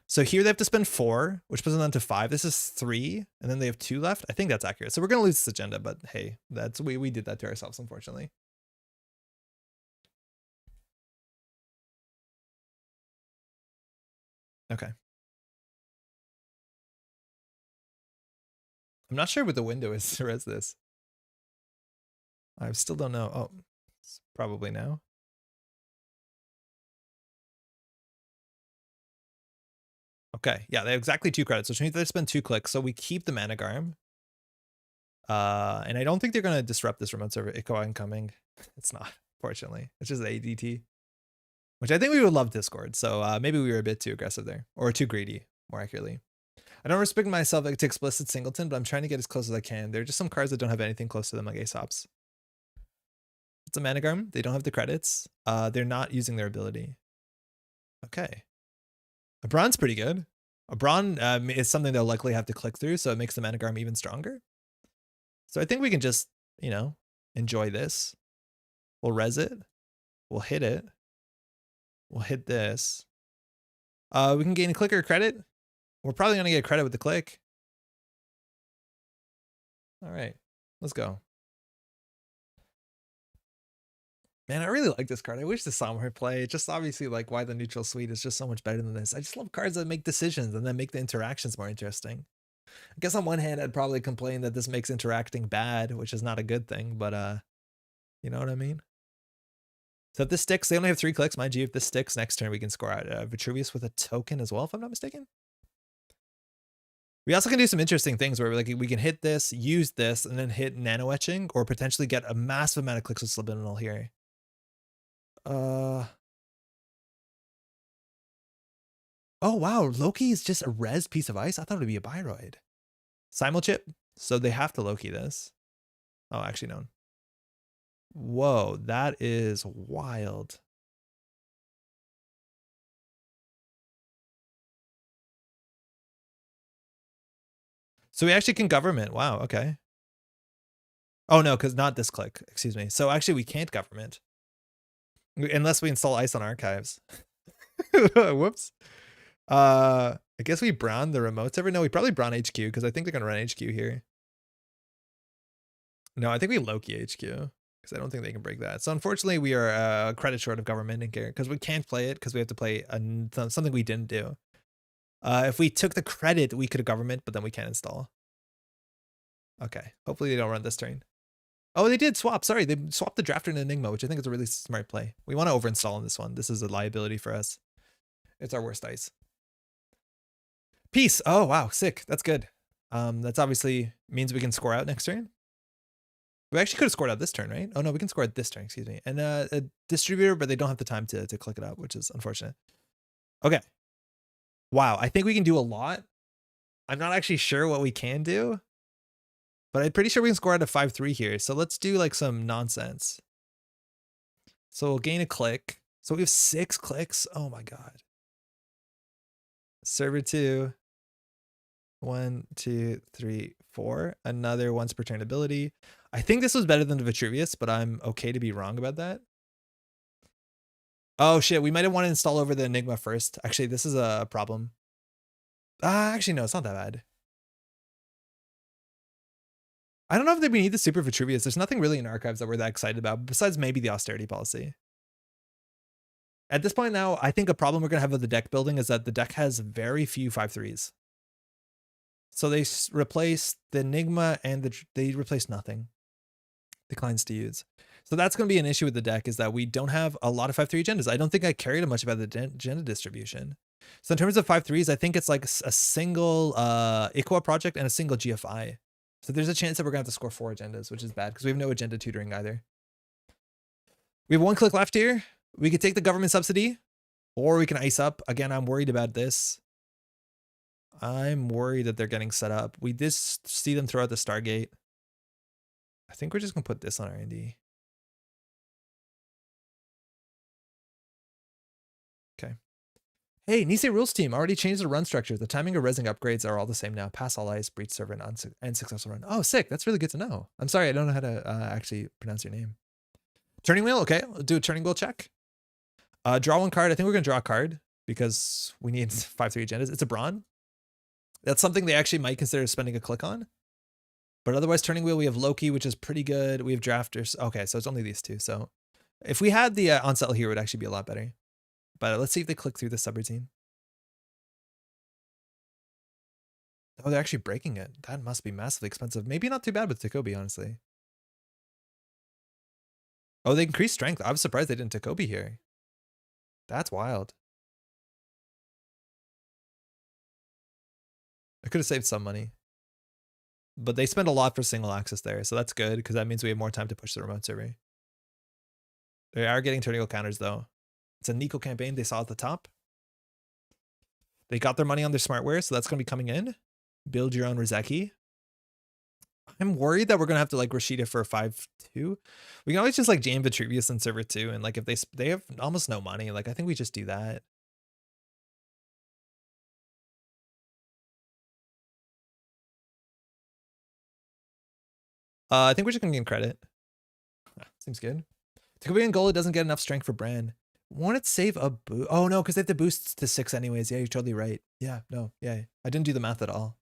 So here they have to spend 4, which puts them down to 5. This is 3, and then they have 2 left. I think that's accurate. So we're gonna lose this agenda, but hey, we did that to ourselves, unfortunately. Okay. I'm not sure what the window is to res this. I still don't know. Oh, it's probably now. Okay, yeah, they have exactly 2 credits, which means they spend 2 clicks. So we keep the Managarm. And I don't think they're going to disrupt this remote server. Echo incoming. It's not, fortunately. It's just the ADT. which I think we would love Discord. So maybe we were a bit too aggressive there, or too greedy, more accurately. I don't respect myself to explicit singleton, but I'm trying to get as close as I can. There are just some cards that don't have anything close to them, like Aesop's. It's a Managarm. They don't have the credits. They're not using their ability. Okay. A Brawn's pretty good. A Brawn is something they'll likely have to click through, so it makes the Managarm even stronger. So I think we can just, you know, enjoy this. We'll res it. We'll hit it. We'll hit this. We can gain a clicker credit. We're probably going to get credit with the click. All right, let's go. Man, I really like this card. I wish this saw more play. Just obviously like why the neutral suite is just so much better than this. I just love cards that make decisions and then make the interactions more interesting. I guess on one hand, I'd probably complain that this makes interacting bad, which is not a good thing, but you know what I mean? So if this sticks, they only have 3 clicks, mind you. If this sticks, next turn we can score out Vitruvius with a token as well, if I'm not mistaken. We also can do some interesting things where we can hit this, use this, and then hit nano etching, or potentially get a massive amount of clicks with subliminal here. Oh wow, Loki is just a res piece of ice. I thought it would be a Biroid. Simulchip, so they have to Loki this. Oh, actually no. Whoa, that is wild. So we actually can government. Wow, okay. Oh no, because not this click, excuse me. So actually we can't government. Unless we install ice on archives. Whoops. I guess we brown the remotes ever. No, we probably brown HQ because I think they're gonna run HQ here. No, I think we Loki HQ because I don't think they can break that. So unfortunately, we are credit short of government in here because we can't play it because we have to play something we didn't do. If we took the credit, we could have government, but then we can't install. Okay, hopefully they don't run this turn. Oh, they did swap. Sorry, they swapped the Drafter and Enigma, which I think is a really smart play. We want to overinstall on this one. This is a liability for us. It's our worst ice. Peace. Oh, wow. Sick. That's good. That's obviously means we can score out next turn. We actually could have scored out this turn, right? Oh, no, we can score out this turn, excuse me. And a distributor, but they don't have the time to click it up, which is unfortunate. Okay. Wow, I think we can do a lot. I'm not actually sure what we can do, but I'm pretty sure we can score out a 5-3 here. So let's do like some nonsense. So we'll gain a click. So we have 6 clicks. Oh my God. Server 2. 1, 2, 3, 4. Another once per turn ability. I think this was better than the Vitruvius, but I'm okay to be wrong about that. Oh shit, we might have wanted to install over the Enigma first. Actually, this is a problem. Actually, no, it's not that bad. I don't know if we need the Super Vitruvius. There's nothing really in archives that we're that excited about, besides maybe the austerity policy. At this point now, I think a problem we're going to have with the deck building is that the deck has very few 5-3s. So they replace the Enigma and they replace nothing. Declines to use. So that's going to be an issue with the deck, is that we don't have a lot of 5-3 agendas. I don't think I cared much about the agenda distribution. So in terms of 5-3s, I think it's like a single Iqua project and a single GFI. So there's a chance that we're going to have to score 4 agendas, which is bad because we have no agenda tutoring either. We have 1 click left here. We could take the government subsidy, or we can ice up. Again, I'm worried about this. I'm worried that they're getting set up. We did see them throw out the Stargate. I think we're just going to put this on our ND. Okay. Hey, Nisei rules team already changed the run structure. The timing of resing upgrades are all the same now. Pass all ice, breach server, and successful run. Oh, sick. That's really good to know. I'm sorry, I don't know how to actually pronounce your name. Turning wheel. Okay, I'll do a turning wheel check. Draw 1 card. I think we're going to draw a card because we need 5-3 agendas. It's a Brawn. That's something they actually might consider spending a click on. But otherwise, turning wheel, we have Loki, which is pretty good. We have drafters. Okay, so it's only these 2. So if we had the onset here, it would actually be a lot better. But let's see if they click through the subroutine. Oh, they're actually breaking it. That must be massively expensive. Maybe not too bad with Takobi, honestly. Oh, they increased strength. I was surprised they didn't Takobi here. That's wild. I could have saved some money. But they spend a lot for single access there, so that's good because that means we have more time to push the remote server. They are getting turning wheel counters though. It's a Nico campaign they saw at the top. They got their money on their smartware, so that's going to be coming in. Build your own Rizeki. I'm worried that we're going to have to like Rashida for a 5-2. We can always just like jam Vitruvius and server 2. And like if they have almost no money, like I think we just do that. I think we're just going to gain credit. Seems good. Takobi Angola doesn't get enough strength for Bran. Won't it save a boost? Oh no, because they have to boost to 6 anyways. Yeah, you're totally right. Yeah, no, yeah. I didn't do the math at all.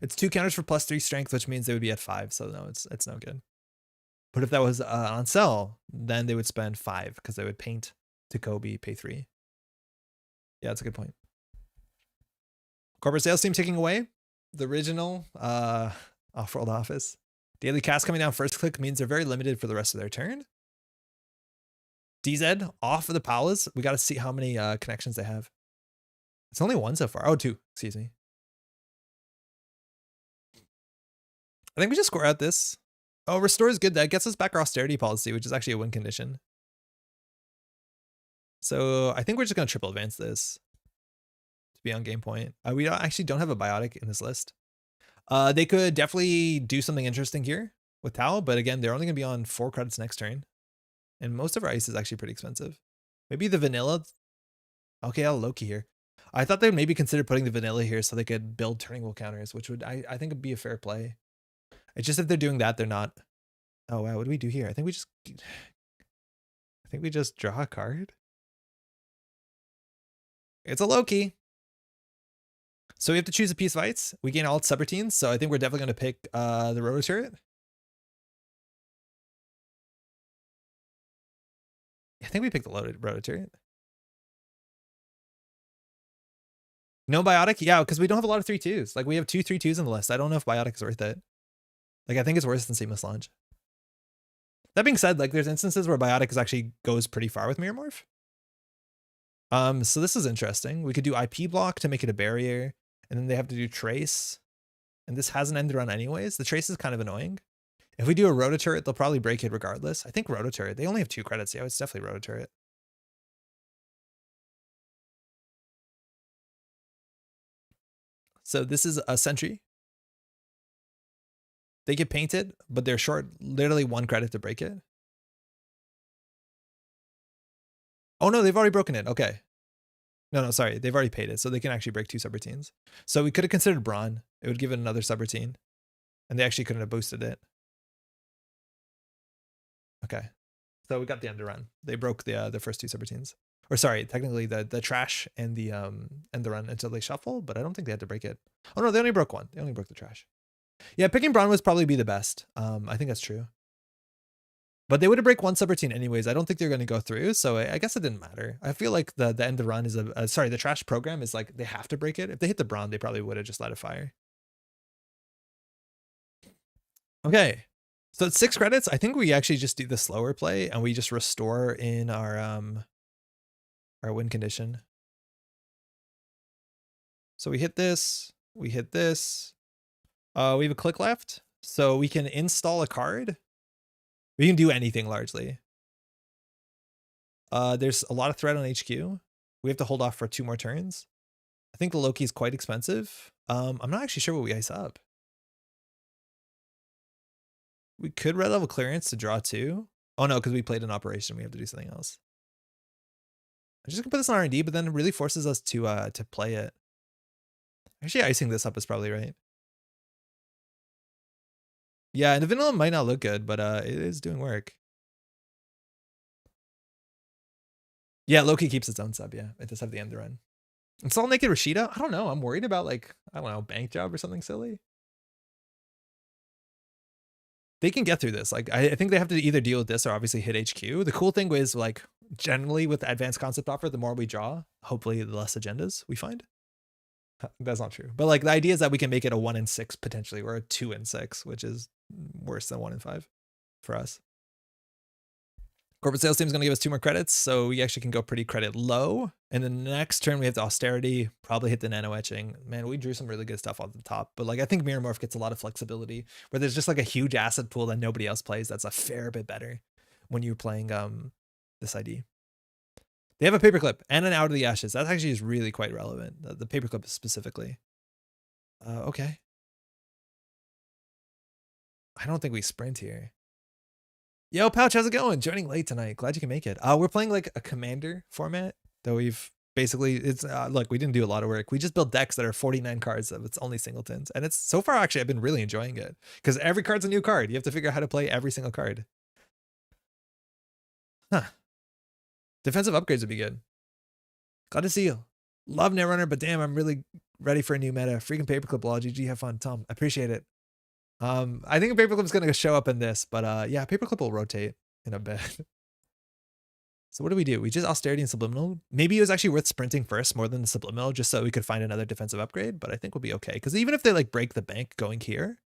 It's 2 counters for +3 strength, which means they would be at 5. So no, it's no good. But if that was on sell, then they would spend 5 because they would paint Takobi, pay 3. Yeah, that's a good point. Corporate sales team taking away the original off-world office. Daily cast coming down first click means they're very limited for the rest of their turn. DZ off of the Palas. We got to see how many connections they have. It's only 1 so far. Oh, 2. Excuse me. I think we just score out this. Oh, restore is good. That gets us back our austerity policy, which is actually a win condition. So I think we're just going to triple advance this to be on game point. We actually don't have a biotic in this list. They could definitely do something interesting here with Tau, but again, they're only going to be on 4 credits next turn. And most of our ice is actually pretty expensive. Maybe the vanilla. Okay, I'll Loki here. I thought they'd maybe consider putting the vanilla here so they could build turning wheel counters, which would I think would be a fair play. It's just if they're doing that, they're not. Oh wow, what do we do here? I think we just draw a card. It's a Loki. So we have to choose a piece of ice. We gain all subroutines, so I think we're definitely going to pick the rotor turret. I think we picked the rotor turret. No biotic? Yeah, because we don't have a lot of 3-2s. Like we have 2 3-2s in the list. I don't know if biotic is worth it. Like I think it's worse than Seamless Launch. That being said, like there's instances where biotic is actually goes pretty far with Mirror Morph. So this is interesting. We could do IP block to make it a barrier, and then they have to do trace. And this has an end run anyways. The trace is kind of annoying. If we do a rotor turret, they'll probably break it regardless. I think rotor turret. They only have 2 credits. Yeah, it's definitely rotor turret. So this is a sentry. They get painted, but they're short literally 1 credit to break it. Oh no, they've already broken it. Okay. No, sorry. They've already paid it. So they can actually break 2 subroutines. So we could have considered Brawn. It would give it another subroutine. And they actually couldn't have boosted it. Okay. So we got the end run. They broke the first 2 subroutines. Or sorry, technically the trash and the run until they shuffle, but I don't think they had to break it. Oh no, they only broke 1. They only broke the trash. Yeah, picking Brawn would probably be the best. I think that's true. But they would have break 1 subroutine anyways. I don't think they're going to go through, so I guess it didn't matter. I feel like the end run is sorry, the trash program is like they have to break it. If they hit the Brawn, they probably would have just let it fire. Okay, so it's 6 credits. I think we actually just do the slower play and we just restore in our win condition. So we hit this. We hit this. We have a click left, so we can install a card. We can do anything largely. There's a lot of threat on HQ. We have to hold off for 2 more turns. I think the Loki is quite expensive. I'm not actually sure what we ice up. We could red level clearance to draw 2. Oh no, because we played an operation. We have to do something else. I'm just gonna put this on R&D, but then it really forces us to play it. Actually, icing this up is probably right. Yeah, and the vanilla might not look good, but it is doing work. Yeah, Loki keeps its own sub, yeah. It does have the end run. Install Naked Rashida? I don't know. I'm worried about like, I don't know, bank job or something silly. They can get through this. Like, I think they have to either deal with this or obviously hit HQ. The cool thing is like, generally with the advanced concept offer, the more we draw, hopefully the less agendas we find. That's not true. But like the idea is that we can make it a 1 in 6 potentially, or a 2 in 6, which is worse than 1 in 5 for us. Corporate sales team is going to give us 2 more credits, so we actually can go pretty credit low. And then the next turn we have the austerity, probably hit the nano etching. Man, we drew some really good stuff off the top, but like I think Mirror Morph gets a lot of flexibility where there's just like a huge asset pool that nobody else plays. That's a fair bit better when you're playing this ID. They have a paperclip and an out of the ashes. That actually is really quite relevant. The paperclip specifically. Okay. I don't think we sprint here. Yo, Pouch, how's it going? Joining late tonight. Glad you can make it. We're playing like a commander format that we've basically, it's look, we didn't do a lot of work. We just built decks that are 49 cards of it's only singletons. And it's so far actually I've been really enjoying it because every card's a new card. You have to figure out how to play every single card. Huh. Defensive upgrades would be good. Glad to see you. Love Netrunner, but damn, I'm really ready for a new meta. Freaking paperclip law. GG, have fun. Tom, I appreciate it. I think a paperclip is going to show up in this, but yeah, paperclip will rotate in a bit. So what do? We just austerity and subliminal. Maybe it was actually worth sprinting first more than the subliminal just so we could find another defensive upgrade, but I think we'll be okay. Because even if they like break the bank going here,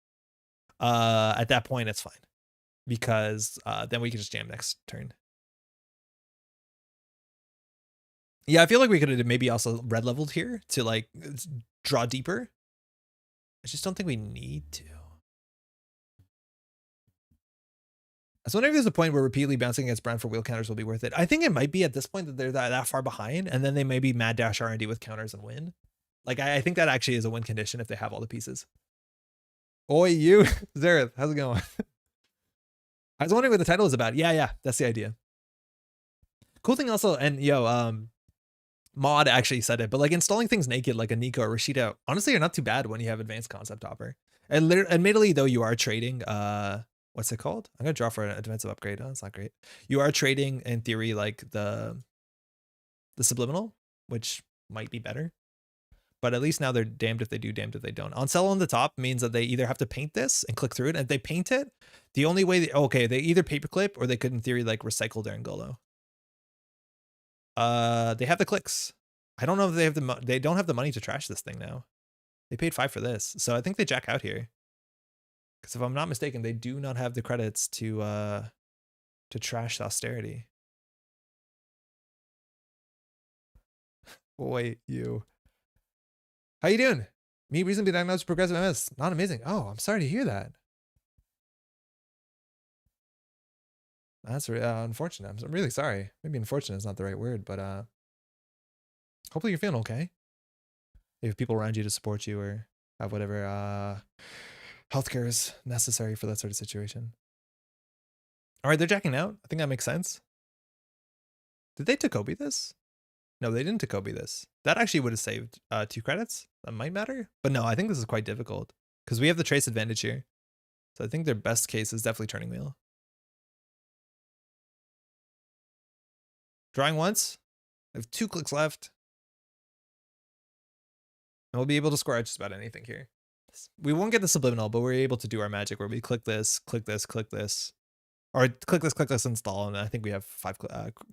at that point it's fine. Because then we can just jam next turn. Yeah, I feel like we could have maybe also red leveled here to like draw deeper. I just don't think we need to. I was wondering if there's a point where repeatedly bouncing against brown for wheel counters will be worth it. I think it might be at this point that they're that far behind, and then they maybe mad dash R&D with counters and win. Like, I think that actually is a win condition if they have all the pieces. Oi, you. Zareth, how's it going? I was wondering what the title is about. Yeah, that's the idea. Cool thing also, and Mod actually said it, but like installing things naked like a Nico or Rashida, honestly, are not too bad when you have advanced concept hopper. And admittedly, though, you are trading, what's it called? I'm gonna draw for a defensive upgrade. Oh, that's not great. You are trading in theory like the subliminal, which might be better. But at least now they're damned if they do, damned if they don't. On sell on the top means that they either have to paint this and click through it. And if they paint it, the only way they either paperclip or they could in theory like recycle their Ngolo. They have the clicks. I don't know if they don't have the money to trash this thing now. They paid 5 for this. So I think they jack out here. Because if I'm not mistaken, they do not have the credits to trash the austerity. Wait, you. How you doing? Me recently diagnosed with progressive MS. Not amazing. Oh, I'm sorry to hear that. That's unfortunate. I'm really sorry. Maybe unfortunate is not the right word, but hopefully you're feeling okay. You have people around you to support you or have whatever healthcare is necessary for that sort of situation. All right, they're jacking out. I think that makes sense. Did they Takobi this? No, they didn't Takobi this. That actually would have saved 2 credits. That might matter. But no, I think this is quite difficult because we have the trace advantage here. So I think their best case is definitely turning wheel. Drawing once. I have 2 clicks left. And we'll be able to score out just about anything here. We won't get the subliminal, but we're able to do our magic where we click this, click this, click this. Or click this, install, and I think we have 5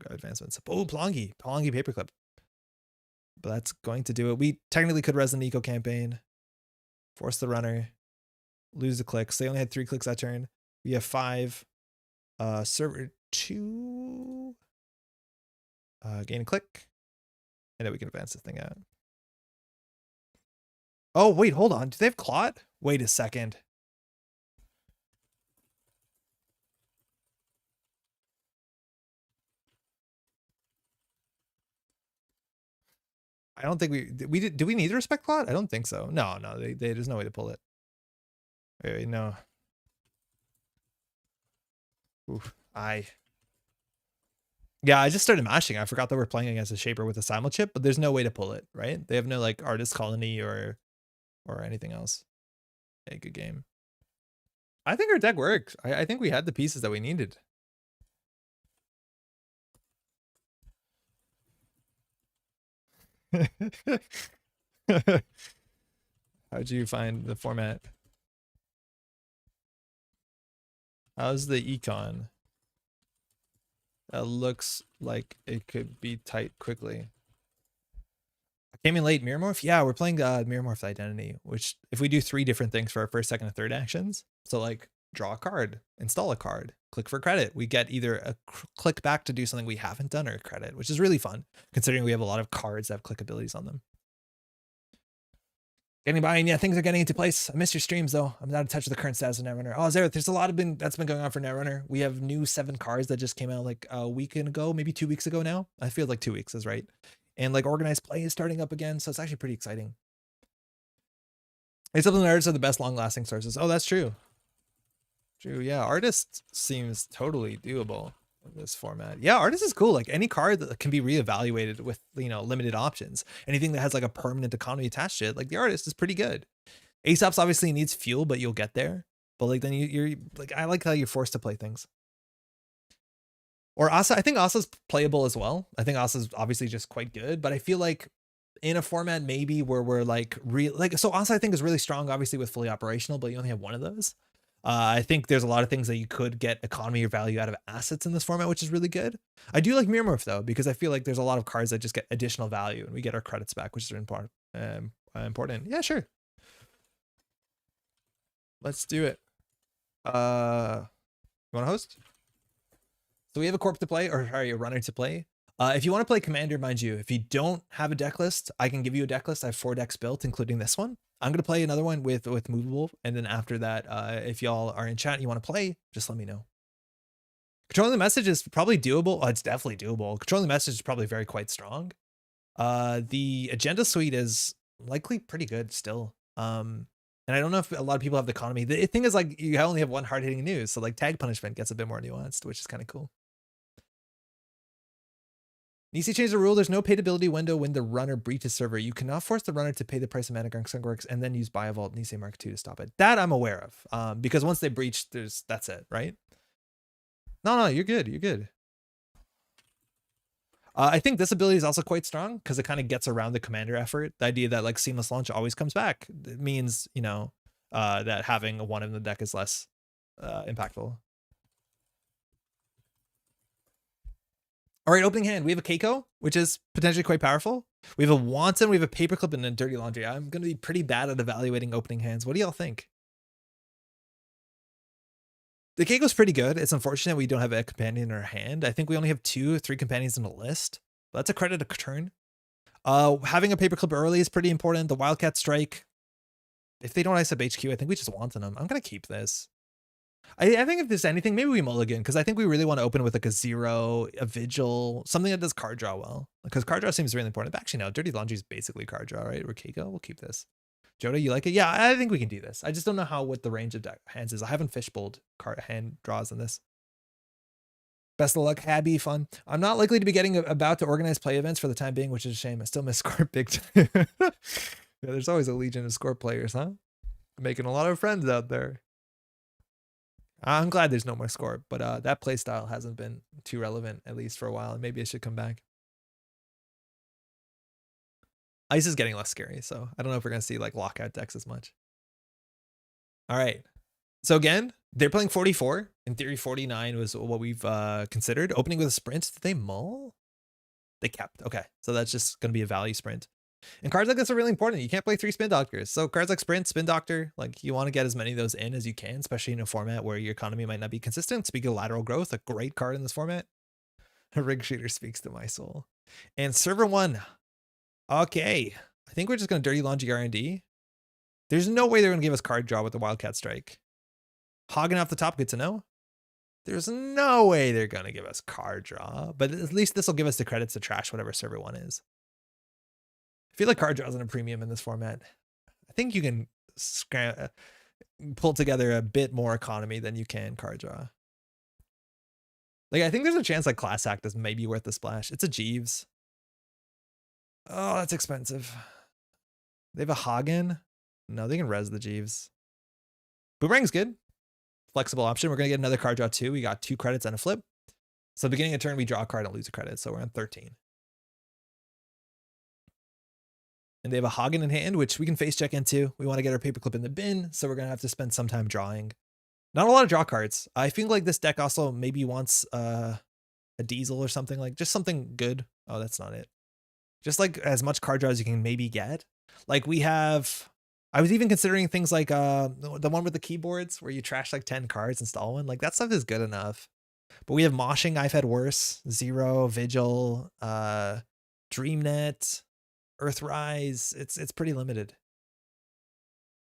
advancements. Oh, Plongy paperclip. But that's going to do it. We technically could res the Nico campaign, force the runner, lose the clicks. They only had 3 clicks that turn. We have 5. Server 2. Gain a click. And then we can advance this thing out. Oh, wait, hold on. Do they have Clot? Wait a second. I don't think do we need to respect Clot? I don't think so. No, there's no way to pull it. Wait, no. Oof, yeah, I just started mashing. I forgot that we're playing against a Shaper with a Simul chip, but there's no way to pull it, right? They have no like artist colony or anything else. Yeah, good game. I think our deck works. I think we had the pieces that we needed. How'd you find the format? How's the econ? That looks like it could be tight quickly. I came in late. Mirror Morph? Yeah, we're playing Mirror Morph Identity, which if we do 3 different things for our first, second, and third actions, so like draw a card, install a card, click for credit, we get either a click back to do something we haven't done or a credit, which is really fun considering we have a lot of cards that have click abilities on them. Getting by, and yeah, things are getting into place. I missed your streams though. I'm not in touch with the current status of Netrunner. Oh, there's a lot that's been going on for Netrunner. We have new 7 cards that just came out like a week ago, maybe 2 weeks ago now. I feel like 2 weeks is right. And like organized play is starting up again, so it's actually pretty exciting. It's something that artists are the best long-lasting sources. Oh, that's true. True, yeah. Artist seems totally doable in this format. Yeah, artist is cool. Like any card that can be reevaluated with, you know, limited options. Anything that has like a permanent economy attached to it, like the artist is pretty good. Aesop's obviously needs fuel, but you'll get there. But like then you're like, I like how you're forced to play things. Or Asa, I think Asa's playable as well. I think Asa's obviously just quite good, but I feel like in a format maybe where we're like so Asa I think is really strong, obviously with fully operational, but you only have one of those. I think there's a lot of things that you could get economy or value out of assets in this format, which is really good. I do like Mirror Morph though, because I feel like there's a lot of cards that just get additional value and we get our credits back, which is important. Yeah, sure. Let's do it. You want to host? So we have a corp to play, or sorry, a runner to play. If you want to play Commander, mind you, if you don't have a deck list, I can give you a deck list. I have 4 decks built, including this one. I'm going to play another one with Movable. And then after that, if y'all are in chat and you want to play, just let me know. Controlling the message is probably doable. It's definitely doable. Controlling the message is probably quite strong. The agenda suite is likely pretty good still. And I don't know if a lot of people have the economy. The thing is like you only have one hard-hitting news. So like tag punishment gets a bit more nuanced, which is kind of cool. Nisei changed the rule. There's no paid-ability window when the runner breaches server. You cannot force the runner to pay the price of mana Skunkworks and then use Buy a Vault Nisei Mark II to stop it. That I'm aware of. Because once they breach, that's it, right? No, you're good. You're good. I think this ability is also quite strong because it kind of gets around the commander effort. The idea that like seamless launch always comes back. It means, you know, that having a 1 in the deck is less impactful. All right, opening hand. We have a Keiko, which is potentially quite powerful. We have a Wanton, we have a Paperclip, and a Dirty Laundry. I'm going to be pretty bad at evaluating opening hands. What do y'all think? The Keiko's pretty good. It's unfortunate we don't have a companion in our hand. I think we only have 2 or 3 companions in the list. But that's a credit a turn. Having a Paperclip early is pretty important. The Wildcat Strike. If they don't ice up HQ, I think we just Wanton them. I'm going to keep this. I think if there's anything, maybe we mulligan, because I think we really want to open with like a 0, a Vigil, something that does card draw well. Because card draw seems really important. But actually, no, Dirty Laundry is basically card draw, right? Or Keiko, we'll keep this. Joda, you like it? Yeah, I think we can do this. I just don't know what the range of hands is. I haven't fishbowled card hand draws in this. Best of luck, Habby, fun. I'm not likely to be getting about to organize play events for the time being, which is a shame. I still miss Scorp big time. Yeah, there's always a legion of Scorp players, huh? Making a lot of friends out there. I'm glad there's no more Scorp, but that playstyle hasn't been too relevant, at least for a while, and maybe it should come back. Ice is getting less scary, so I don't know if we're going to see like lockout decks as much. All right. So again, they're playing 44. In theory, 49 was what we've considered. Opening with a sprint. Did they mull? They kept. Okay. So that's just going to be a value sprint. And cards like this are really important. You can't play 3 Spin Doctors. So cards like Sprint, Spin Doctor, like you want to get as many of those in as you can, especially in a format where your economy might not be consistent. Speaking of lateral growth, a great card in this format. A Rig Shooter speaks to my soul. And Server 1. Okay. I think we're just going to Dirty Laundry R&D. There's no way they're going to give us card draw with the Wildcat Strike. Hogging off the top, good to know. There's no way they're going to give us card draw, but at least this will give us the credits to trash whatever Server 1 is. I feel like card draw isn't a premium in this format. I think you can pull together a bit more economy than you can card draw. Like, I think there's a chance like Class Act is maybe worth the splash. It's a Jeeves. Oh, that's expensive. They have a Hagen. No, they can res the Jeeves. Boomerang's good. Flexible option. We're going to get another card draw too. We got 2 credits and a flip. So beginning of turn, we draw a card and lose a credit. So we're on 13. And they have a Hagen in hand, which we can face check into. We want to get our Paperclip in the bin. So we're going to have to spend some time drawing. Not a lot of draw cards. I feel like this deck also maybe wants a Diesel or something, like just something good. Oh, that's not it. Just like as much card draw as you can maybe get. Like we have, I was even considering things like the one with the keyboards where you trash like 10 cards, install one. Like that stuff is good enough. But we have Moshing, I've had worse. 0, Vigil, Dreamnet, Earthrise. It's pretty limited.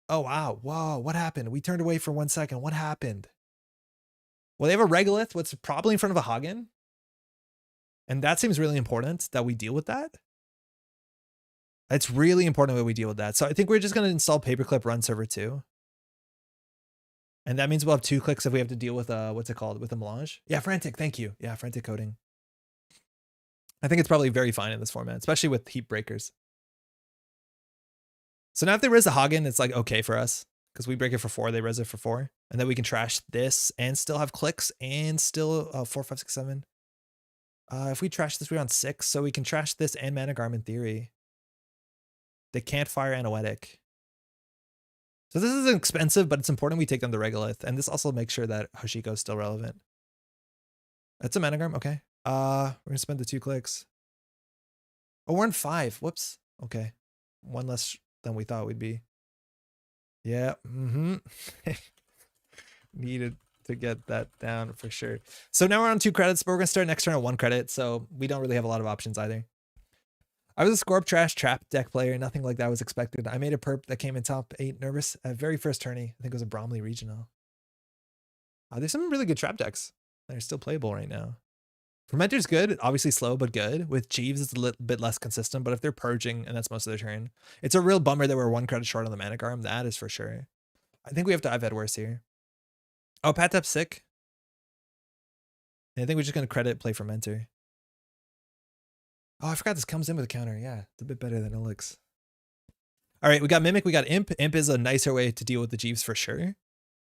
Oh, wow. Whoa, what happened? We turned away for 1 second. What happened? Well, they have a Regolith, what's probably in front of a Hagen. And that seems really important that we deal with that. It's really important that we deal with that. So I think we're just going to install Paperclip Run Server 2. And that means we'll have 2 clicks if we have to deal with, what's it called? With a melange. Yeah, Frantic. Thank you. Yeah, Frantic coding. I think it's probably very fine in this format, especially with heap breakers. So now if they res a Hagen, it's like okay for us because we break it for 4, they res it for 4. And then we can trash this and still have clicks and still 4, 5, 6, 7. If we trash this, we're on 6. So we can trash this and Mana Garm in theory. They can't fire Anoetic. So this is expensive, but it's important we take them to Regolith. And this also makes sure that Hoshiko is still relevant. That's a Mana Garm. Okay. We're going to spend the 2 clicks. Oh, we're on 5. Whoops. Okay. 1 less than we thought we'd be. Yeah. Needed to get that down for sure. So now we're on 2 credits, but we're going to start next turn on 1 credit. So we don't really have a lot of options either. I was a Scorp Trash Trap deck player. Nothing like that was expected. I made a perp that came in top 8 nervous at very first tourney. I think it was a Bromley Regional. There's some really good trap decks that are still playable right now. Fermenter's good, obviously slow, but good. With Jeeves, it's a little bit less consistent, but if they're purging and that's most of their turn, it's a real bummer that we're 1 credit short on the Mana Garm. That is for sure. I think we have to have worse here. Oh, Pat Tap's sick. And I think we're just going to credit play Fermenter. Oh, I forgot this comes in with a counter. Yeah, it's a bit better than it looks. All right, we got Mimic, we got Imp. Imp is a nicer way to deal with the Jeeves for sure.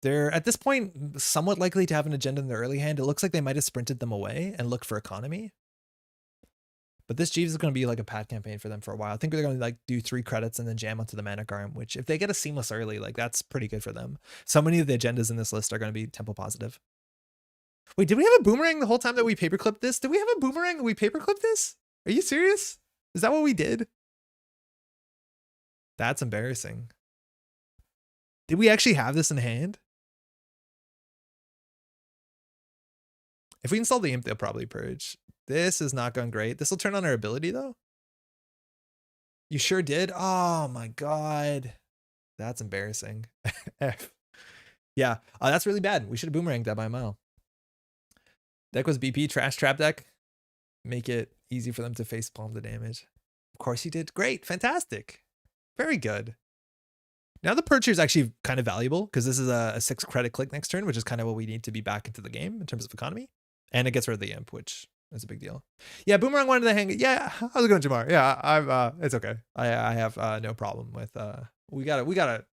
They're, at this point, somewhat likely to have an agenda in their early hand. It looks like they might have sprinted them away and looked for economy. But this Jeeves is going to be like a Pat campaign for them for a while. I think they're going to like do 3 credits and then jam onto the Mana Garm, which if they get a Seamless early, like that's pretty good for them. So many of the agendas in this list are going to be tempo positive. Wait, did we have a Boomerang the whole time that we paperclipped this? Did we have a Boomerang and we paperclipped this? Are you serious? Is that what we did? That's embarrassing. Did we actually have this in hand? If we install the Imp, they'll probably purge. This is not going great. This will turn on our ability though. You sure did? Oh my God. That's embarrassing. F. Yeah, that's really bad. We should have boomeranged that by a mile. Deck was BP, trash trap deck. Make it easy for them to face palm the damage. Of course you did. Great. Fantastic. Very good. Now the purge is actually kind of valuable because this is a 6 credit click next turn, which is kind of what we need to be back into the game in terms of economy. And it gets rid of the Imp, which is a big deal. Yeah, Boomerang wanted to hang. Yeah, how's it going, Jamar? Yeah, I'm. It's okay. I have no problem with. We gotta.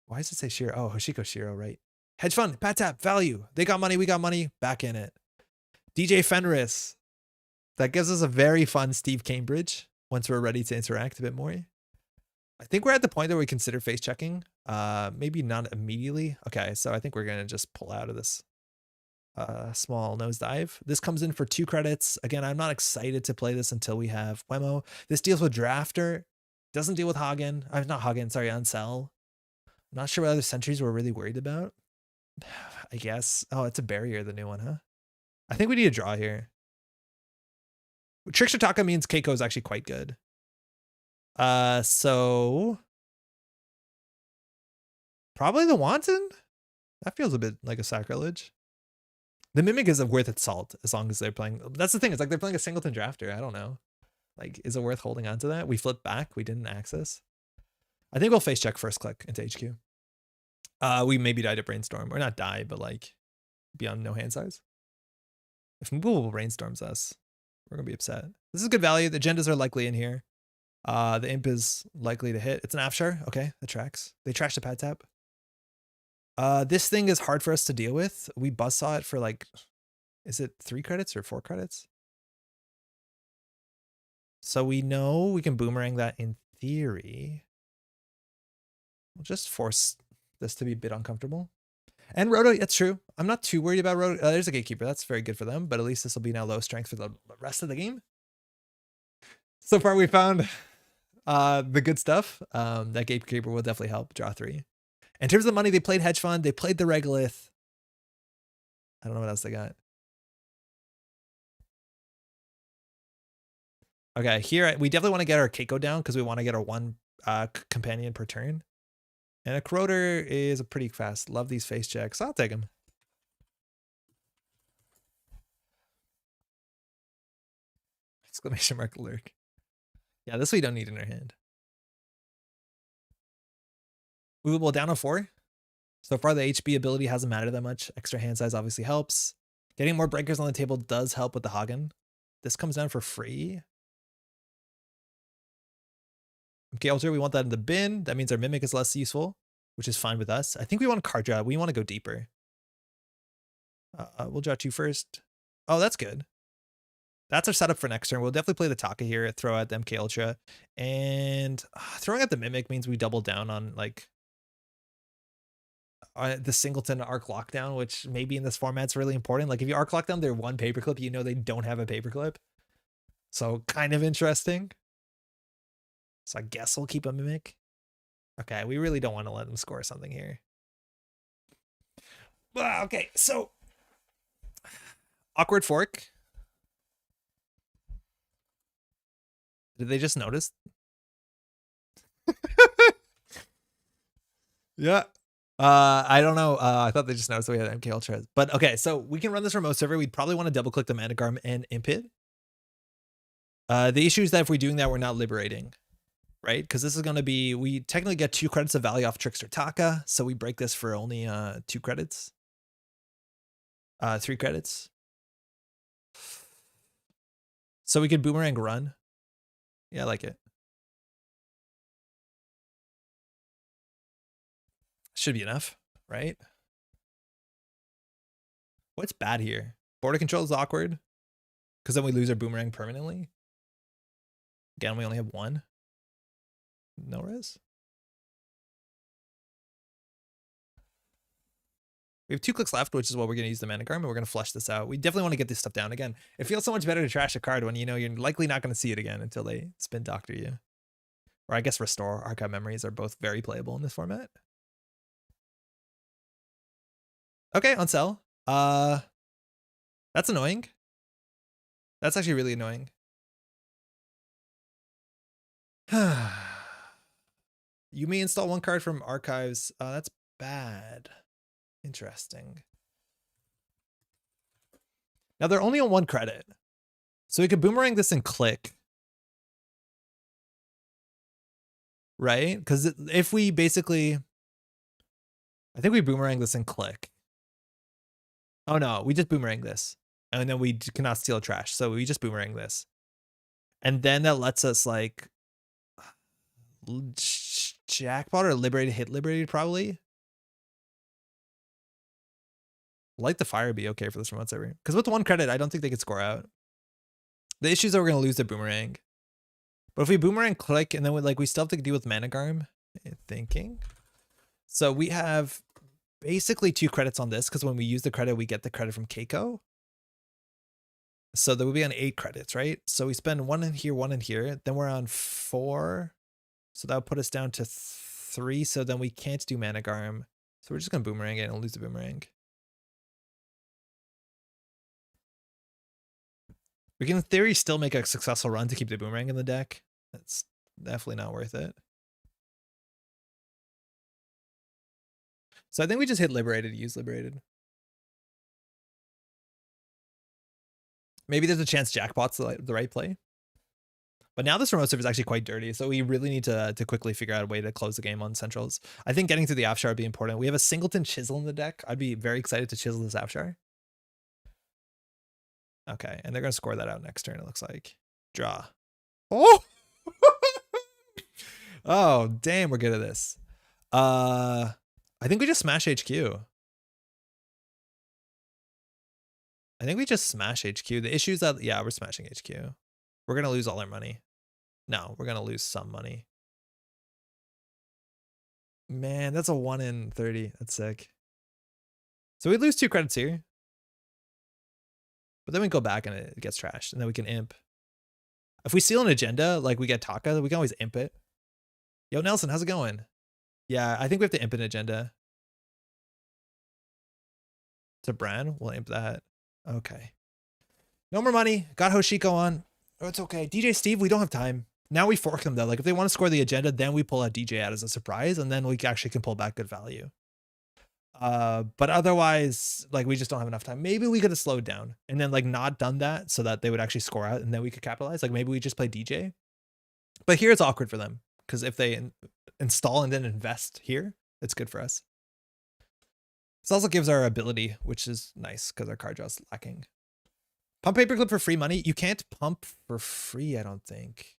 Why does it say Shiro? Oh, Hoshiko Shiro, right? Hedge fund, Pat Tap, value. They got money, we got money. Back in it. DJ Fenris. That gives us a very fun Steve Cambridge once we're ready to interact a bit more. I think we're at the point that we consider face checking. Maybe not immediately. Okay, so I think we're gonna just pull out of this small nosedive. This comes in for 2 credits. Again, I'm not excited to play this until we have Wemo. This deals with Drafter. Doesn't deal with Hagen. Not Hagen, sorry, Unsell. I'm not sure what other sentries we're really worried about. I guess. Oh, it's a barrier, the new one, huh? I think we need a draw here. Trickster Taka means Keiko is actually quite good. So probably the Wanton? That feels a bit like a sacrilege. The Mimic is worth its salt as long as they're playing. That's the thing. It's like they're playing a singleton drafter. I don't know. Like, is it worth holding on to that? We flipped back. We didn't access. I think we'll face check first click into HQ. We maybe die to Brainstorm. Or not die, but like be on no hand size. If Moogle brainstorms us, we're going to be upset. This is good value. The agendas are likely in here. The Imp is likely to hit. It's an Afshar. Okay, that tracks. They trashed a Pad Tap. This thing is hard for us to deal with. We buzzsaw it for like, is it 3 credits or 4 credits? So we know we can boomerang that in theory. We'll just force this to be a bit uncomfortable. And Roto, that's true. I'm not too worried about Roto. There's a Gatekeeper. That's very good for them, but at least this will be now low strength for the rest of the game. So far we found the good stuff. That Gatekeeper will definitely help draw 3. In terms of the money, they played Hedge Fund. They played the Regolith. I don't know what else they got. Okay, here we definitely want to get our Keiko down because we want to get our 1 companion per turn. And a Corroder is a pretty fast. Love these face checks. I'll take him. Exclamation mark lurk. Yeah, this we don't need in our hand. Movable down on 4. So far, the HB ability hasn't mattered that much. Extra hand size obviously helps. Getting more breakers on the table does help with the Hagen. This comes down for free. Okay, Ultra, we want that in the bin. That means our Mimic is less useful, which is fine with us. I think we want to card draw. We want to go deeper. We'll draw 2 first. Oh, that's good. That's our setup for next turn. We'll definitely play the Taka here, throw out the MK Ultra. And throwing out the Mimic means we double down on like the Singleton Arc Lockdown, which maybe in this format's really important. Like if you Arc Lockdown their 1 paperclip, you know they don't have a paperclip. So kind of interesting. So I guess we'll keep a Mimic. Okay, we really don't want to let them score something here. Okay, so awkward fork. Did they just notice? Yeah. I don't know. I thought they just noticed that we had MK Ultra. But okay, so we can run this remote server. We'd probably want to double click the Managarm and imp it. The issue is that if we're doing that, we're not liberating, right? Because this is going to be, we technically get 2 credits of value off Trickster Taka. So we break this for only 2 credits. 3 credits. So we could boomerang run. Yeah, I like it. Should be enough, right? What's bad here? Border control is awkward because then we lose our boomerang permanently. Again, we only have 1. No res. We have 2 clicks left, which is what we're going to use the Managarm, and we're going to flush this out. We definitely want to get this stuff down. Again, it feels so much better to trash a card when you know you're likely not going to see it again until they spin doctor you. Or I guess Restore, Archive Memories are both very playable in this format. Okay, on sell. That's annoying. That's actually really annoying. You may install 1 card from archives. That's bad. Interesting. Now they're only on 1 credit. So we could boomerang this and click. Right? Because if we basically, I think we boomerang this and click. Oh no, we just boomerang this. And then we cannot steal trash. So we just boomerang this. And then that lets us like jackpot or liberated, hit liberated probably. Light the fire be okay for this remote server. Because with 1 credit, I don't think they could score out. The issue is that we're going to lose the boomerang. But if we boomerang click and then we still have to deal with Managarm, thinking. So we have basically 2 credits on this because when we use the credit, we get the credit from Keiko. So that would be on 8 credits, right? So we spend 1 in here, 1 in here. Then we're on 4. So that would put us down to 3. So then we can't do Managarm. So we're just going to boomerang it and lose the boomerang. We can, in theory, still make a successful run to keep the boomerang in the deck. That's definitely not worth it. So I think we just hit liberated, use liberated. Maybe there's a chance jackpot's the right play. But now this remote server is actually quite dirty, so we really need to quickly figure out a way to close the game on centrals. I think getting to the Afshar would be important. We have a Singleton Chisel in the deck. I'd be very excited to chisel this Afshar. Okay, and they're going to score that out next turn, it looks like. Draw. Oh! Oh, damn, we're good at this. I think we just smash HQ. I think we just smash HQ. The issue is that, yeah, we're smashing HQ. We're going to lose all our money. No, we're going to lose some money. Man, that's a 1 in 30. That's sick. So we lose 2 credits here. But then we go back and it gets trashed. And then we can imp. If we steal an agenda, like we get Taka, we can always imp it. Yo, Nelson, how's it going? Yeah, I think we have to imp an agenda. To Bran, we'll imp that. Okay. No more money. Got Hoshiko on. Oh, it's okay. DJ Steve, we don't have time. Now we fork them though. Like if they want to score the agenda, then we pull a DJ out as a surprise, and then we actually can pull back good value. But otherwise, like we just don't have enough time. Maybe we could have slowed down and then like not done that so that they would actually score out and then we could capitalize. Like maybe we just play DJ. But here it's awkward for them because if they install and then invest here, it's good for us. This also gives our ability, which is nice because our card draw is lacking. Pump paperclip for free money. You can't pump for free, I don't think.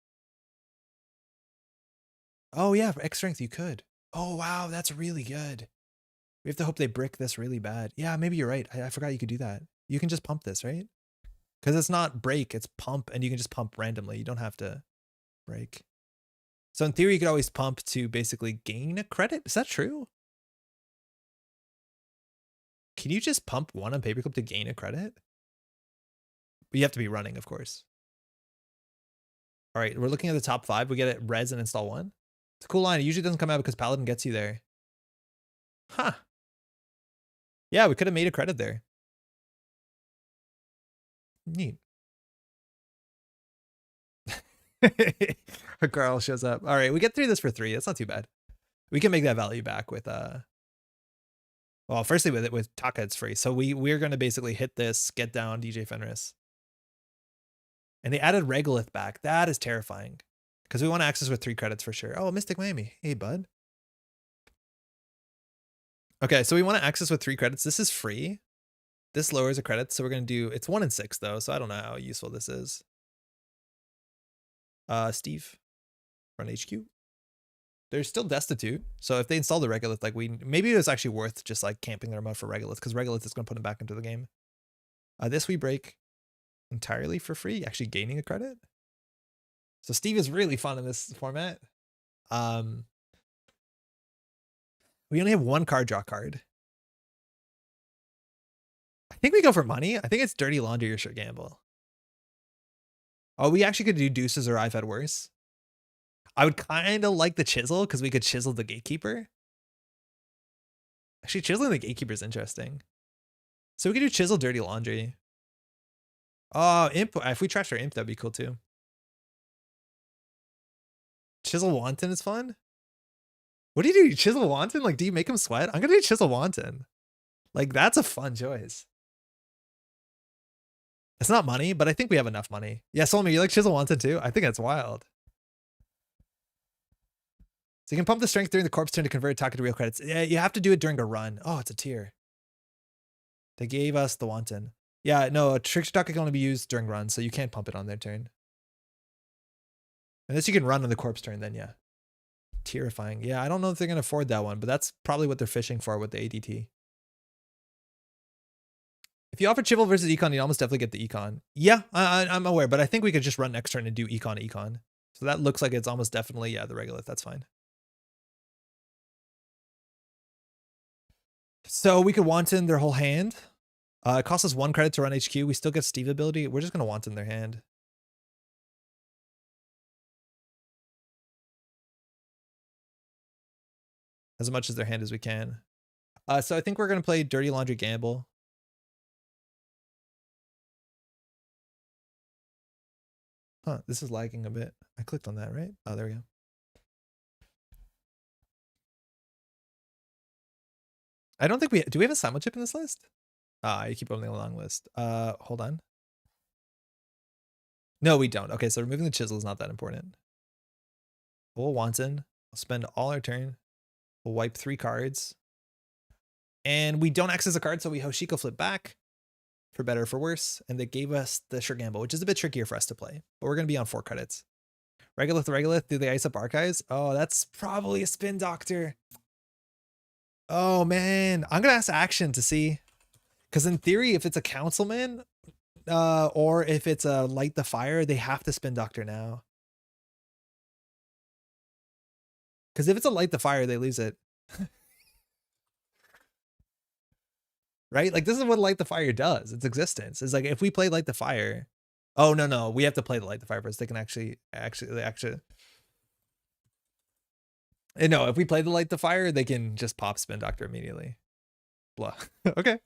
Oh yeah, for X strength you could. Oh wow, that's really good. We have to hope they brick this really bad. Yeah, maybe you're right. I forgot you could do that. You can just pump this, right? Because it's not break, it's pump, and you can just pump randomly. You don't have to break. So in theory, you could always pump to basically gain a credit. Is that true? Can you just pump one on paperclip to gain a credit? But you have to be running, of course. All right, we're looking at the top 5. We get it res and install 1. It's a cool line. It usually doesn't come out because Paladin gets you there. Huh. Yeah, we could have made a credit there. Neat. A girl shows up. All right, we get through this for 3. That's not too bad. We can make that value back with well, firstly with Taka it's free. So we're going to basically hit this, get down DJ Fenris. And they added Regolith back. That is terrifying. Because we want to access with 3 credits for sure. Oh, Mystic Miami. Hey, bud. Okay, so we want to access with 3 credits. This is free. This lowers a credit, so we're going to do... It's 1 and 6, though, so I don't know how useful this is. Steve. Run HQ. They're still destitute, so if they install the Regolith, like maybe it was actually worth just like camping their mud for Regolith, because Regolith is going to put them back into the game. This we break entirely for free, actually gaining a credit. So Steve is really fun in this format. We only have 1 card draw card. I think we go for money. I think it's Dirty Laundry or Sure Gamble. Oh, we actually could do Deuces or I've Had Worse. I would kind of like the Chisel because we could chisel the Gatekeeper. Actually, chiseling the Gatekeeper is interesting. So we could do Chisel Dirty Laundry. Oh, Imp. If we trashed our Imp, that'd be cool too. Chisel Wanton is fun. What do you do? Chisel Wanton? Like, do you make him sweat? I'm going to do Chisel Wanton. Like, that's a fun choice. It's not money, but I think we have enough money. Yeah, Solomon, you like Chisel Wanton too? I think that's wild. So you can pump the strength during the corpse turn to convert Taka to real credits. Yeah, you have to do it during a run. Oh, it's a tier. They gave us the Wanton. Yeah, no, a Trickster Taka can only be used during runs, so you can't pump it on their turn. Unless you can run on the corpse turn, then yeah. Terrifying. Yeah, I don't know if they're going to afford that one, but that's probably what they're fishing for with the ADT. If you offer Chival versus Econ, you'd almost definitely get the Econ. Yeah, I'm aware, but I think we could just run next turn and do Econ. So that looks like it's almost definitely, yeah, the Regolith. That's fine. So we could Wanton their whole hand. It costs us 1 credit to run HQ. We still get Steve ability. We're just going to Wanton their hand. As much as their hand as we can. So I think we're going to play Dirty Laundry Gamble. Huh, this is lagging a bit. I clicked on that, right? Oh, there we go. I don't think do we have a simul chip in this list? You keep opening a long list. Hold on. No, we don't. Okay, so removing the chisel is not that important. We'll Wanton. I'll spend all our turn. We'll wipe 3 cards. And we don't access a card, so we Hoshiko flip back. For better or for worse. And they gave us the Sure Gamble, which is a bit trickier for us to play. But we're going to be on 4 credits. Regolith, do they ice up Archives? Oh, that's probably a Spin Doctor. Oh, man. I'm going to ask Action to see. Because in theory, if it's a Councilman, or if it's a Light the Fire, they have to Spin Doctor now. Because if it's a Light the Fire, they lose it. Right? Like, this is what Light the Fire does. Its existence. It's like, if we play Light the Fire... Oh, no. We have to play the Light the Fire first. They can actually... No, if we play the Light the Fire, they can just pop Spin Doctor immediately. Blah. Okay.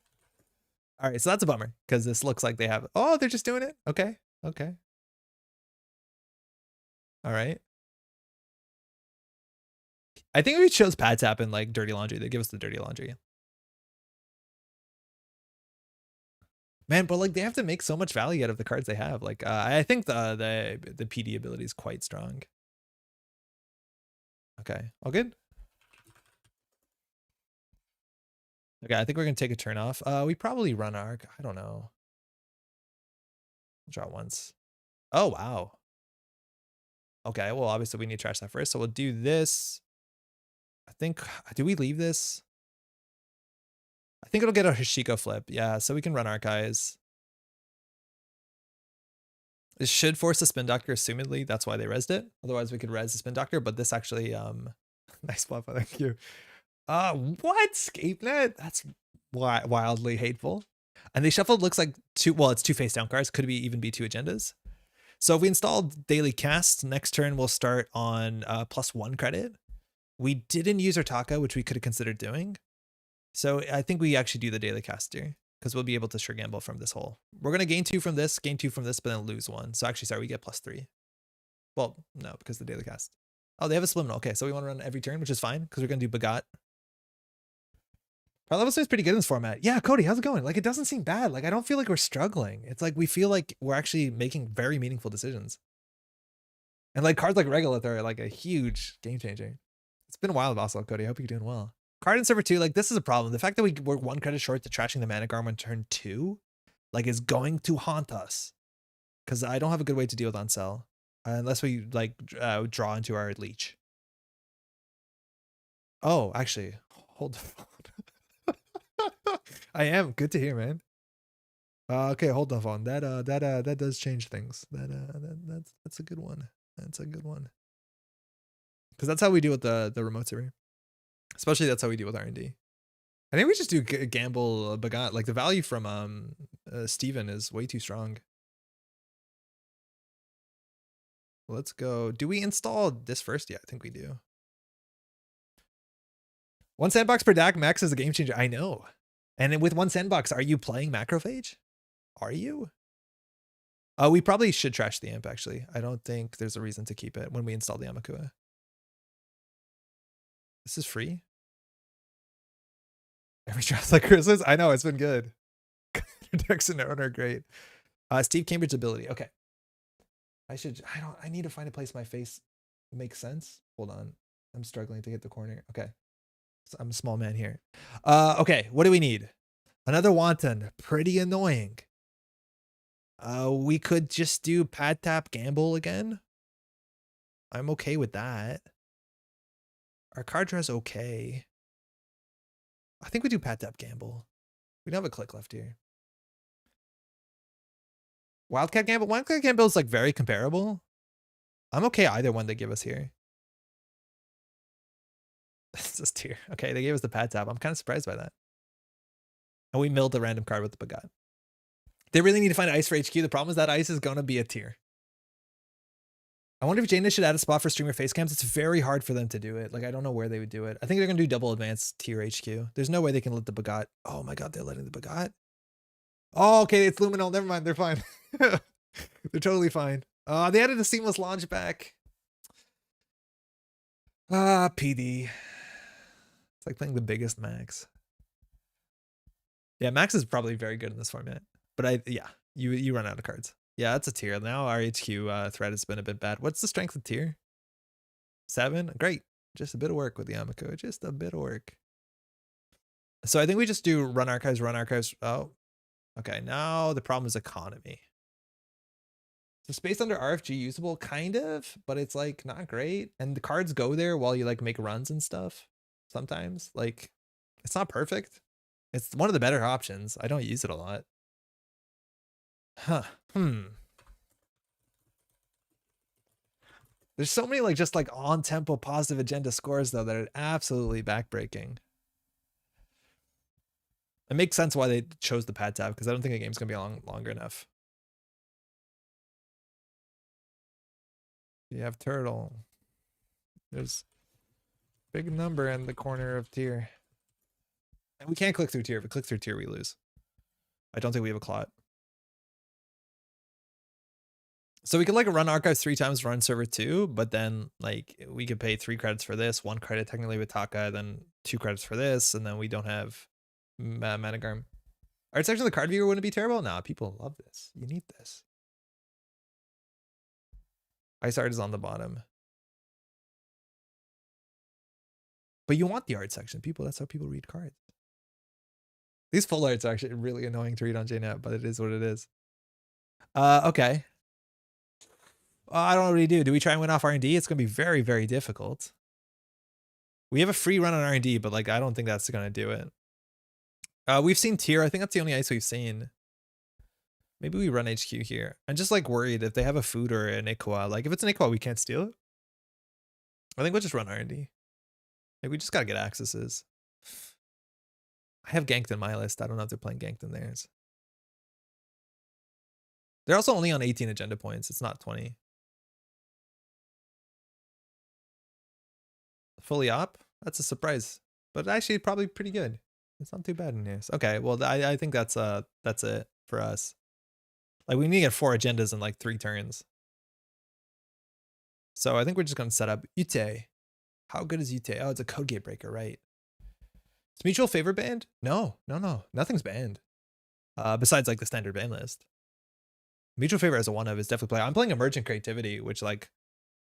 All right, so that's a bummer, because this looks like they have... Oh, they're just doing it? Okay. All right. I think we chose pad tap and like dirty laundry. They give us the dirty laundry. Man, but like they have to make so much value out of the cards they have. Like I think the PD ability is quite strong. Okay, all good. Okay, I think we're gonna take a turn off. We probably run arc. I don't know. Draw once. Oh wow. Okay, well obviously we need to trash that first, so we'll do this. I think. Do we leave this? I think it'll get a Hashiko flip. Yeah, so we can run archives. It should force a spin doctor, assumedly. That's why they rezzed it. Otherwise, we could res the spin doctor, but this actually, nice flop. Thank you. What? Scape net? That's wildly hateful. And they shuffled looks like two, well, it's two face down cards. Could be even be two agendas. So if we install daily cast, next turn we'll start on +1 credit. We didn't use our Taka, which we could have considered doing. So I think we actually do the daily cast here because we'll be able to sure gamble from this hole. We're going to gain 2 from this, gain 2 from this, but then lose 1. So actually, sorry, we get +3. Well, no, because the daily cast. Oh, they have a subliminal. Okay, so we want to run every turn, which is fine because we're going to do Bagat. Our level is pretty good in this format. Yeah, Cody, how's it going? Like, it doesn't seem bad. Like, I don't feel like we're struggling. It's like we feel like we're actually making very meaningful decisions. And like cards like Regolith are like a huge game changer. It's been a while, also, Cody. I hope you're doing well. Card in server 2, like this is a problem. The fact that we're 1 credit short to trashing the Manic Arm on turn 2, like is going to haunt us. Because I don't have a good way to deal with on sell. Unless we like draw into our leech. Oh, actually, hold the phone. I am. Good to hear, man. Okay, hold the phone. That does change things. That's a good one. That's a good one. Because that's how we deal with the remote server. Especially that's how we deal with R&D. I think we just do gamble Bagat. Like the value from Steven is way too strong. Let's go. Do we install this first? Yeah, I think we do. 1 sandbox per deck max is a game changer. I know. And with 1 sandbox, are you playing Macrophage? Are you? We probably should trash the amp, actually. I don't think there's a reason to keep it when we install the Amakua. This is free? Every draft like Christmas? I know, it's been good. Decks and Netrunner are great. Steve Cambridge ability. Okay. I need to find a place my face makes sense. Hold on. I'm struggling to hit the corner. Okay. So I'm a small man here. Okay, what do we need? Another Wanton. Pretty annoying. We could just do pad tap gamble again. I'm okay with that. Our card draw is okay. I think we do pad tap gamble. We don't have a click left here. Wildcat gamble. Wildcat gamble is like very comparable. I'm okay either one they give us here. This is tier. Okay, they gave us the pad tap. I'm kind of surprised by that. And we milled a random card with the Bagat. They really need to find ice for HQ. The problem is that ice is going to be a tier. I wonder if Jaina should add a spot for streamer face cams. It's very hard for them to do it. Like, I don't know where they would do it. I think they're going to do double advanced tier HQ. There's no way they can let the Bagat. Oh my God, they're letting the Bagat. Oh, okay, it's Luminal. Never mind. They're fine. They're totally fine. They added a seamless launch back. PD. It's like playing the biggest Max. Yeah, Max is probably very good in this format. But yeah, you run out of cards. Yeah, that's a tier. Now our HQ threat has been a bit bad. What's the strength of tier? 7? Great. Just a bit of work with the Yamako. Just a bit of work. So I think we just do run archives, run archives. Oh, okay. Now the problem is economy. So space under RFG usable, kind of, but it's like not great. And the cards go there while you like make runs and stuff. Sometimes like it's not perfect. It's one of the better options. I don't use it a lot. Huh. There's so many like just like on tempo positive agenda scores though that are absolutely backbreaking. It makes sense why they chose the pad tab because I don't think the game's gonna be longer enough. You have turtle. There's a big number in the corner of tier. And we can't click through tier. If we click through tier, we lose. I don't think we have a clot. So we could like run archives 3 times, run server 2, but then like we could pay 3 credits for this, 1 credit technically with Taka, then 2 credits for this, and then we don't have Managarm. Art section of the card viewer wouldn't be terrible? Nah, people love this. You need this. Ice art is on the bottom. But you want the art section. People, that's how people read cards. These full arts are actually really annoying to read on JNet, but it is what it is. Okay. I don't know what do. Do we try and win off R&D? It's going to be very, very difficult. We have a free run on R&D, but like I don't think that's going to do it. We've seen tier. I think that's the only ice we've seen. Maybe we run HQ here. I'm just like worried if they have a food or an Iqua. Like if it's an Iqua, we can't steal it. I think we'll just run R&D. Like we just got to get accesses. I have ganked in my list. I don't know if they're playing ganked in theirs. They're also only on 18 agenda points. It's not 20. Fully op? That's a surprise. But actually probably pretty good. It's not too bad in this. Okay, well I think that's it for us. Like we need to get 4 agendas in like 3 turns. So I think we're just gonna set up Ute. How good is Ute? Oh, it's a code gate breaker, right? Is mutual favor banned? No. Nothing's banned. Besides like the standard ban list. Mutual favor as a one of is definitely playing. I'm playing emergent creativity, which like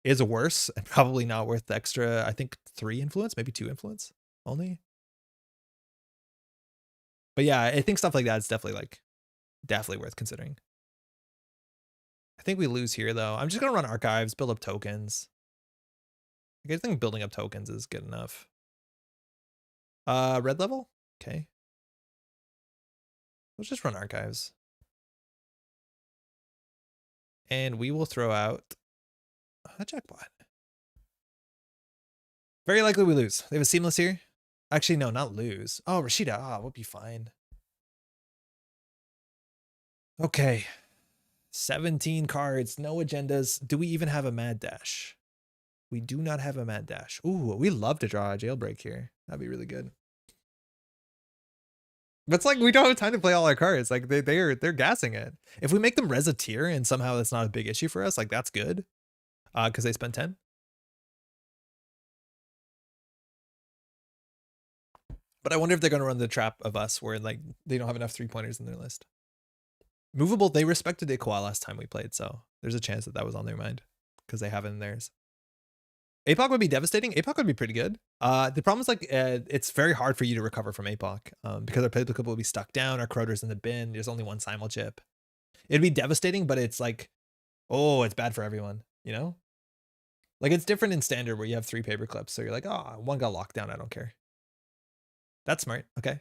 is worse and probably not worth the extra, I think 3 influence, maybe 2 influence only. But yeah, I think stuff like that is definitely worth considering. I think we lose here though. I'm just gonna run archives, build up tokens. I think building up tokens is good enough. Red level? Okay. Let's just run archives. And we will throw out a jackpot. Very likely we lose. They have a seamless here. Actually, no, not lose. Oh, Rashida. Ah, we'll be fine. Okay. 17 cards, no agendas. Do we even have a mad dash? We do not have a mad dash. Ooh, we love to draw a jailbreak here. That'd be really good. But it's like we don't have time to play all our cards. Like they're gassing it. If we make them res a tier and somehow that's not a big issue for us, like that's good. Because they spent 10. But I wonder if they're gonna run the trap of us where like they don't have enough 3-pointers in their list. Movable, they respected Iqua last time we played, so there's a chance that that was on their mind because they have it in theirs. APOC would be devastating. APOC would be pretty good. The problem is like it's very hard for you to recover from APOC because our playbook will be stuck down. Our Croter's in the bin. There's only 1 simul chip. It'd be devastating, but it's like, oh, it's bad for everyone. You know, like it's different in standard where you have 3 paper clips, so you're like, oh, 1 got locked down. I don't care. That's smart. Okay.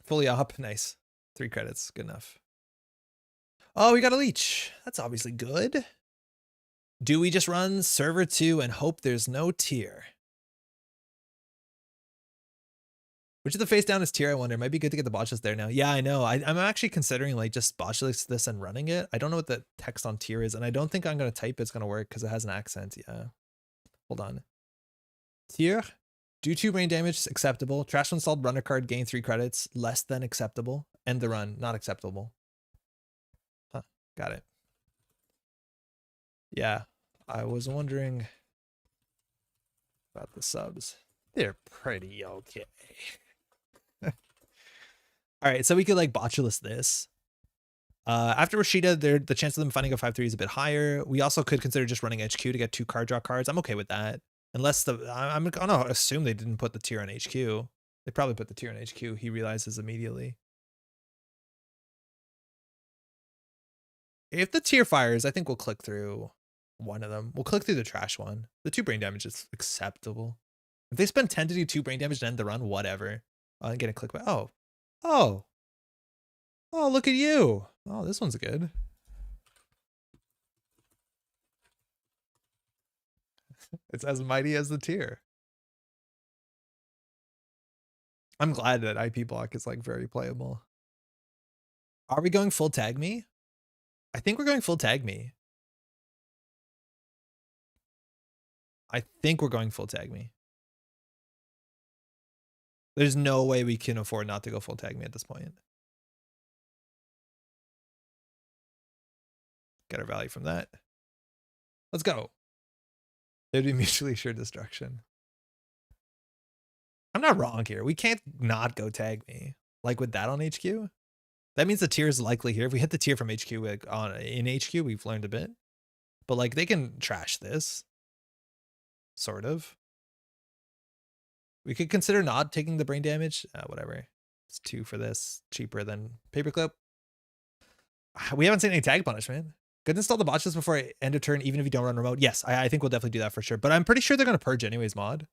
Fully up. Nice. 3 credits. Good enough. Oh, we got a leech. That's obviously good. Do we just run server 2 and hope there's no tier? Which of the face down is tier, I wonder? It might be good to get the botch list there now. Yeah, I know. I'm actually considering like just botch list this and running it. I don't know what the text on tier is, and I don't think I'm going to type it's going to work because it has an accent. Yeah. Hold on. Tier. Do 2 brain damage, acceptable. Trash installed runner card, gain 3 credits, less than acceptable. End the run, not acceptable. Huh, got it. Yeah, I was wondering about the subs. They're pretty okay. All right, so we could like botulus this. After Rashida, the chance of them finding a 5-3 is a bit higher. We also could consider just running HQ to get 2 card draw cards. I'm okay with that. Unless I'm gonna assume they didn't put the tier on HQ. They probably put the tier on HQ. He realizes immediately. If the tier fires, I think we'll click through one of them. We'll click through the trash one. The 2 brain damage is acceptable. If they spend 10 to do 2 brain damage and end the run, whatever. I'm getting click by. Oh, look at you. Oh, this one's good. It's as mighty as the tier. I'm glad that IP block is like very playable. Are we going full tag me? I think we're going full tag me. I think we're going full tag me. There's no way we can afford not to go full tag me at this point. Get our value from that. Let's go. It'd be mutually assured destruction. I'm not wrong here. We can't not go tag me. Like with that on HQ. That means the tier is likely here. If we hit the tier from HQ in HQ, we've learned a bit. But like they can trash this. Sort of. We could consider not taking the brain damage. Whatever. It's 2 for this. Cheaper than paperclip. We haven't seen any tag punishment. Could install the botches before I end of turn, even if you don't run remote. Yes, I think we'll definitely do that for sure. But I'm pretty sure they're going to purge anyways, mod.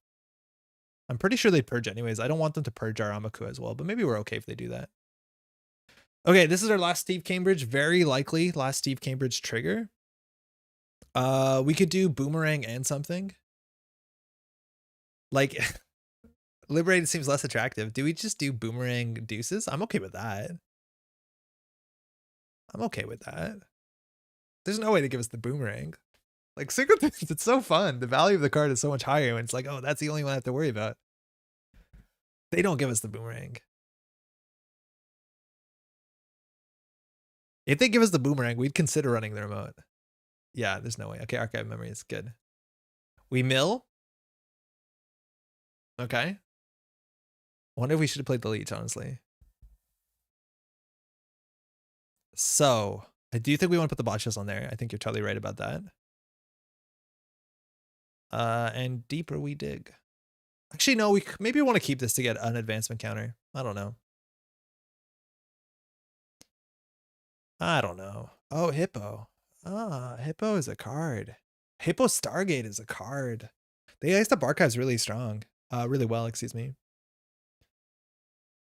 I'm pretty sure they'd purge anyways. I don't want them to purge our Amaku as well, but maybe we're okay if they do that. Okay, this is our last Steve Cambridge. Very likely last Steve Cambridge trigger. We could do boomerang and something. Like, liberated seems less attractive. Do we just do boomerang deuces? I'm okay with that. I'm okay with that. There's no way to give us the boomerang. Like, synchronous, it's so fun. The value of the card is so much higher when it's like, oh, that's the only one I have to worry about. They don't give us the boomerang. If they give us the boomerang, we'd consider running the remote. Yeah, there's no way. Okay, archive memory is good. We mill. Okay. Wonder if we should have played the leech, honestly. So, I do think we want to put the botches on there. I think you're totally right about that. And deeper we dig. Actually, no, we maybe want to keep this to get an advancement counter. I don't know. I don't know. Oh, Hippo. Ah, Hippo is a card. Hippo Stargate is a card. The Iced Up Archive's really strong. Really well, excuse me.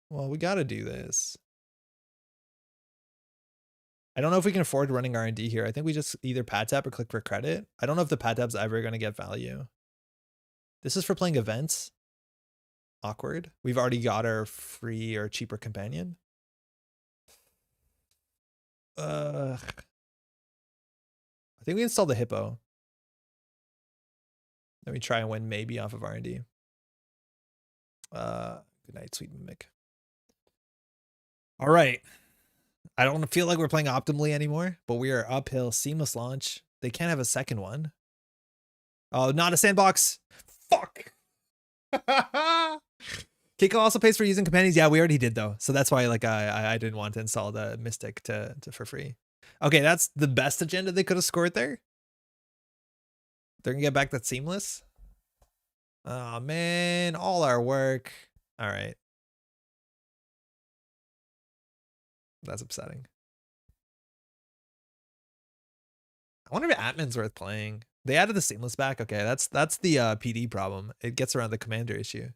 Well, we gotta do this. I don't know if we can afford running R&D here. I think we just either pad tap or click for credit. I don't know if the pad tap's ever gonna get value. This is for playing events. Awkward. We've already got our free or cheaper companion. I think we installed the Hippo. Let me try and win maybe off of R&D. Good night, sweet mimic. All right. I don't feel like we're playing optimally anymore, but we are uphill. Seamless launch. They can't have a second one. Oh, not a sandbox. Fuck. Keiko also pays for using companions. Yeah, we already did though. So that's why like I didn't want to install the Mystic to for free. Okay, that's the best agenda they could have scored there. They're gonna get back that seamless. Oh man, all our work. All right. That's upsetting. I wonder if Atman's worth playing. They added the seamless back. Okay, that's the PD problem. It gets around the commander issue.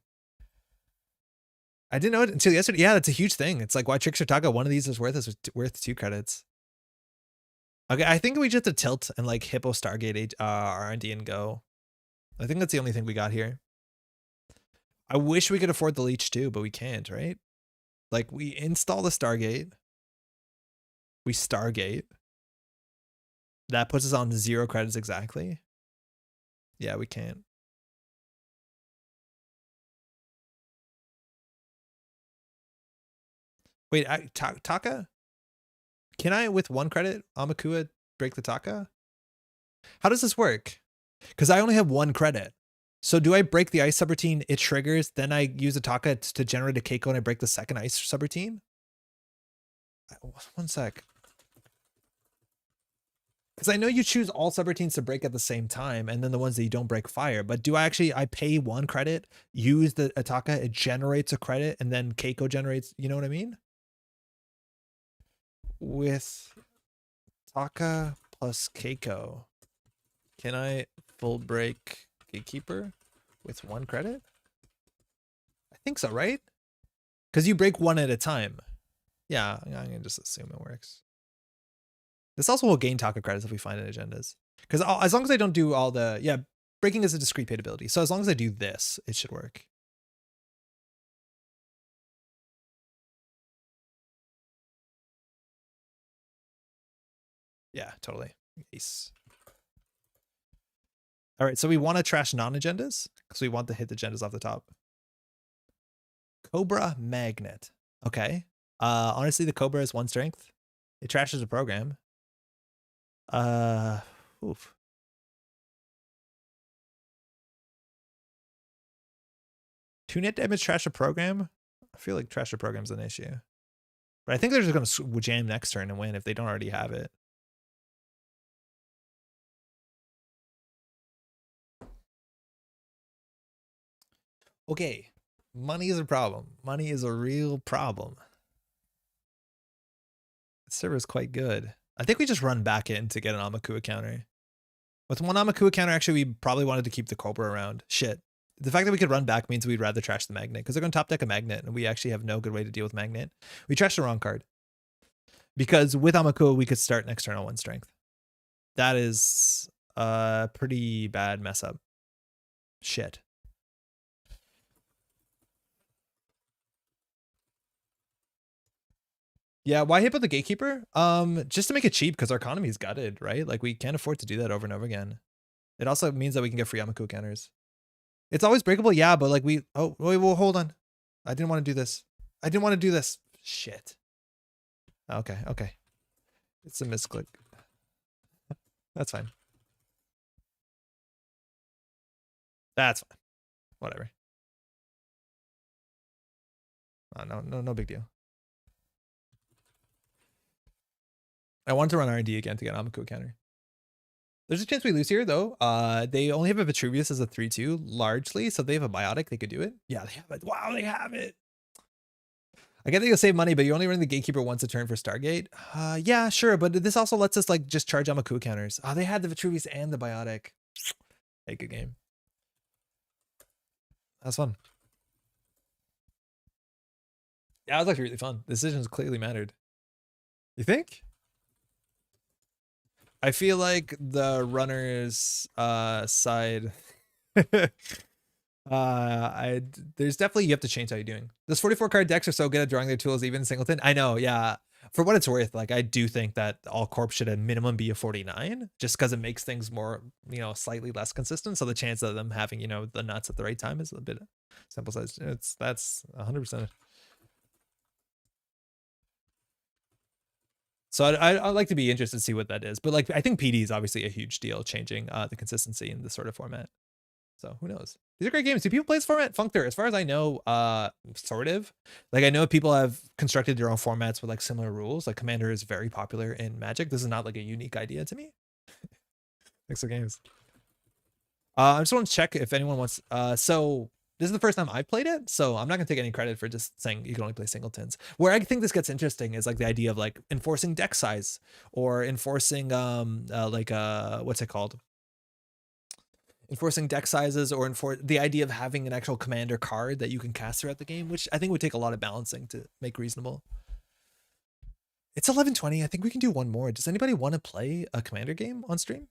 I didn't know it until yesterday. Yeah, that's a huge thing. It's like why Trickster Taco, one of these is worth 2 credits. Okay, I think we just have to tilt and like Hippo Stargate R&D and go. I think that's the only thing we got here. I wish we could afford the leech too, but we can't, right? Like we install the Stargate. We Stargate. That puts us on 0 credits exactly. Yeah, we can't. Wait, Taka? Can I, with 1 credit, Amakua break the Taka? How does this work? Because I only have 1 credit. So do I break the ice subroutine, it triggers, then I use a Taka to generate a Keiko and I break the second ice subroutine? 1 sec. Because I know you choose all subroutines to break at the same time, and then the ones that you don't break fire. But do I pay 1 credit, use the Ataka, it generates a credit, and then Keiko generates, you know what I mean? With Taka plus Keiko, can I full break Gatekeeper with 1 credit? I think so, right? Because you break 1 at a time. Yeah, I'm gonna just assume it works. This also will gain Taka credits if we find it in agendas. Because as long as I don't do all the, yeah, breaking is a discrete paid ability. So as long as I do this, it should work. Yeah, totally. Ace. All right, so we want to trash non-agendas because we want to hit the agendas off the top. Cobra Magnet. Okay. Honestly, the Cobra is 1 strength. It trashes a program. Oof. Two net damage trash a program? I feel like trash a program's an issue. But I think they're just going to jam next turn and win if they don't already have it. Okay. Money is a problem. Money is a real problem. The server is quite good. I think we just run back in to get an Amakua counter. With one Amakua counter, actually, we probably wanted to keep the Cobra around. Shit. The fact that we could run back means we'd rather trash the Magnet, because they're going to top deck a Magnet, and we actually have no good way to deal with Magnet. We trashed the wrong card. Because with Amakua, we could start next turn on 1 strength. That is a pretty bad mess up. Shit. Yeah, why hit with the Gatekeeper? Just to make it cheap, because our economy is gutted, right? Like, we can't afford to do that over and over again. It also means that we can get free Amakua counters. It's always breakable, yeah, but like oh, wait, well, hold on. I didn't want to do this. I didn't want to do this. Shit. Okay, okay. It's a misclick. That's fine. That's fine. Whatever. No big deal. I want to run R&D again to get Amakua counter. There's a chance we lose here, though. They only have a Vitruvius as a 3-2, largely, so they have a Biotic. They could do it. Yeah, they have it. Wow, they have it. I get that you'll save money, but you're only running the Gatekeeper once a turn for Stargate. Yeah, sure, but this also lets us like just charge Amakua counters. Oh, they had the Vitruvius and the Biotic. Hey, good game. That's fun. Yeah, it was actually really fun. Decisions clearly mattered. You think? I feel like the runner's side. There's definitely, you have to change how you're doing. Those 44 card decks are so good at drawing their tools, even singleton. I know, yeah. For what it's worth, like I do think that all corp should at minimum be a 49, just because it makes things more, slightly less consistent. So the chance of them having, the nuts at the right time is a bit simple size. That's 100%. So I'd like to be interested to see what that is. But like, I think PD is obviously a huge deal, changing the consistency in this sort of format. So who knows? These are great games. Do people play this format? Functor, as far as I know, sort of. Like I know people have constructed their own formats with like similar rules. Like Commander is very popular in Magic. This is not like a unique idea to me. Thanks for games. I just want to check if anyone wants. So this is the first time I've played it, so I'm not gonna take any credit for just saying you can only play singletons. Where I think this gets interesting is like the idea of like enforcing deck size or enforcing what's it called? Enforcing deck sizes or the idea of having an actual commander card that you can cast throughout the game, which I think would take a lot of balancing to make reasonable. It's 11:20. I think we can do one more. Does anybody want to play a commander game on stream?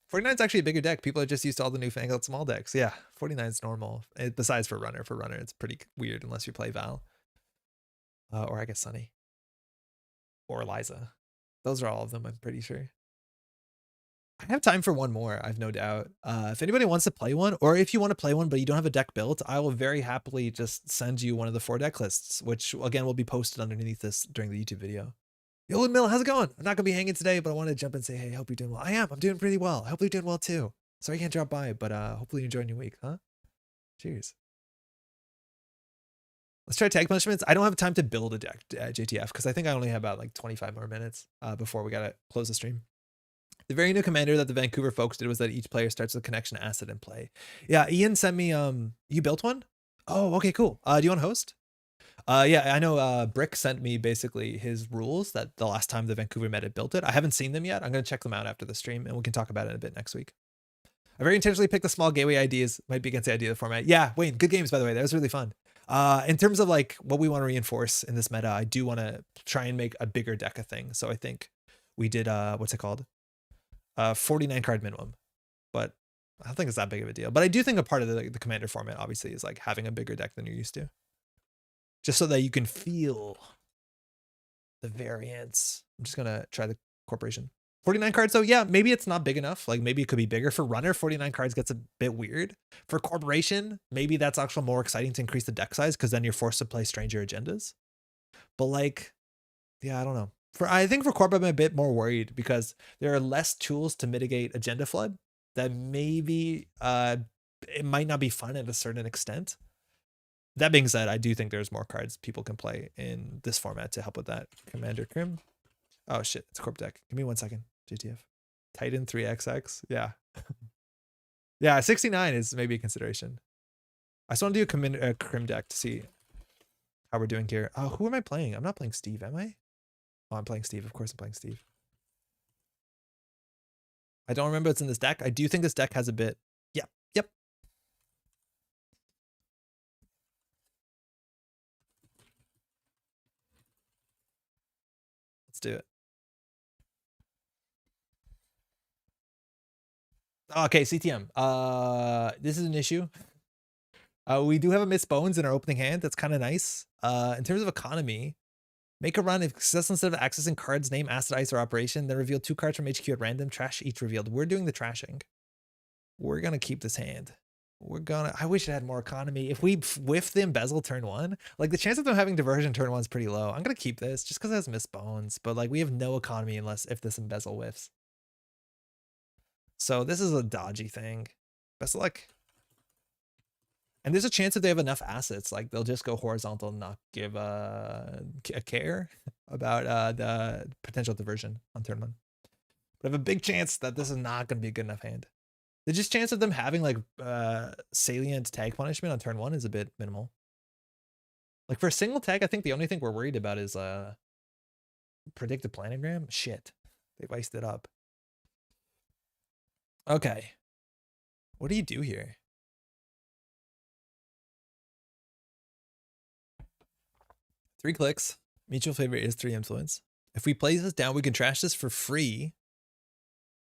49 is actually a bigger deck. People are just used to all the newfangled small decks. Yeah, 49 is normal. Besides for runner, it's pretty weird unless you play Val. Or I guess Sunny. Or Eliza. Those are all of them, I'm pretty sure. I have time for one more, I've no doubt. If anybody wants to play one, or if you want to play one but you don't have a deck built, I will very happily just send you one of the 4 deck lists, which again will be posted underneath this during the YouTube video. Yo, Mill, how's it going? I'm not gonna be hanging today, but I want to jump and say, hey, I hope you're doing well. I'm doing pretty well. I hope you're doing well too. Sorry I can't drop by, but hopefully you're enjoying your week, huh? Cheers. Let's try tag punishments. I don't have time to build a deck, JTF, because I think I only have about like 25 more minutes before we gotta close the stream. The very new commander that the Vancouver folks did was that each player starts with a connection asset in play. Yeah, Ian sent me, you built one? Oh, okay, cool. Do you want to host? Yeah, I know Brick sent me basically his rules that the last time the Vancouver Meta built it. I haven't seen them yet. I'm going to check them out after the stream and we can talk about it a bit next week. I very intentionally picked the small gateway ideas. Might be against the idea of the format. Yeah, Wayne, good games, by the way. That was really fun. In terms of like what we want to reinforce in this meta, I do want to try and make a bigger deck a thing. So I think we did, what's it called? 49 card minimum, but I don't think it's that big of a deal. But I do think a part of the commander format obviously is like having a bigger deck than you're used to, just so that you can feel the variance. I'm just gonna try the corporation. 49 cards though, yeah, maybe it's not big enough. Like maybe it could be bigger. For runner, 49 cards gets a bit weird. For corporation, maybe that's actually more exciting to increase the deck size because then you're forced to play stranger agendas. But like, yeah, I don't know. I think for Corp, I'm a bit more worried because there are less tools to mitigate agenda flood that maybe it might not be fun at a certain extent. That being said, I do think there's more cards people can play in this format to help with that. Commander Crim. Oh shit, it's Corp deck. Give me 1 second. GTF. Titan 3XX. Yeah. Yeah, 69 is maybe a consideration. I just want to do a Crim deck to see how we're doing here. Oh, who am I playing? I'm not playing Steve, am I? Oh, I'm playing Steve. Of course I'm playing Steve. I don't remember what's in this deck. I do think this deck has a bit. Yep. Yep. Let's do it. Okay, CTM. This is an issue. We do have a Miss Bones in our opening hand. That's kind of nice. In terms of economy, make a run if success instead of accessing cards, name, asset, ice, or operation, then reveal 2 cards from HQ at random. Trash each revealed. We're doing the trashing. We're gonna keep this hand. I wish it had more economy. If we whiff the embezzle turn 1, like the chance of them having diversion turn 1 is pretty low. I'm gonna keep this just because it has Miss Bones, but like we have no economy if this embezzle whiffs. So this is a dodgy thing. Best of luck. And there's a chance if they have enough assets, like they'll just go horizontal and not give a care about the potential diversion on turn 1. But I have a big chance that this is not going to be a good enough hand. The just chance of them having like salient tag punishment on turn 1 is a bit minimal. Like for a single tag, I think the only thing we're worried about is predictive planogram. Shit, they've iced it up. Okay, what do you do here? Three clicks. Mutual favor is 3 influence. If we play this down, we can trash this for free.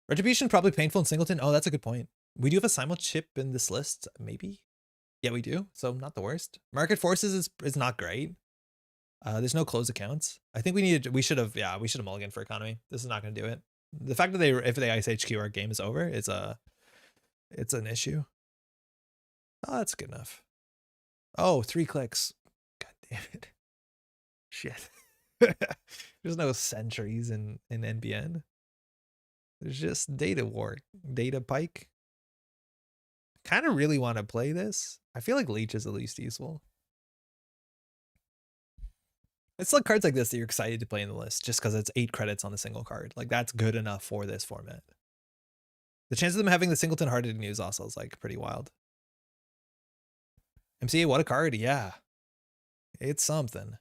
Retribution probably painful in Singleton. Oh, that's a good point. We do have a simul chip in this list, maybe. Yeah, we do. So not the worst. Market forces is not great. There's no close accounts. I think we should have mulliganed for economy. This is not going to do it. The fact that if they ice HQ, our game is over. It's an issue. Oh, that's good enough. Oh, 3 clicks. God damn it. Shit. There's no sentries in NBN. There's just data war, data pike. Kind of really want to play this. I feel like Leech is the least useful. It's like cards like this that you're excited to play in the list just because it's 8 credits on a single card. Like that's good enough for this format. The chance of them having the Singleton Hearted to use also is like pretty wild. MCA, what a card. Yeah. It's something.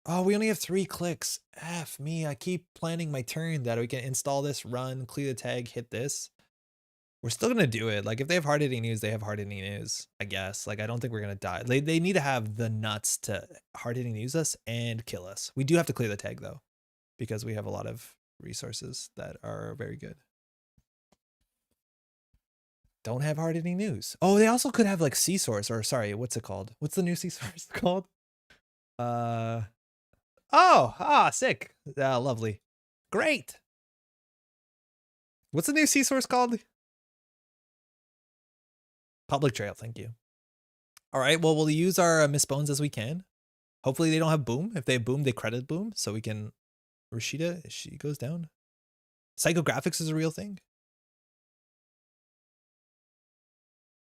Oh, we only have 3 clicks. F me. I keep planning my turn that we can install this, run, clear the tag, hit this. We're still going to do it. Like if they have hard-hitting news, they have hard-hitting news, I guess. Like I don't think we're going to die. They need to have the nuts to hard-hitting news us and kill us. We do have to clear the tag though, because we have a lot of resources that are very good. Don't have hard-hitting news. Oh, they also could have like C-Source, or sorry, what's it called? What's the new C-Source called? Sick. Lovely. Great. What's the new C-Source called? Public Trail, thank you. All right, well, we'll use our Miss Bones as we can. Hopefully they don't have Boom. If they have Boom, they credit Boom, so we can... Rashida, she goes down. Psychographics is a real thing.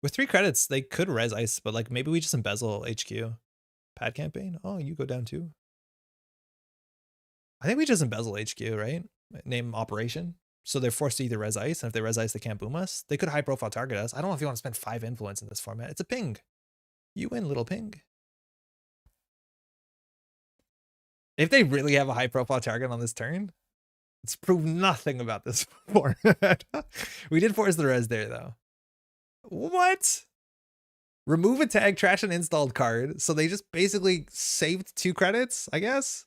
With 3 credits, they could res ice, but like maybe we just embezzle HQ. Pad campaign? Oh, you go down too. I think we just embezzle HQ, right? Name operation. So they're forced to either res ice, and if they res ice, they can't boom us. They could high profile target us. I don't know if you want to spend 5 influence in this format. It's a ping. You win, little ping. If they really have a high profile target on this turn, it's proved nothing about this format. We did force the res there though. What? Remove a tag, trash an installed card. So they just basically saved 2 credits, I guess.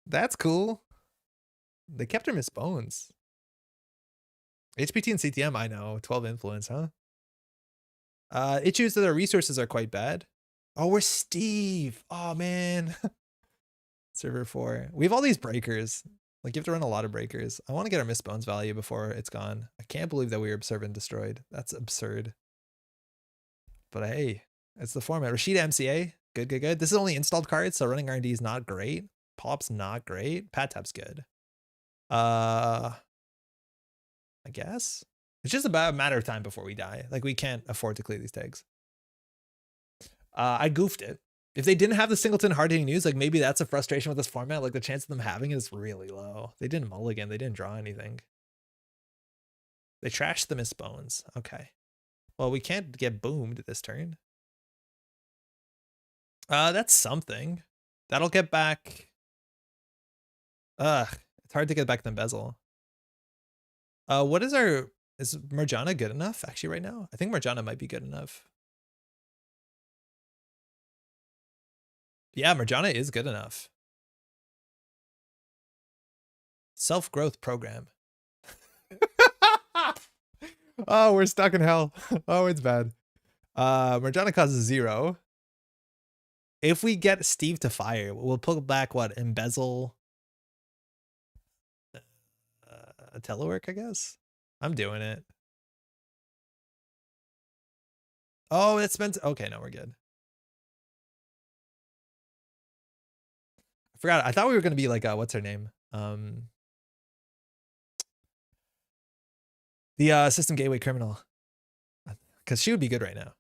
That's cool. They kept her Miss Bones. HPT and CTM, I know. 12 influence, huh? Issues that our resources are quite bad. Oh, we're Steve. Oh, man. Server 4. We have all these breakers. Like, you have to run a lot of breakers. I want to get our Miss Bones value before it's gone. I can't believe that we were Observant Destroyed. That's absurd. But hey, it's the format. Rashida MCA. Good, good, good. This is only installed cards, so running R&D is not great. Pop's not great. Pad Tap's good. I guess. It's just about a matter of time before we die. Like, we can't afford to clear these tags. I goofed it. If they didn't have the singleton hard-hitting news, like, maybe that's a frustration with this format. Like, the chance of them having it is really low. They didn't mulligan. They didn't draw anything. They trashed the Miss Bones. Okay. Well, we can't get boomed this turn. That's something. That'll get back. It's hard to get back the embezzle. What is our... Is Marjana good enough, actually, right now? I think Marjana might be good enough. Yeah, Marjana is good enough. Self-growth program. Oh, we're stuck in hell. Oh, it's bad. Marjana causes 0. If we get Steve to fire, we'll pull back what? Embezzle? Telework, I guess? I'm doing it. Oh, it's meant to... Okay, no, we're good. I forgot. I thought we were going to be like, what's her name? The system gateway criminal. Because she would be good right now.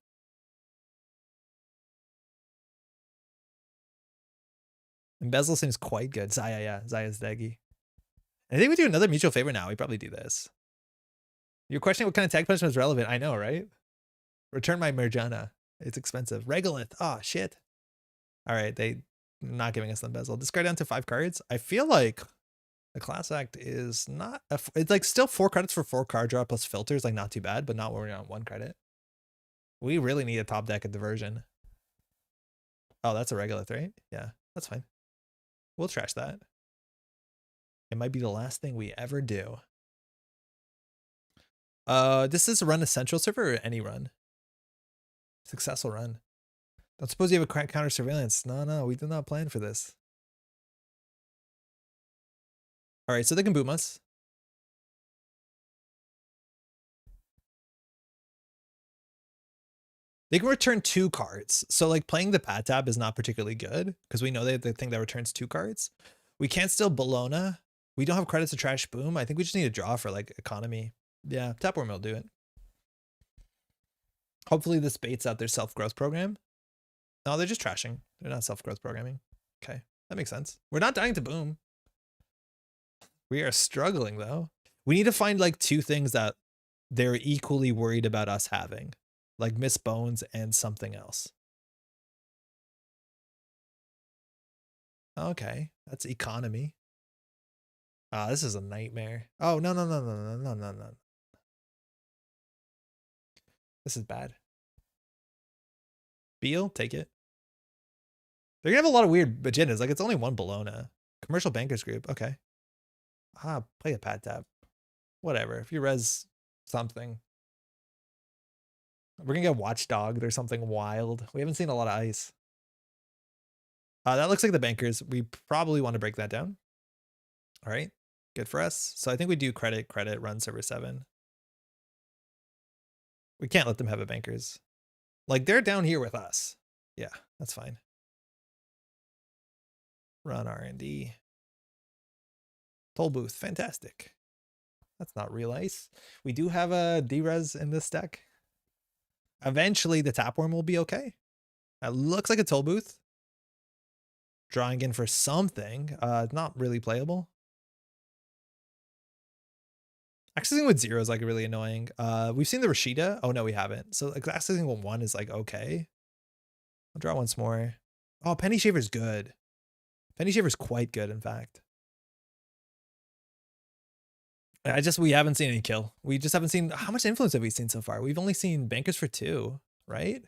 Embezzle seems quite good. Zaya, yeah. Zaya's daggy. I think we do another mutual favor now. We probably do this. You're questioning what kind of tag punishment is relevant. I know, right? Return my Marjana. It's expensive. Regolith. Oh, shit. All right. They not giving us the embezzle. Discard down to 5 cards. I feel like the class act is not... It's like still 4 credits for 4 card draw plus filters. Like not too bad, but not when we're on 1 credit. We really need a top deck at diversion. Oh, that's a Regolith, right? Yeah, that's fine. We'll trash that. It might be the last thing we ever do. This is a run essential server or any run? Successful run. Don't suppose you have a counter surveillance. No, we did not plan for this. All right, so they can boom us. They can return 2 cards. So like playing the pad tab is not particularly good because we know they have the thing that returns 2 cards. We can't steal Bologna. We don't have credits to trash boom. I think we just need to draw for like economy. Yeah, Tapworm will do it. Hopefully this baits out their self-growth program. No, they're just trashing. They're not self-growth programming. Okay, that makes sense. We're not dying to boom. We are struggling though. We need to find like 2 things that they're equally worried about us having. Like Miss Bones and something else. Okay, that's economy. This is a nightmare. Oh, no. This is bad. Beal, take it. They're gonna have a lot of weird agendas. Like it's only 1 Bologna. Commercial Bankers Group. Okay. Play a pad tab. Whatever. If you res something. We're gonna get Watchdog. There's something wild. We haven't seen a lot of ice. That looks like the bankers. We probably want to break that down. All right. Good for us. So I think we do credit, run server 7. We can't let them have a bankers. Like they're down here with us. Yeah, that's fine. Run R&D. Toll booth. Fantastic. That's not real ice. We do have a D-res in this deck. Eventually the Tapworm will be okay. That looks like a toll booth. Drawing in for something. Not really playable. Accessing with 0 is like really annoying. We've seen the Rashida. Oh no, we haven't. So like accessing with 1 is like okay. I'll draw once more. Oh, Penny Shaver's good. Penny Shaver's quite good, in fact. We haven't seen any kill. We just haven't seen... How much influence have we seen so far? We've only seen bankers for 2, right?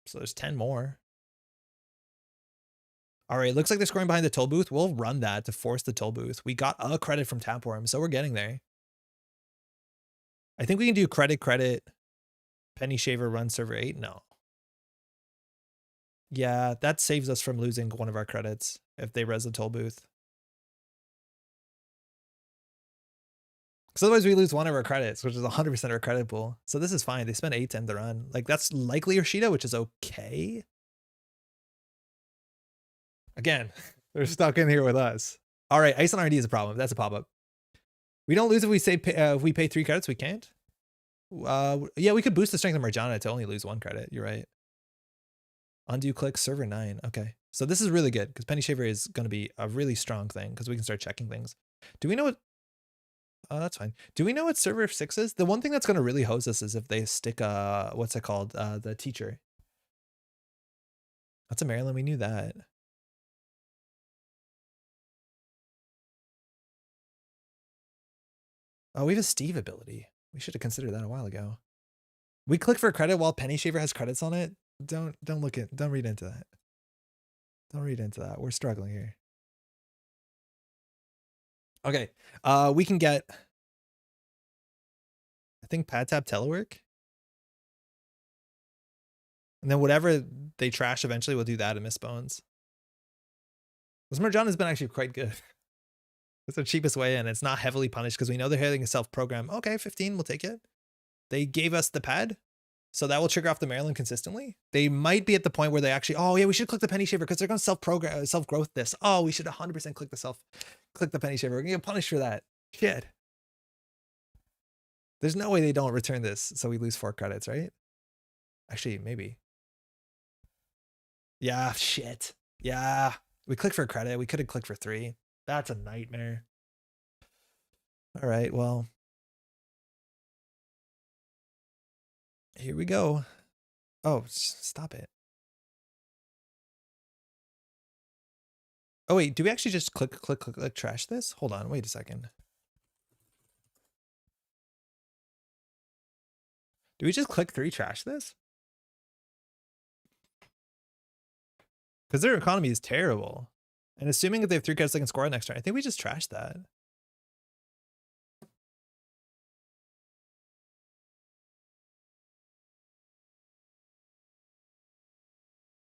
So there's 10 more. All right, looks like they're scoring behind the toll booth. We'll run that to force the toll booth. We got a credit from Tapworm, so we're getting there. I think we can do credit, Penny Shaver, run server 8. No. Yeah, that saves us from losing one of our credits if they res the toll booth. Because otherwise we lose one of our credits, which is 100% of our credit pool. So this is fine. They spent 8-10 to run. Like, that's likely Yoshida, which is okay. Again, they're stuck in here with us. All right, ice on R&D is a problem. That's a pop-up. We don't lose if we say if we pay 3 credits. We can't. Yeah, we could boost the strength of Marjana to only lose 1 credit. You're right. Undo click server 9. Okay, so this is really good because Penny Shaver is going to be a really strong thing because we can start checking things. Do we know what? Oh, that's fine. Do we know what server 6 is? The one thing that's going to really hose us is if they stick what's it called? The teacher. That's a Maryland. We knew that. Oh, we have a Steve ability. We should have considered that a while ago. We click for a credit while Penny Shaver has credits on it. Don't read into that. Don't read into that. We're struggling here. Okay. We can get, I think, pad tab telework. And then whatever they trash eventually, we'll do that and miss bones. This Marjan has been actually quite good. It's the cheapest way in. It's not heavily punished because we know they're hitting a self-program. Okay, 15, we'll take it. They gave us the pad, so that will trigger off the Maryland consistently. They might be at the point where they actually, oh yeah, we should click the Penny Shaver because they're going to self-program, self-growth this. Oh, we should 100% click the Penny Shaver. We're going to get punished for that. Shit. There's no way they don't return this, so we lose 4 credits, right? Actually, maybe. Yeah, shit. Yeah. We clicked for a credit. We could have clicked for 3. That's a nightmare. All right, well. Here we go. Oh, stop it. Oh, wait, do we actually just click, trash this? Hold on, wait a second. Do we just click 3 trash this? Because their economy is terrible. And assuming if they have 3 credits, they can score next turn. I think we just trashed that.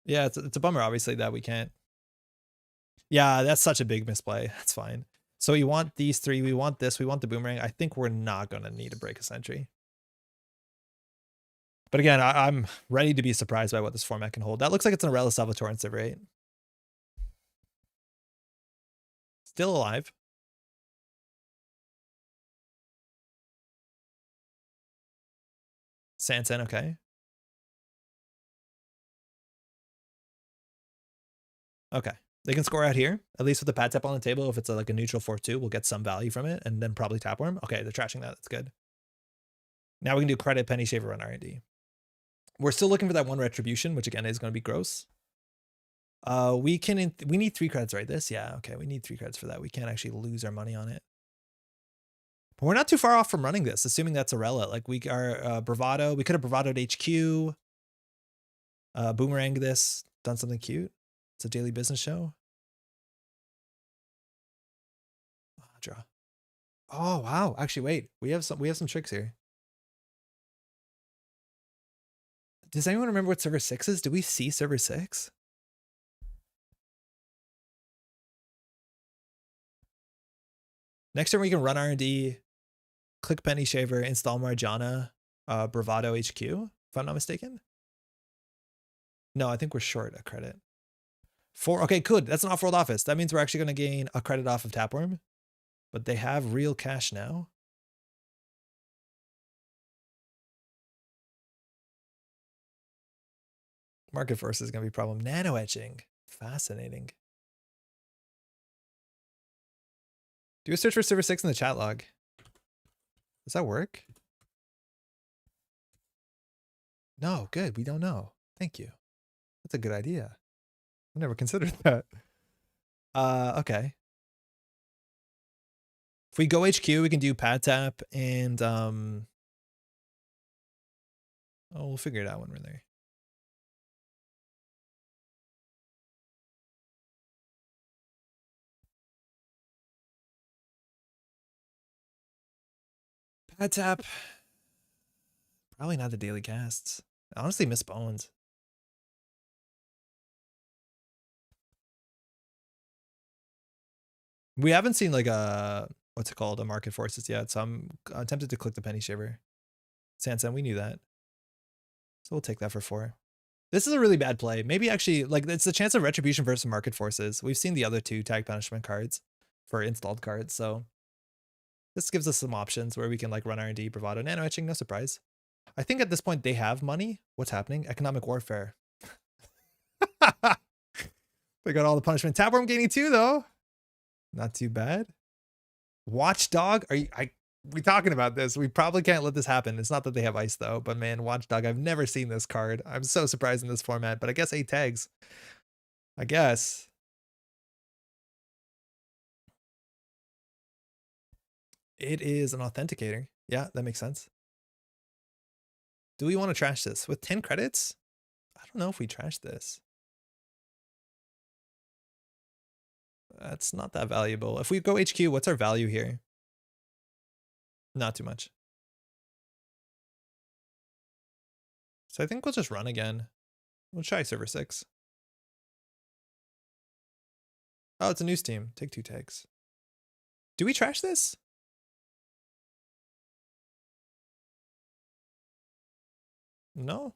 Yeah, it's a bummer, obviously, that we can't. Yeah, that's such a big misplay. That's fine. So we want these 3. We want this. We want the boomerang. I think we're not going to need to break a sentry. But again, I'm ready to be surprised by what this format can hold. That looks like it's an Arella Salvatore in server 8. Still alive. Sansen, okay. Okay. They can score out here, at least with the pad tap on the table. If it's like a neutral 4-2, we'll get some value from it and then probably tapworm. Okay, they're trashing that. That's good. Now we can do credit, Penny Shaver, run R&D. We're still looking for that 1 retribution, which again is going to be gross. We need 3 credits, right? This? Yeah, okay. We need 3 credits for that. We can't actually lose our money on it. But we're not too far off from running this, assuming that's Arella. Like we are Bravado. We could have Bravadoed HQ. Boomerang this, done something cute. It's a daily business show. Draw. Oh wow! Actually, wait. We have some tricks here. Does anyone remember what server 6 is? Do we see server 6? Next turn we can run R&D, click Penny Shaver, install Marjana, Bravado HQ, if I'm not mistaken. No, I think we're short a credit. 4, okay, good. That's an off-world office. That means we're actually going to gain a credit off of Tapworm. But they have real cash now. Market force is going to be a problem. Nano etching. Fascinating. Do a search for server 6 in the chat log. Does that work? No, good. We don't know. Thank you. That's a good idea. I never considered that. Okay. If we go HQ, we can do pad tap and oh, we'll figure it out when we're there. Pad tap. Probably not the daily casts. I honestly miss bones. We haven't seen like a what's it called, a market forces yet. So I'm tempted to click the penny shaver. Sansan, we knew that. So we'll take that for 4. This is a really bad play. Maybe actually, like, it's the chance of retribution versus market forces. We've seen the other 2 tag punishment cards for installed cards, so this gives us some options where we can like run R&D, bravado, nano etching, no surprise. I think at this point they have money. What's happening? Economic warfare. They got all the punishment. Tapworm gaining 2 though. Not too bad. Watchdog? We talking about this? We probably can't let this happen. It's not that they have ice though, but man, Watchdog, I've never seen this card. I'm so surprised in this format, but I guess 8 tags. I guess. It is an authenticator. Yeah, that makes sense. Do we want to trash this? With 10 credits? I don't know if we trash this. That's not that valuable. If we go HQ, what's our value here? Not too much. So I think we'll just run again. We'll try server 6. Oh, it's a news team. Take 2 tags. Do we trash this? No.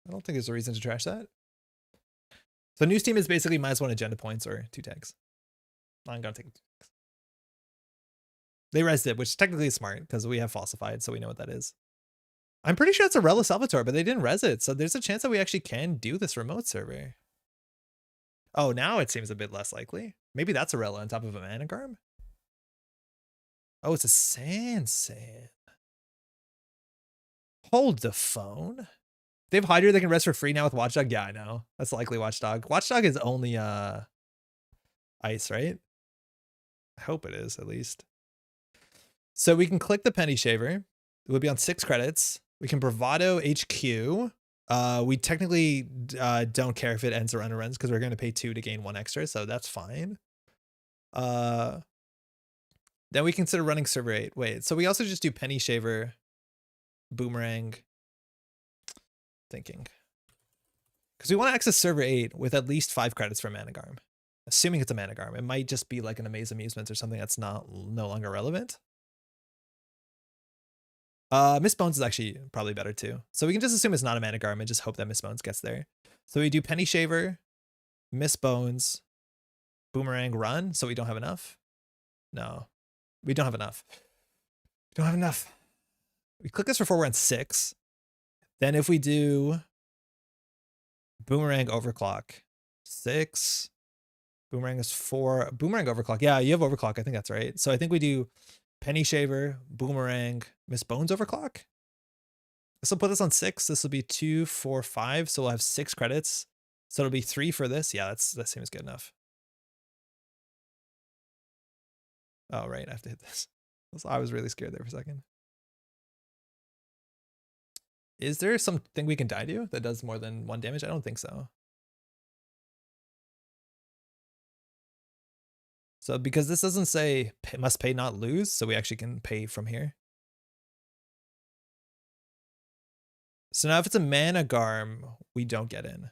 I don't think there's a reason to trash that. So news team is basically -1 agenda points or 2 tags. I'm gonna take 2 tags. They rezzed it, which technically is smart because we have falsified, so we know what that is. I'm pretty sure it's a Rella Salvatore, but they didn't res it, so there's a chance that we actually can do this remote server. Oh, now it seems a bit less likely. Maybe that's a Rella on top of a Managarm? Oh, it's a Sansan. Hold the phone. They have Hydra, they can rest for free now with Watchdog? Yeah, I know. That's likely Watchdog. Watchdog is only ice, right? I hope it is, at least. So we can click the penny shaver. It will be on 6 credits. We can bravado HQ. We technically don't care if it ends or underruns because we're going to pay 2 to gain 1 extra, so that's fine. Then we consider running server 8. Wait, so we also just do penny shaver, boomerang. Thinking. Because we want to access server 8 with at least 5 credits for Managarm. Assuming it's a Managarm. It might just be like an Amaze Amusements or something that's no longer relevant. Miss Bones is actually probably better too. So we can just assume it's not a Managarm and just hope that Miss Bones gets there. So we do Penny Shaver, Miss Bones, Boomerang, Run. So we don't have enough. No, we don't have enough. We don't have enough. We click this for 4, we're on 6. Then if we do Boomerang Overclock, 6. Boomerang is 4. Boomerang Overclock. Yeah, you have Overclock. I think that's right. So I think we do Penny Shaver, Boomerang, Miss Bones Overclock. This will put us on 6. This will be 2, 4, 5. So we'll have 6 credits. So it'll be 3 for this. Yeah, that seems good enough. Oh, right. I have to hit this. I was really scared there for a second. Is there something we can die to that does more than 1 damage? I don't think so. So because this doesn't say must pay not lose, so we actually can pay from here. So now if it's a Managarm, we don't get in.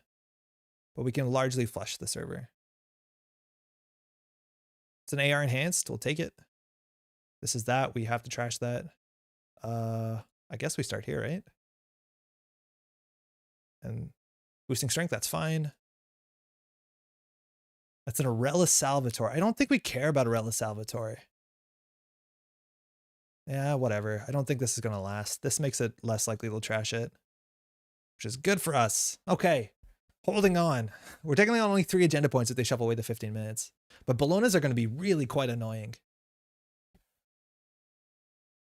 But we can largely flush the server. It's an AR enhanced, we'll take it. This is that, we have to trash that. I guess we start here, right? And boosting strength, that's fine. That's an Arella Salvatore. I don't think we care about Arella Salvatore. Yeah, whatever. I don't think this is going to last. This makes it less likely they'll trash it, which is good for us. Okay, holding on. We're taking on only 3 agenda points if they shuffle away the 15 minutes. But Bolognas are going to be really quite annoying.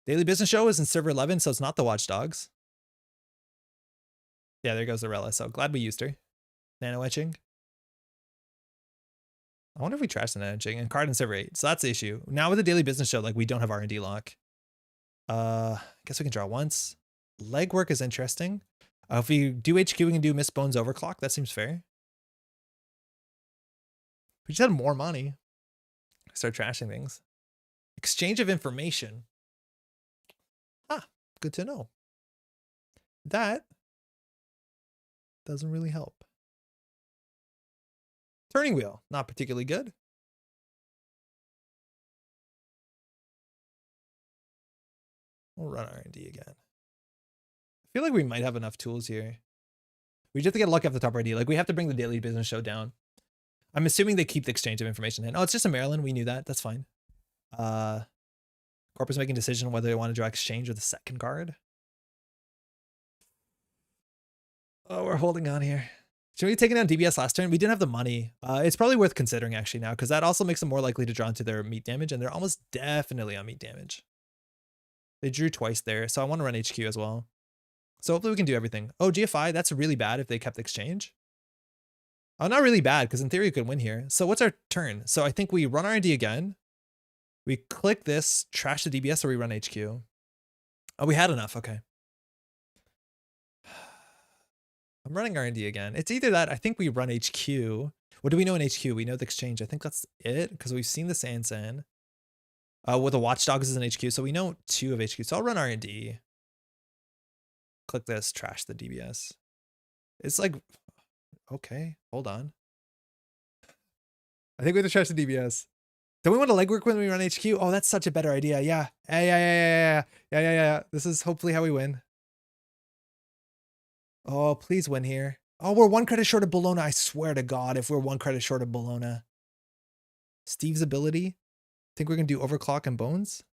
Daily Business Show is in server 11, so it's not the Watchdogs. Yeah, there goes Arella. So glad we used her. Nano etching. I wonder if we trash the nano etching and card in server 8. So that's the issue. Now with the Daily Business Show, like we don't have R&D lock. Guess we can draw once. Legwork is interesting. If we do HQ, we can do Miss Bones Overclock. That seems fair. We just had more money. Start trashing things. Exchange of information. Ah, good to know. That doesn't really help. Turning wheel, not particularly good. We'll run R&D again. I feel like we might have enough tools here. We just have to get lucky off the top RD. Like we have to bring the daily business show down. I'm assuming they keep the exchange of information in. Oh, it's just a Maryland. We knew that. That's fine. Corpus making a decision whether they want to draw exchange or the second card. Oh, we're holding on here. Should we have taken down DBS last turn? We didn't have the money. It's probably worth considering actually now because that also makes them more likely to draw into their meat damage, and they're almost definitely on meat damage. They drew twice there, so I want to run HQ as well. So hopefully we can do everything. Oh, GFI, that's really bad if they kept exchange. Oh, not really bad because in theory we could win here. So what's our turn? So I think we run R&D again. We click this, trash the DBS, or we run HQ. Oh, we had enough. Okay. I'm running R&D again. It's either that. I think we run HQ. What do we know in HQ? We know the exchange. I think that's it because we've seen the Sansan. With the Watchdogs is an HQ, so we know 2 of HQ. So I'll run R&D. Click this, trash the DBS. It's like, okay, hold on. I think we have to trash the DBS. Don't we want to legwork when we run HQ? Oh, that's such a better idea. Yeah. Yeah. This is hopefully how we win. Oh, please win here. Oh, we're 1 credit short of Bologna. I swear to God, if we're 1 credit short of Bologna. Steve's ability. Think we're going to do overclock and bones?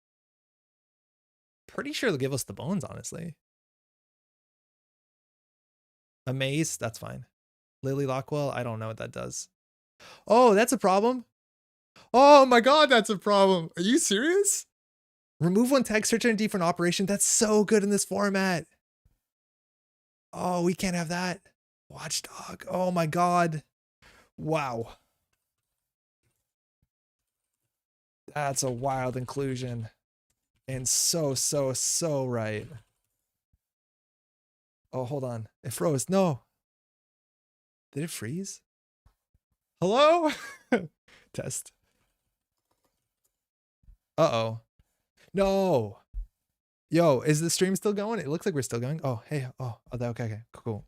Pretty sure they'll give us the bones, honestly. Amaze, that's fine. Lily Lockwell, I don't know what that does. Oh, that's a problem. Oh my God, that's a problem. Are you serious? Remove 1 tag, search R&D for an operation. That's so good in this format. Oh, we can't have that. Watchdog. Oh my God. Wow. That's a wild inclusion. And so right. Oh, hold on. It froze. No. Did it freeze? Hello? Test. Uh-oh. No. Yo, is the stream still going? It looks like we're still going. Oh, hey. Oh, okay. Cool.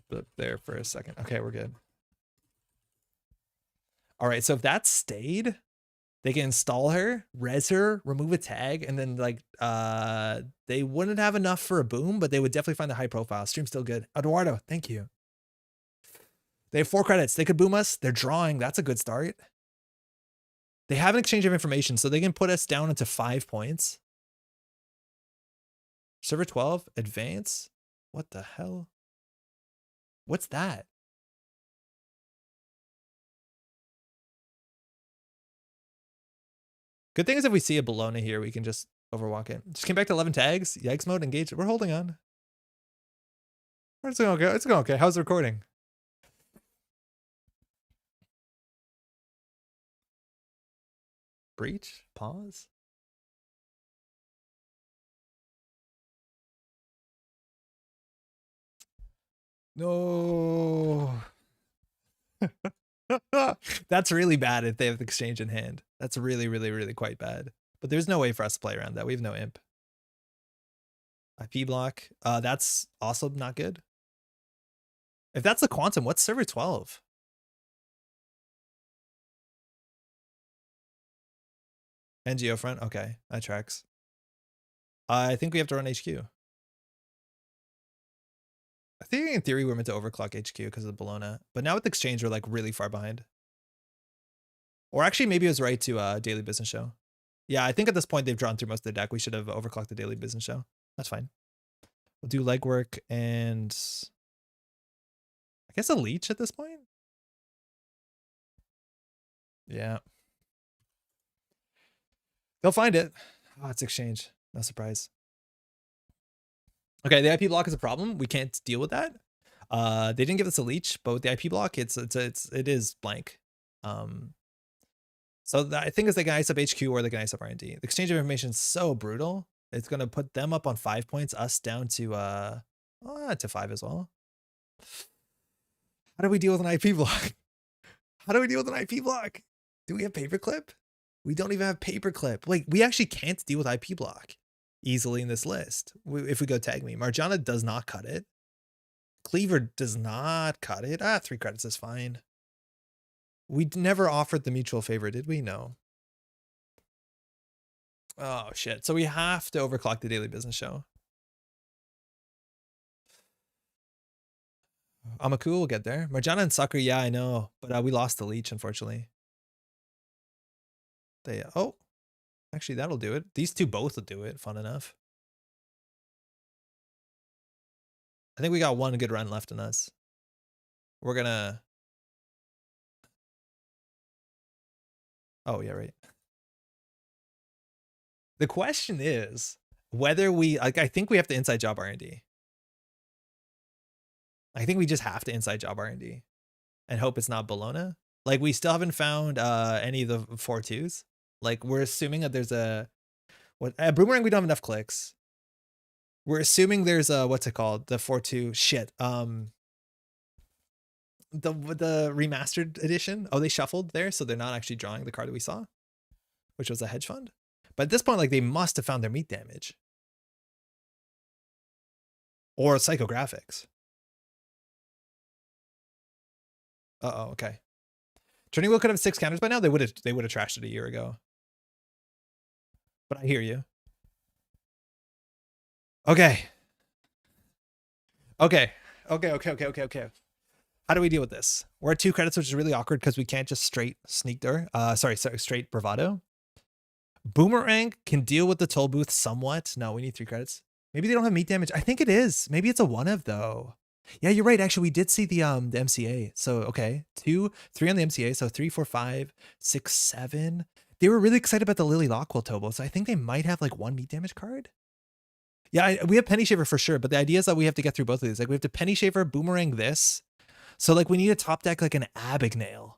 But there for a second. Okay, we're good. All right, so if that stayed, they can install her, res her, remove a tag, and then like they wouldn't have enough for a boom, but they would definitely find the high profile. Stream's still good. Eduardo, thank you. They have 4 credits. They could boom us. They're drawing. That's a good start. They have an exchange of information, so they can put us down into 5 points. Server 12, advance. What the hell? What's that? Good thing is if we see a Bologna here, we can just overwalk it. Just came back to 11 tags. Yikes mode, engage. We're holding on. It's going okay. It's going okay. How's the recording? Breach? Pause? No. That's really bad if they have the exchange in hand. That's really quite bad. But there's no way for us to play around that. We have no imp. IP block. That's also not good. If that's the quantum, what's server 12? NGO front? Okay, that tracks. I think we have to run HQ. I think in theory we're meant to overclock HQ because of the Bologna. But now with exchange, we're like really far behind. Or actually, maybe it was right to daily business show. Yeah, I think at this point they've drawn through most of the deck. We should have overclocked the daily business show. That's fine. We'll do legwork and I guess a leech at this point. Yeah. They'll find it. Oh, it's exchange. No surprise. Okay, the IP block is a problem. We can't deal with that. They didn't give us a leech, but with the IP block, it is blank. So I think it's they can ice up HQ or they can ice up R&D. The exchange of information is so brutal. It's gonna put them up on 5 points, us down to 5 as well. How do we deal with an IP block? How do we deal with an IP block? Do we have paperclip? We don't even have paperclip. Like we actually can't deal with IP block easily in this list. If we go tag me, Marjana does not cut it. Cleaver does not cut it. 3 credits is fine. We never offered the mutual favor, did we? No. Oh shit. So we have to overclock the daily business show. Amaku will get there. Marjana and Sucker, yeah, I know. But we lost the leech, unfortunately. Oh, actually that'll do it. These two both will do it, fun enough. I think we got one good run left in us. We're gonna... Oh, yeah, right. The question is whether we... Like, I think we have to inside job R&D. I think we just have to inside job R&D and hope it's not Bologna. Like, we still haven't found any of the 4-2s. Like, we're assuming that there's a... What Boomerang, we don't have enough clicks. We're assuming there's a... What's it called? The 4-2... Shit. The remastered edition. Oh, they shuffled there, so they're not actually drawing the card that we saw, which was a hedge fund. But at this point, like, they must have found their meat damage. Or psychographics. Uh-oh, okay. Turning Wheel could have 6 counters by now. They would have trashed it a year ago. But I hear you. Okay. Okay. How do we deal with this? We're at 2 credits, which is really awkward because we can't just straight sneak door. Sorry, straight bravado. Boomerang can deal with the toll booth somewhat. No, we need 3 credits. Maybe they don't have meat damage. I think it is. Maybe it's a one-of though. Yeah, you're right. Actually, we did see the MCA. So okay, 2, 3 on the MCA. So 3, 4, 5, 6, 7. They were really excited about the Lily Lockwell Tobo. So I think they might have like 1 meat damage card. Yeah, we have Penny Shaver for sure. But the idea is that we have to get through both of these. Like we have to Penny Shaver, Boomerang this. So like we need a top deck like an Abagnale.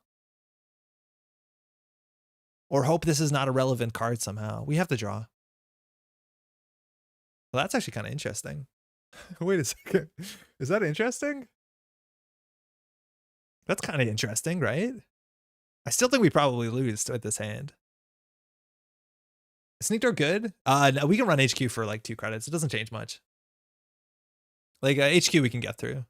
Or hope this is not a relevant card somehow. We have to draw. Well, that's actually kind of interesting. Wait a second. Is that interesting? That's kind of interesting, right? I still think we probably lose with this hand. Sneak door good? No, we can run HQ for like 2 credits. It doesn't change much. Like HQ we can get through.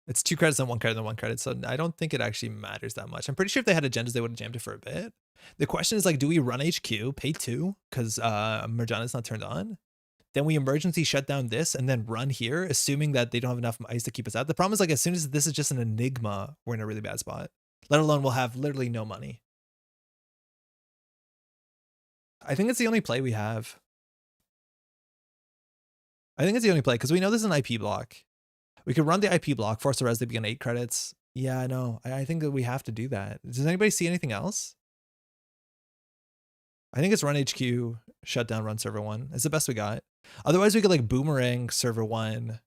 It's 2 credits and 1 credit and 1 credit. So I don't think it actually matters that much. I'm pretty sure if they had agendas, they would have jammed it for a bit. The question is like, do we run HQ, pay 2 because Marjana's not turned on? Then we emergency shut down this and then run here, assuming that they don't have enough ice to keep us out. The problem is like, as soon as this is just an enigma, we're in a really bad spot. Let alone we'll have literally no money. I think it's the only play we have. I think it's the only play because we know this is an IP block. We could run the IP block, force the res to be on 8 credits. Yeah, I know. I think that we have to do that. Does anybody see anything else? I think it's run HQ, shut down, run server 1. It's the best we got. Otherwise, we could like Boomerang server 1,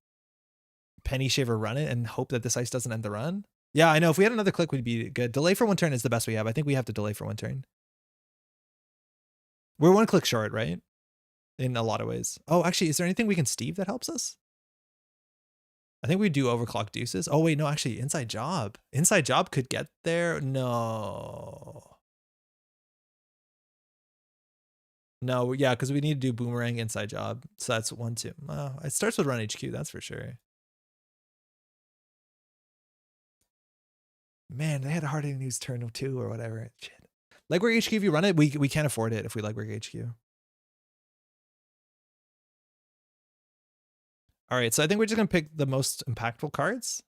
Penny Shaver run it, and hope that this ice doesn't end the run. Yeah, I know. If we had another click, we'd be good. Delay for 1 turn is the best we have. I think we have to delay for 1 turn. We're 1 click short, right? In a lot of ways. Oh, actually, is there anything we can Steve that helps us? I think we do overclock deuces. Oh, wait, no, actually, inside job. Inside job could get there. No. No, yeah, because we need to do Boomerang inside job. So that's 1, 2. It starts with run HQ, that's for sure. Man, they had a hard hitting news turn 2 or whatever. Shit. Legwork HQ, if you run it, we can't afford it if we Legwork HQ. All right, so I think we're just going to pick the most impactful cards.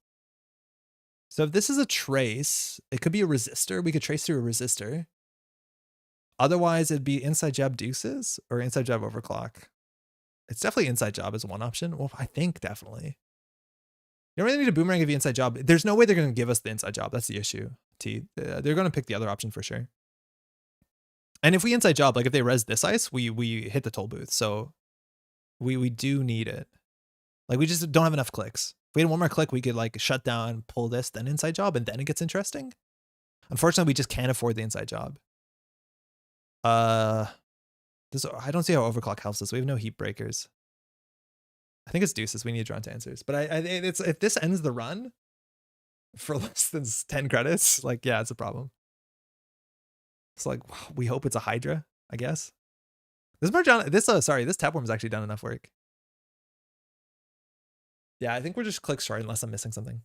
So if this is a trace, it could be a resistor. We could trace through a resistor. Otherwise, it'd be inside job deuces or inside job overclock. It's definitely inside job as 1 option. Well, I think definitely. You don't really need a Boomerang if you inside job. There's no way they're going to give us the inside job. That's the issue. They're going to pick the other option for sure. And if we inside job, like if they res this ice, we hit the toll booth. So we do need it. Like we just don't have enough clicks. If we had 1 more click, we could like shut down, pull this, then inside job, and then it gets interesting. Unfortunately, we just can't afford the inside job. I don't see how overclock helps us. We have no heat breakers. I think it's deuces. We need to draw into answers. But it's if this ends the run for less than 10 credits, like yeah, it's a problem. It's like we hope it's a Hydra, I guess. This Tapworm has actually done enough work. Yeah, I think we're just click short unless I'm missing something.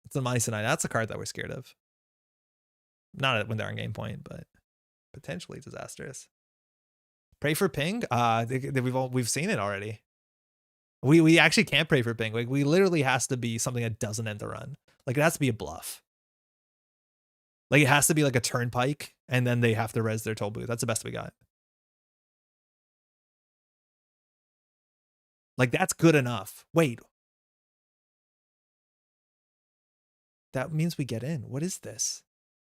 It's a Nisei. That's a card that we're scared of. Not when they're on game point, but potentially disastrous. Pray for ping? We've seen it already. We actually can't pray for ping. Like we literally has to be something that doesn't end the run. Like it has to be a bluff. Like it has to be like a turnpike, and then they have to res their toll booth. That's the best we got. Like that's good enough. Wait. That means we get in. What is this?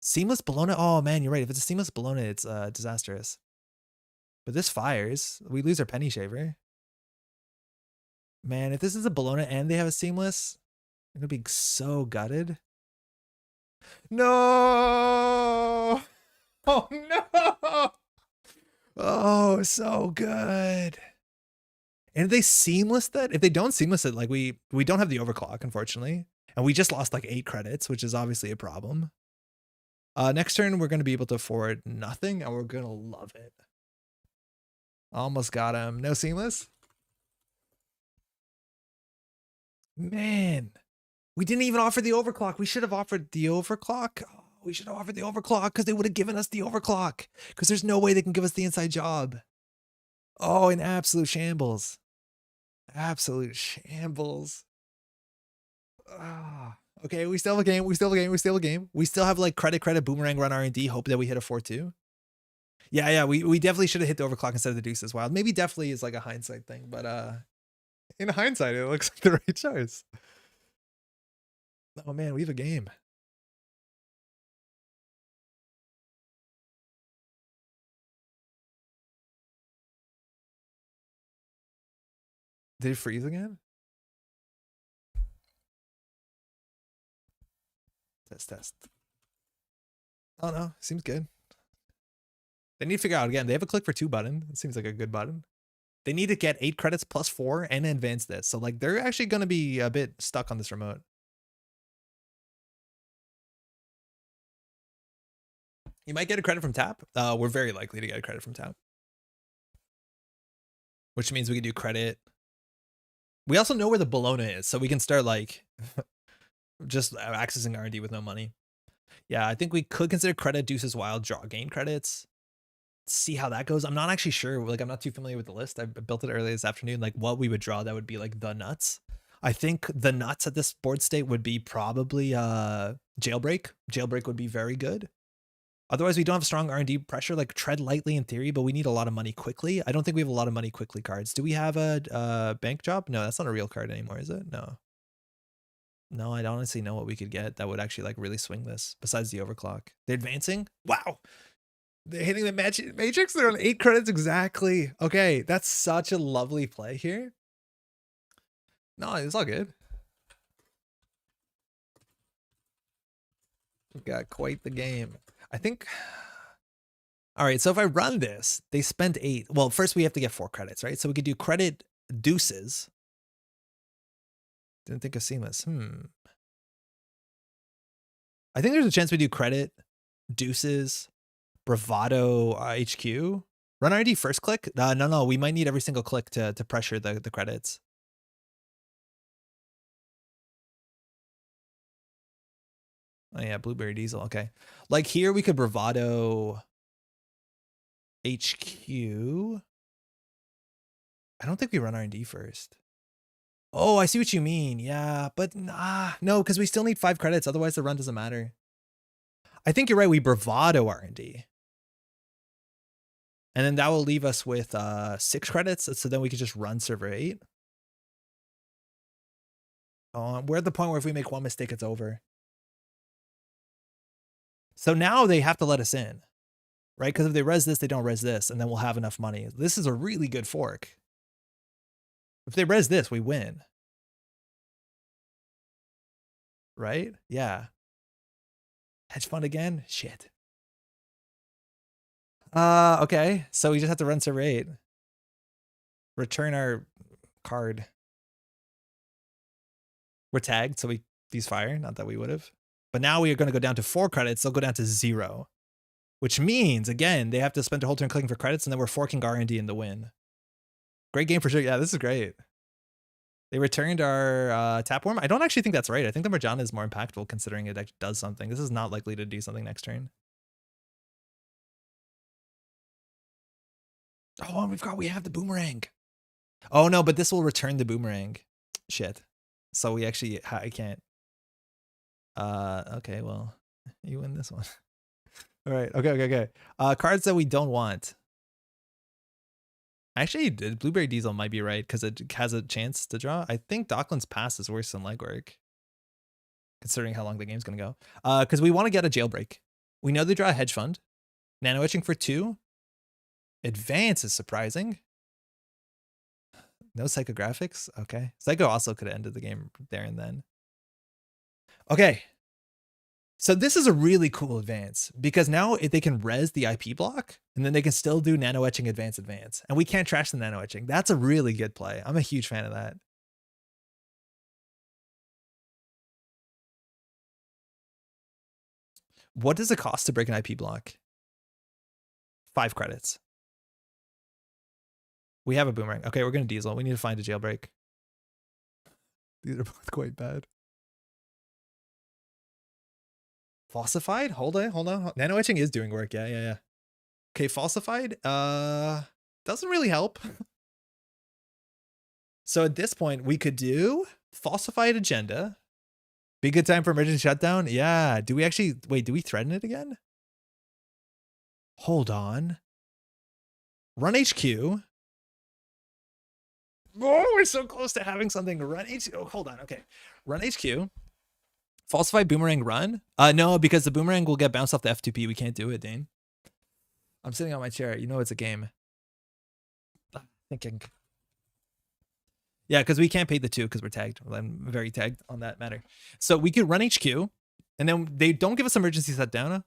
Seamless Bologna? Oh man, you're right. If it's a seamless Bologna, it's disastrous. But this fires. We lose our penny shaver. Man, if this is a Bologna and they have a seamless, I'm gonna be so gutted. No! Oh no! Oh, so good. And if they seamless that, if they don't seamless it, like we don't have the overclock, unfortunately. And we just lost like 8 credits, which is obviously a problem. Next turn, we're going to be able to afford nothing, and we're going to love it. Almost got him. No seamless? Man, we didn't even offer the overclock. We should have offered the overclock. Oh, we should have offered the overclock because they would have given us the overclock. Because there's no way they can give us the inside job. Oh, in absolute shambles. Absolute shambles. Ah. Okay, we still have a game. We still have a game. We still have a game. We still have like credit, boomerang, run R&D, hope that we hit a 4-2. Yeah, we definitely should have hit the overclock instead of the deuces wild. Maybe definitely is like a hindsight thing, but in hindsight, it looks like the right choice. Oh man, we have a game. Did it freeze again? Test. Oh no, seems good. They need to figure out again. They have a click for 2 button. It seems like a good button. They need to get 8 credits plus 4 and advance this. So like they're actually going to be a bit stuck on this remote. You might get a credit from tap. We're very likely to get a credit from tap. Which means we can do credit. We also know where the Bologna is, so we can start like just accessing R&D with no money. Yeah, I think we could consider credit deuces wild, draw gain credits. See how that goes. I'm not actually sure. Like I'm not too familiar with the list. I built it early this afternoon. Like what we would draw that would be like the nuts. I think the nuts at this board state would be probably jailbreak. Jailbreak would be very good. Otherwise, we don't have strong R&D pressure. Like tread lightly in theory, but we need a lot of money quickly. I don't think we have a lot of money quickly cards. Do we have a bank job? No, that's not a real card anymore, is it? No. No, I don't honestly know what we could get that would actually like really swing this besides the overclock. They're advancing? Wow. They're hitting the matrix. They're on 8 credits exactly. Okay, that's such a lovely play here. No, it's all good. We've got quite the game. I think. All right, so if I run this, they spent 8. Well, first we have to get 4 credits, right? So we could do credit deuces. Didn't think of seamless. I think there's a chance we do credit deuces. Bravado HQ. Run RD first click? No. We might need every single click to pressure the credits. Oh yeah, Blueberry Diesel. Okay. Like here we could Bravado HQ. I don't think we run R&D first. Oh, I see what you mean. Yeah, but no, because we still need 5 credits. Otherwise the run doesn't matter. I think you're right. We Bravado R&D. And then that will leave us with 6 credits. So then we could just run server 8. We're at the point where if we make one mistake, it's over. So now they have to let us in, right? Because if they res this, they don't res this, and then we'll have enough money. This is a really good fork. If they res this, we win. Right? Yeah. Hedge fund again? Shit. Okay. So we just have to run server 8. Return our card. We're tagged, so we use fire. Not that we would have. But now we are going to go down to 4 credits. They'll go down to 0. Which means, again, they have to spend a whole turn clicking for credits, and then we're forking R&D in the win. Great game for sure. Yeah, this is great. They returned our Tapworm. I don't actually think that's right. I think the Marjana is more impactful considering it actually does something. This is not likely to do something next turn. Oh, we have the boomerang. Oh no, but this will return the boomerang. Shit. So we actually, I can't. Okay, well, you win this one. All right, okay. Cards that we don't want. Actually, Blueberry Diesel might be right because it has a chance to draw. I think Dockland's Pass is worse than Legwork, considering how long the game's gonna go. Because we want to get a Jailbreak. We know they draw a Hedge Fund. Nano Etching for 2. Advance is surprising. No Psychographics. Okay. Psycho also could have ended the game there and then. Okay. So this is a really cool advance because now if they can res the IP block and then they can still do Nano Etching advance. And we can't trash the Nano Etching. That's a really good play. I'm a huge fan of that. What does it cost to break an IP block? 5 credits. We have a boomerang. Okay, we're going to Diesel. We need to find a Jailbreak. These are both quite bad. Falsified? Hold on. Nano Etching is doing work. Yeah. Okay, Falsified. Doesn't really help. So at this point, we could do Falsified Agenda. Be a good time for emergency shutdown. Yeah. Do we actually wait? Do we threaten it again? Hold on. Run HQ. Oh, we're so close to having something. Run HQ. Oh, hold on. Okay. Run HQ. Falsified Boomerang run? No, because the boomerang will get bounced off the F2P. We can't do it, Dane. I'm sitting on my chair. You know it's a game. Thinking. Yeah, because we can't pay the 2 because we're tagged. I'm very tagged on that matter. So we could run HQ, and then they don't give us emergency shutdown.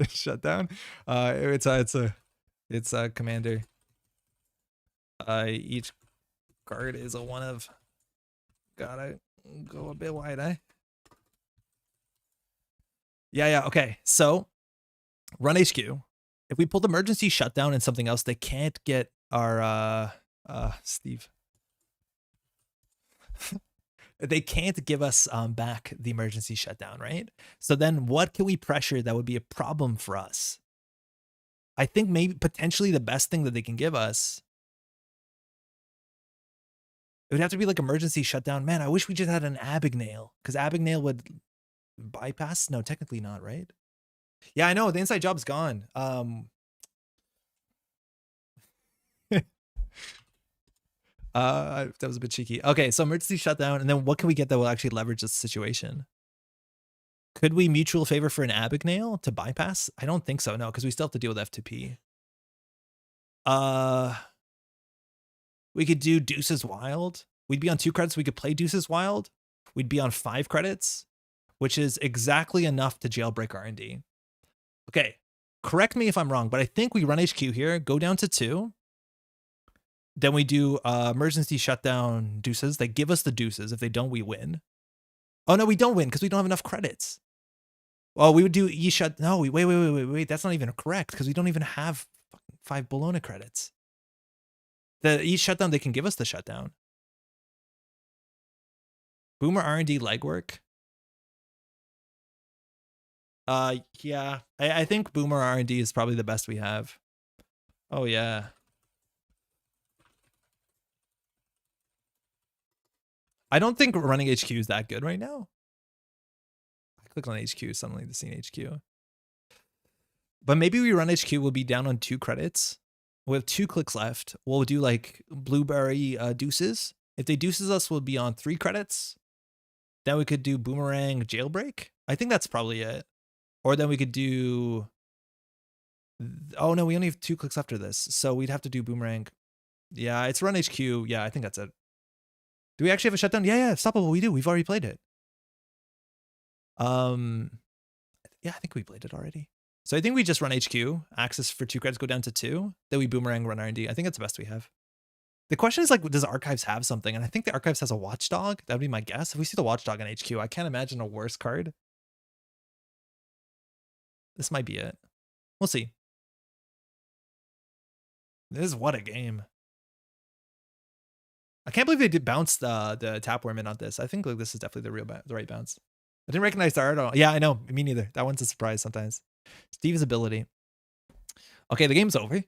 Shutdown. It's a commander. Each card is a one of. Gotta go a bit wide, eh? Yeah. Okay. So run HQ. If we pull the emergency shutdown and something else, they can't get our Steve. They can't give us back the emergency shutdown, right? So then what can we pressure that would be a problem for us? I think maybe potentially the best thing that they can give us, it would have to be like emergency shutdown. Man, I wish we just had an Abagnale, because Abagnale would bypass. No, technically not, right? Yeah, I know. The inside job's gone. That was a bit cheeky. Okay, so emergency shutdown, and then what can we get that will actually leverage this situation? Could we mutual favor for an Abagnale to bypass? I don't think so, no, because we still have to deal with F2P. We could do Deuces Wild. We'd be on 2 credits. We could play Deuces Wild. We'd be on 5 credits, which is exactly enough to jailbreak R&D. Okay, correct me if I'm wrong, but I think we run HQ here, go down to 2. Then we do emergency shutdown Deuces. They give us the Deuces. If they don't, we win. Oh, no, we don't win because we don't have enough credits. Well, we would do E shut. No, wait. That's not even correct because we don't even have 5 Bologna credits. The E shutdown, they can give us the shutdown. Boomer R&D legwork. Yeah, I think Boomer R&D is probably the best we have. Oh, yeah. I don't think running HQ is that good right now. I click on HQ, suddenly the scene HQ. But maybe we run HQ, we'll be down on 2 credits. We'll have 2 clicks left. We'll do like Blueberry Deuces. If they Deuces us, we'll be on 3 credits. Then we could do Boomerang Jailbreak. I think that's probably it. Or then we could do... Oh, no, we only have 2 clicks after this. So we'd have to do Boomerang. Yeah, it's run HQ. Yeah, I think that's it. Do we actually have a shutdown? Yeah, stoppable. We do. We've already played it. Yeah, I think we played it already. So I think we just run HQ, access for 2 credits, go down to 2. Then we Boomerang, run R&D. I think that's the best we have. The question is like, does Archives have something? And I think the Archives has a Watchdog. That would be my guess. If we see the Watchdog on HQ, I can't imagine a worse card. This might be it. We'll see. This is what a game. I can't believe they did bounce the Tapworm in on this. I think like this is definitely the right bounce. I didn't recognize the art. Yeah, I know. Me neither. That one's a surprise sometimes. Steve's ability. Okay, the game's over.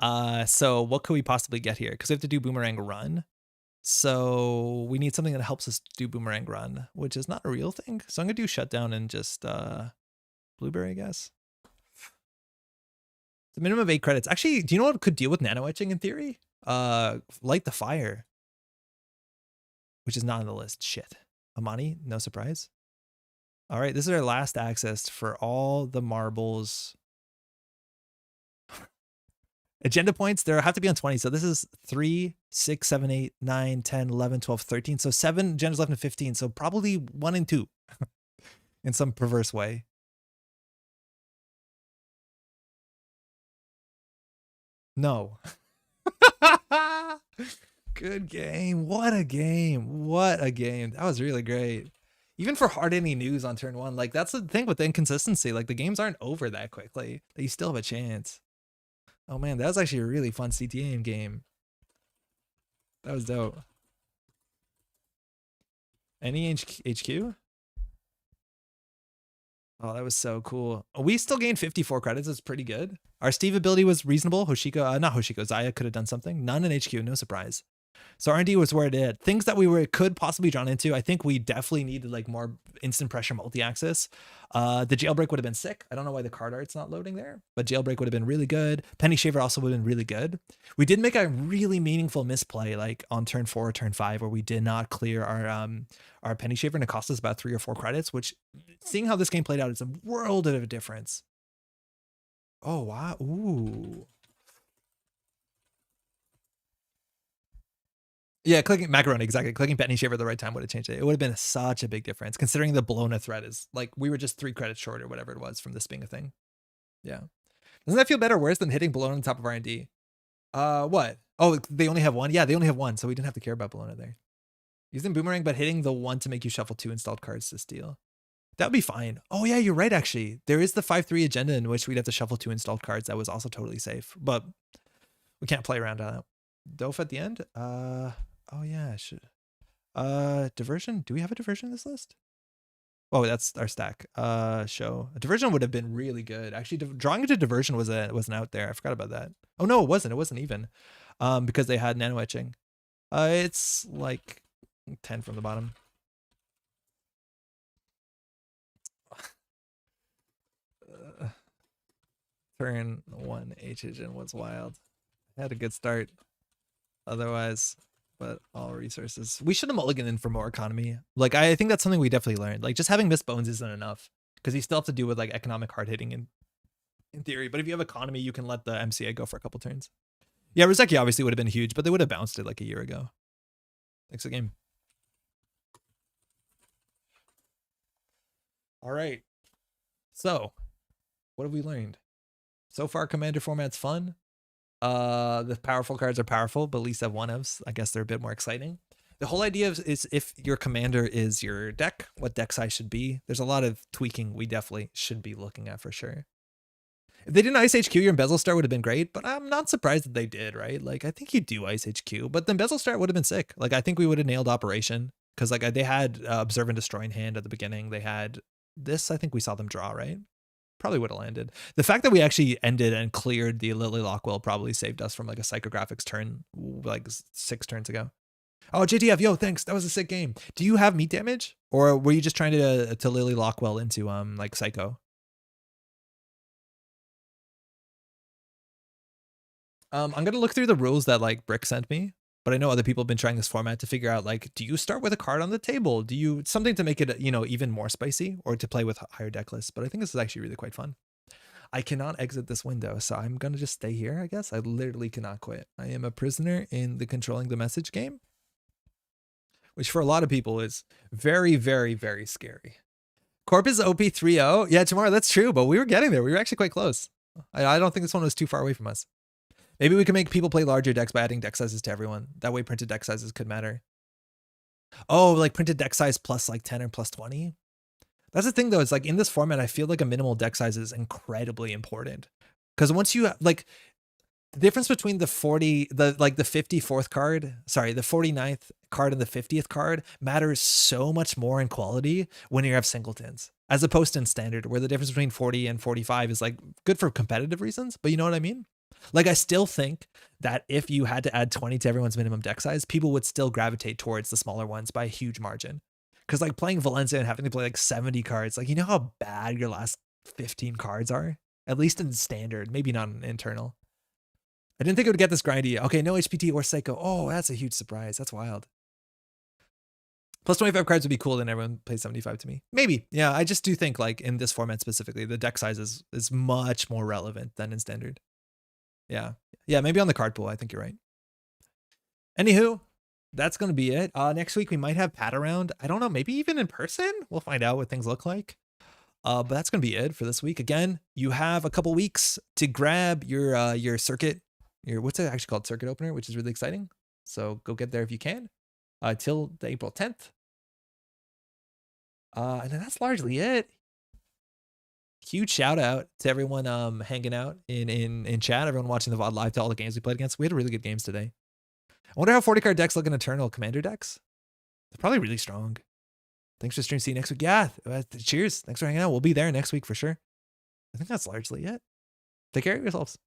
So what could we possibly get here? Because we have to do boomerang run. So we need something that helps us do boomerang run, which is not a real thing. So I'm gonna do shutdown and just blueberry, I guess. The minimum of 8 credits. Actually, do you know what could deal with nano etching in theory? Light the fire, which is not on the list. Shit. Amani, no surprise. All right, this is our last access for all the marbles. Agenda points, there have to be on 20. So this is 3, 6, 7, 8, 9, 10, 11, 12, 13. So 7 agendas left in 15. So probably 1 and 2 in some perverse way. No. Good game. What a game. What a game. That was really great. Even for hard-hitting news on turn 1, like that's the thing with the inconsistency. Like the games aren't over that quickly. You still have a chance. Oh man, that was actually a really fun CTA game. That was dope. Any HQ? Oh, that was so cool. We still gained 54 credits. It's pretty good. Our Steve ability was reasonable. Hoshiko, not Hoshiko, Zaya could have done something. None in HQ, no surprise. So R&D was where it did. Things that we could possibly drawn into. I think we definitely needed like more instant pressure multi-axis. The jailbreak would have been sick. I don't know why the card art's not loading there, but jailbreak would have been really good. Penny Shaver also would have been really good. We did make a really meaningful misplay like on turn 4 or turn 5 where we did not clear our Penny Shaver and it cost us about 3 or 4 credits, which seeing how this game played out is a world of a difference. Oh, wow. Ooh. Yeah, clicking macaroni, exactly. Clicking Penny Shaver at the right time would have changed it. It would have been such a big difference, considering the Bologna threat is like we were just 3 credits short or whatever it was from this being a thing. Yeah. Doesn't that feel better or worse than hitting Bologna on top of R&D? What? Oh, they only have 1? Yeah, they only have 1, so we didn't have to care about Bologna there. Using Boomerang, but hitting the 1 to make you shuffle 2 installed cards to steal. That would be fine. Oh yeah, you're right, actually. There is the 5-3 agenda in which we'd have to shuffle 2 installed cards. That was also totally safe, but we can't play around on that. Doof at the end? Oh yeah, I should. Diversion? Do we have a diversion in this list? Oh, that's our stack. Show. A diversion would have been really good. Actually, drawing into diversion wasn't out there. I forgot about that. Oh no, it wasn't. It wasn't even. Because they had nano etching. It's like 10 from the bottom. Turn 1 H engine was wild. Had a good start. Otherwise, but all resources. We should have mulliganed in for more economy. Like I think that's something we definitely learned. Like just having missed bones isn't enough because you still have to do with like economic hard hitting in theory. But if you have economy, you can let the MCA go for a couple turns. Yeah, Rozeki obviously would have been huge, but they would have bounced it like a year ago. Thanks a game. All right. So, what have we learned? So far, commander format's fun. The powerful cards are powerful, but at least have one-ofs. I guess they're a bit more exciting. The whole idea is if your commander is your deck, what deck size should be. There's a lot of tweaking we definitely should be looking at for sure. If they didn't Ice HQ, your Embezzle Start would have been great, but I'm not surprised that they did, right? Like, I think you do Ice HQ, but the Embezzle Start would have been sick. Like, I think we would have nailed Operation, because like they had Observe and Destroy in hand at the beginning. They had this, I think we saw them draw, right? Probably would have landed. The fact that we actually ended and cleared the Lily Lockwell probably saved us from like a psychographics turn like 6 turns ago. Oh, JTF, yo, thanks. That was a sick game. Do you have meat damage, or were you just trying to Lily Lockwell into like Psycho? I'm gonna look through the rules that like Brick sent me, but I know other people have been trying this format to figure out like, do you start with a card on the table? Do you something to make it, you know, even more spicy, or to play with higher deck lists? But I think this is actually really quite fun. I cannot exit this window, so I'm gonna just stay here, I guess. I literally cannot quit. I am a prisoner in the controlling the message game, which for a lot of people is very, very, very scary. Corp is OP 3-0. Yeah, tomorrow, that's true, but we were getting there. We were actually quite close. I don't think this one was too far away from us. Maybe we can make people play larger decks by adding deck sizes to everyone. That way printed deck sizes could matter. Oh, like printed deck size plus like 10 or plus 20? That's the thing though, it's like in this format, I feel like a minimal deck size is incredibly important. Because once you like the difference between the 54th card, sorry, the 49th card and the 50th card matters so much more in quality when you have singletons, as opposed to in standard, where the difference between 40 and 45 is like good for competitive reasons, but you know what I mean? Like, I still think that if you had to add 20 to everyone's minimum deck size, people would still gravitate towards the smaller ones by a huge margin. Because like playing Valencia and having to play like 70 cards, like, you know how bad your last 15 cards are? At least in standard, maybe not in internal. I didn't think it would get this grindy. Okay, no HPT or Psycho. Oh, that's a huge surprise. That's wild. Plus 25 cards would be cool, then everyone plays 75 to me. Maybe. Yeah, I just do think like in this format specifically, the deck size is much more relevant than in standard. Yeah. Yeah, maybe on the card pool. I think you're right. Anywho, that's going to be it. Next week, we might have Pat around. I don't know, maybe even in person. We'll find out what things look like. But that's going to be it for this week. Again, you have a couple weeks to grab your circuit, what's it actually called? Circuit opener, which is really exciting. So go get there if you can, till the April 10th. And then that's largely it. Huge shout out to everyone hanging out in chat, everyone watching the VOD live, to all the games we played against. We had really good games today. I wonder how 40 card decks look in Eternal Commander decks. They're probably really strong. Thanks for stream. See you next week. Yeah, cheers. Thanks for hanging out. We'll be there next week for sure. I think that's largely it. Take care of yourselves.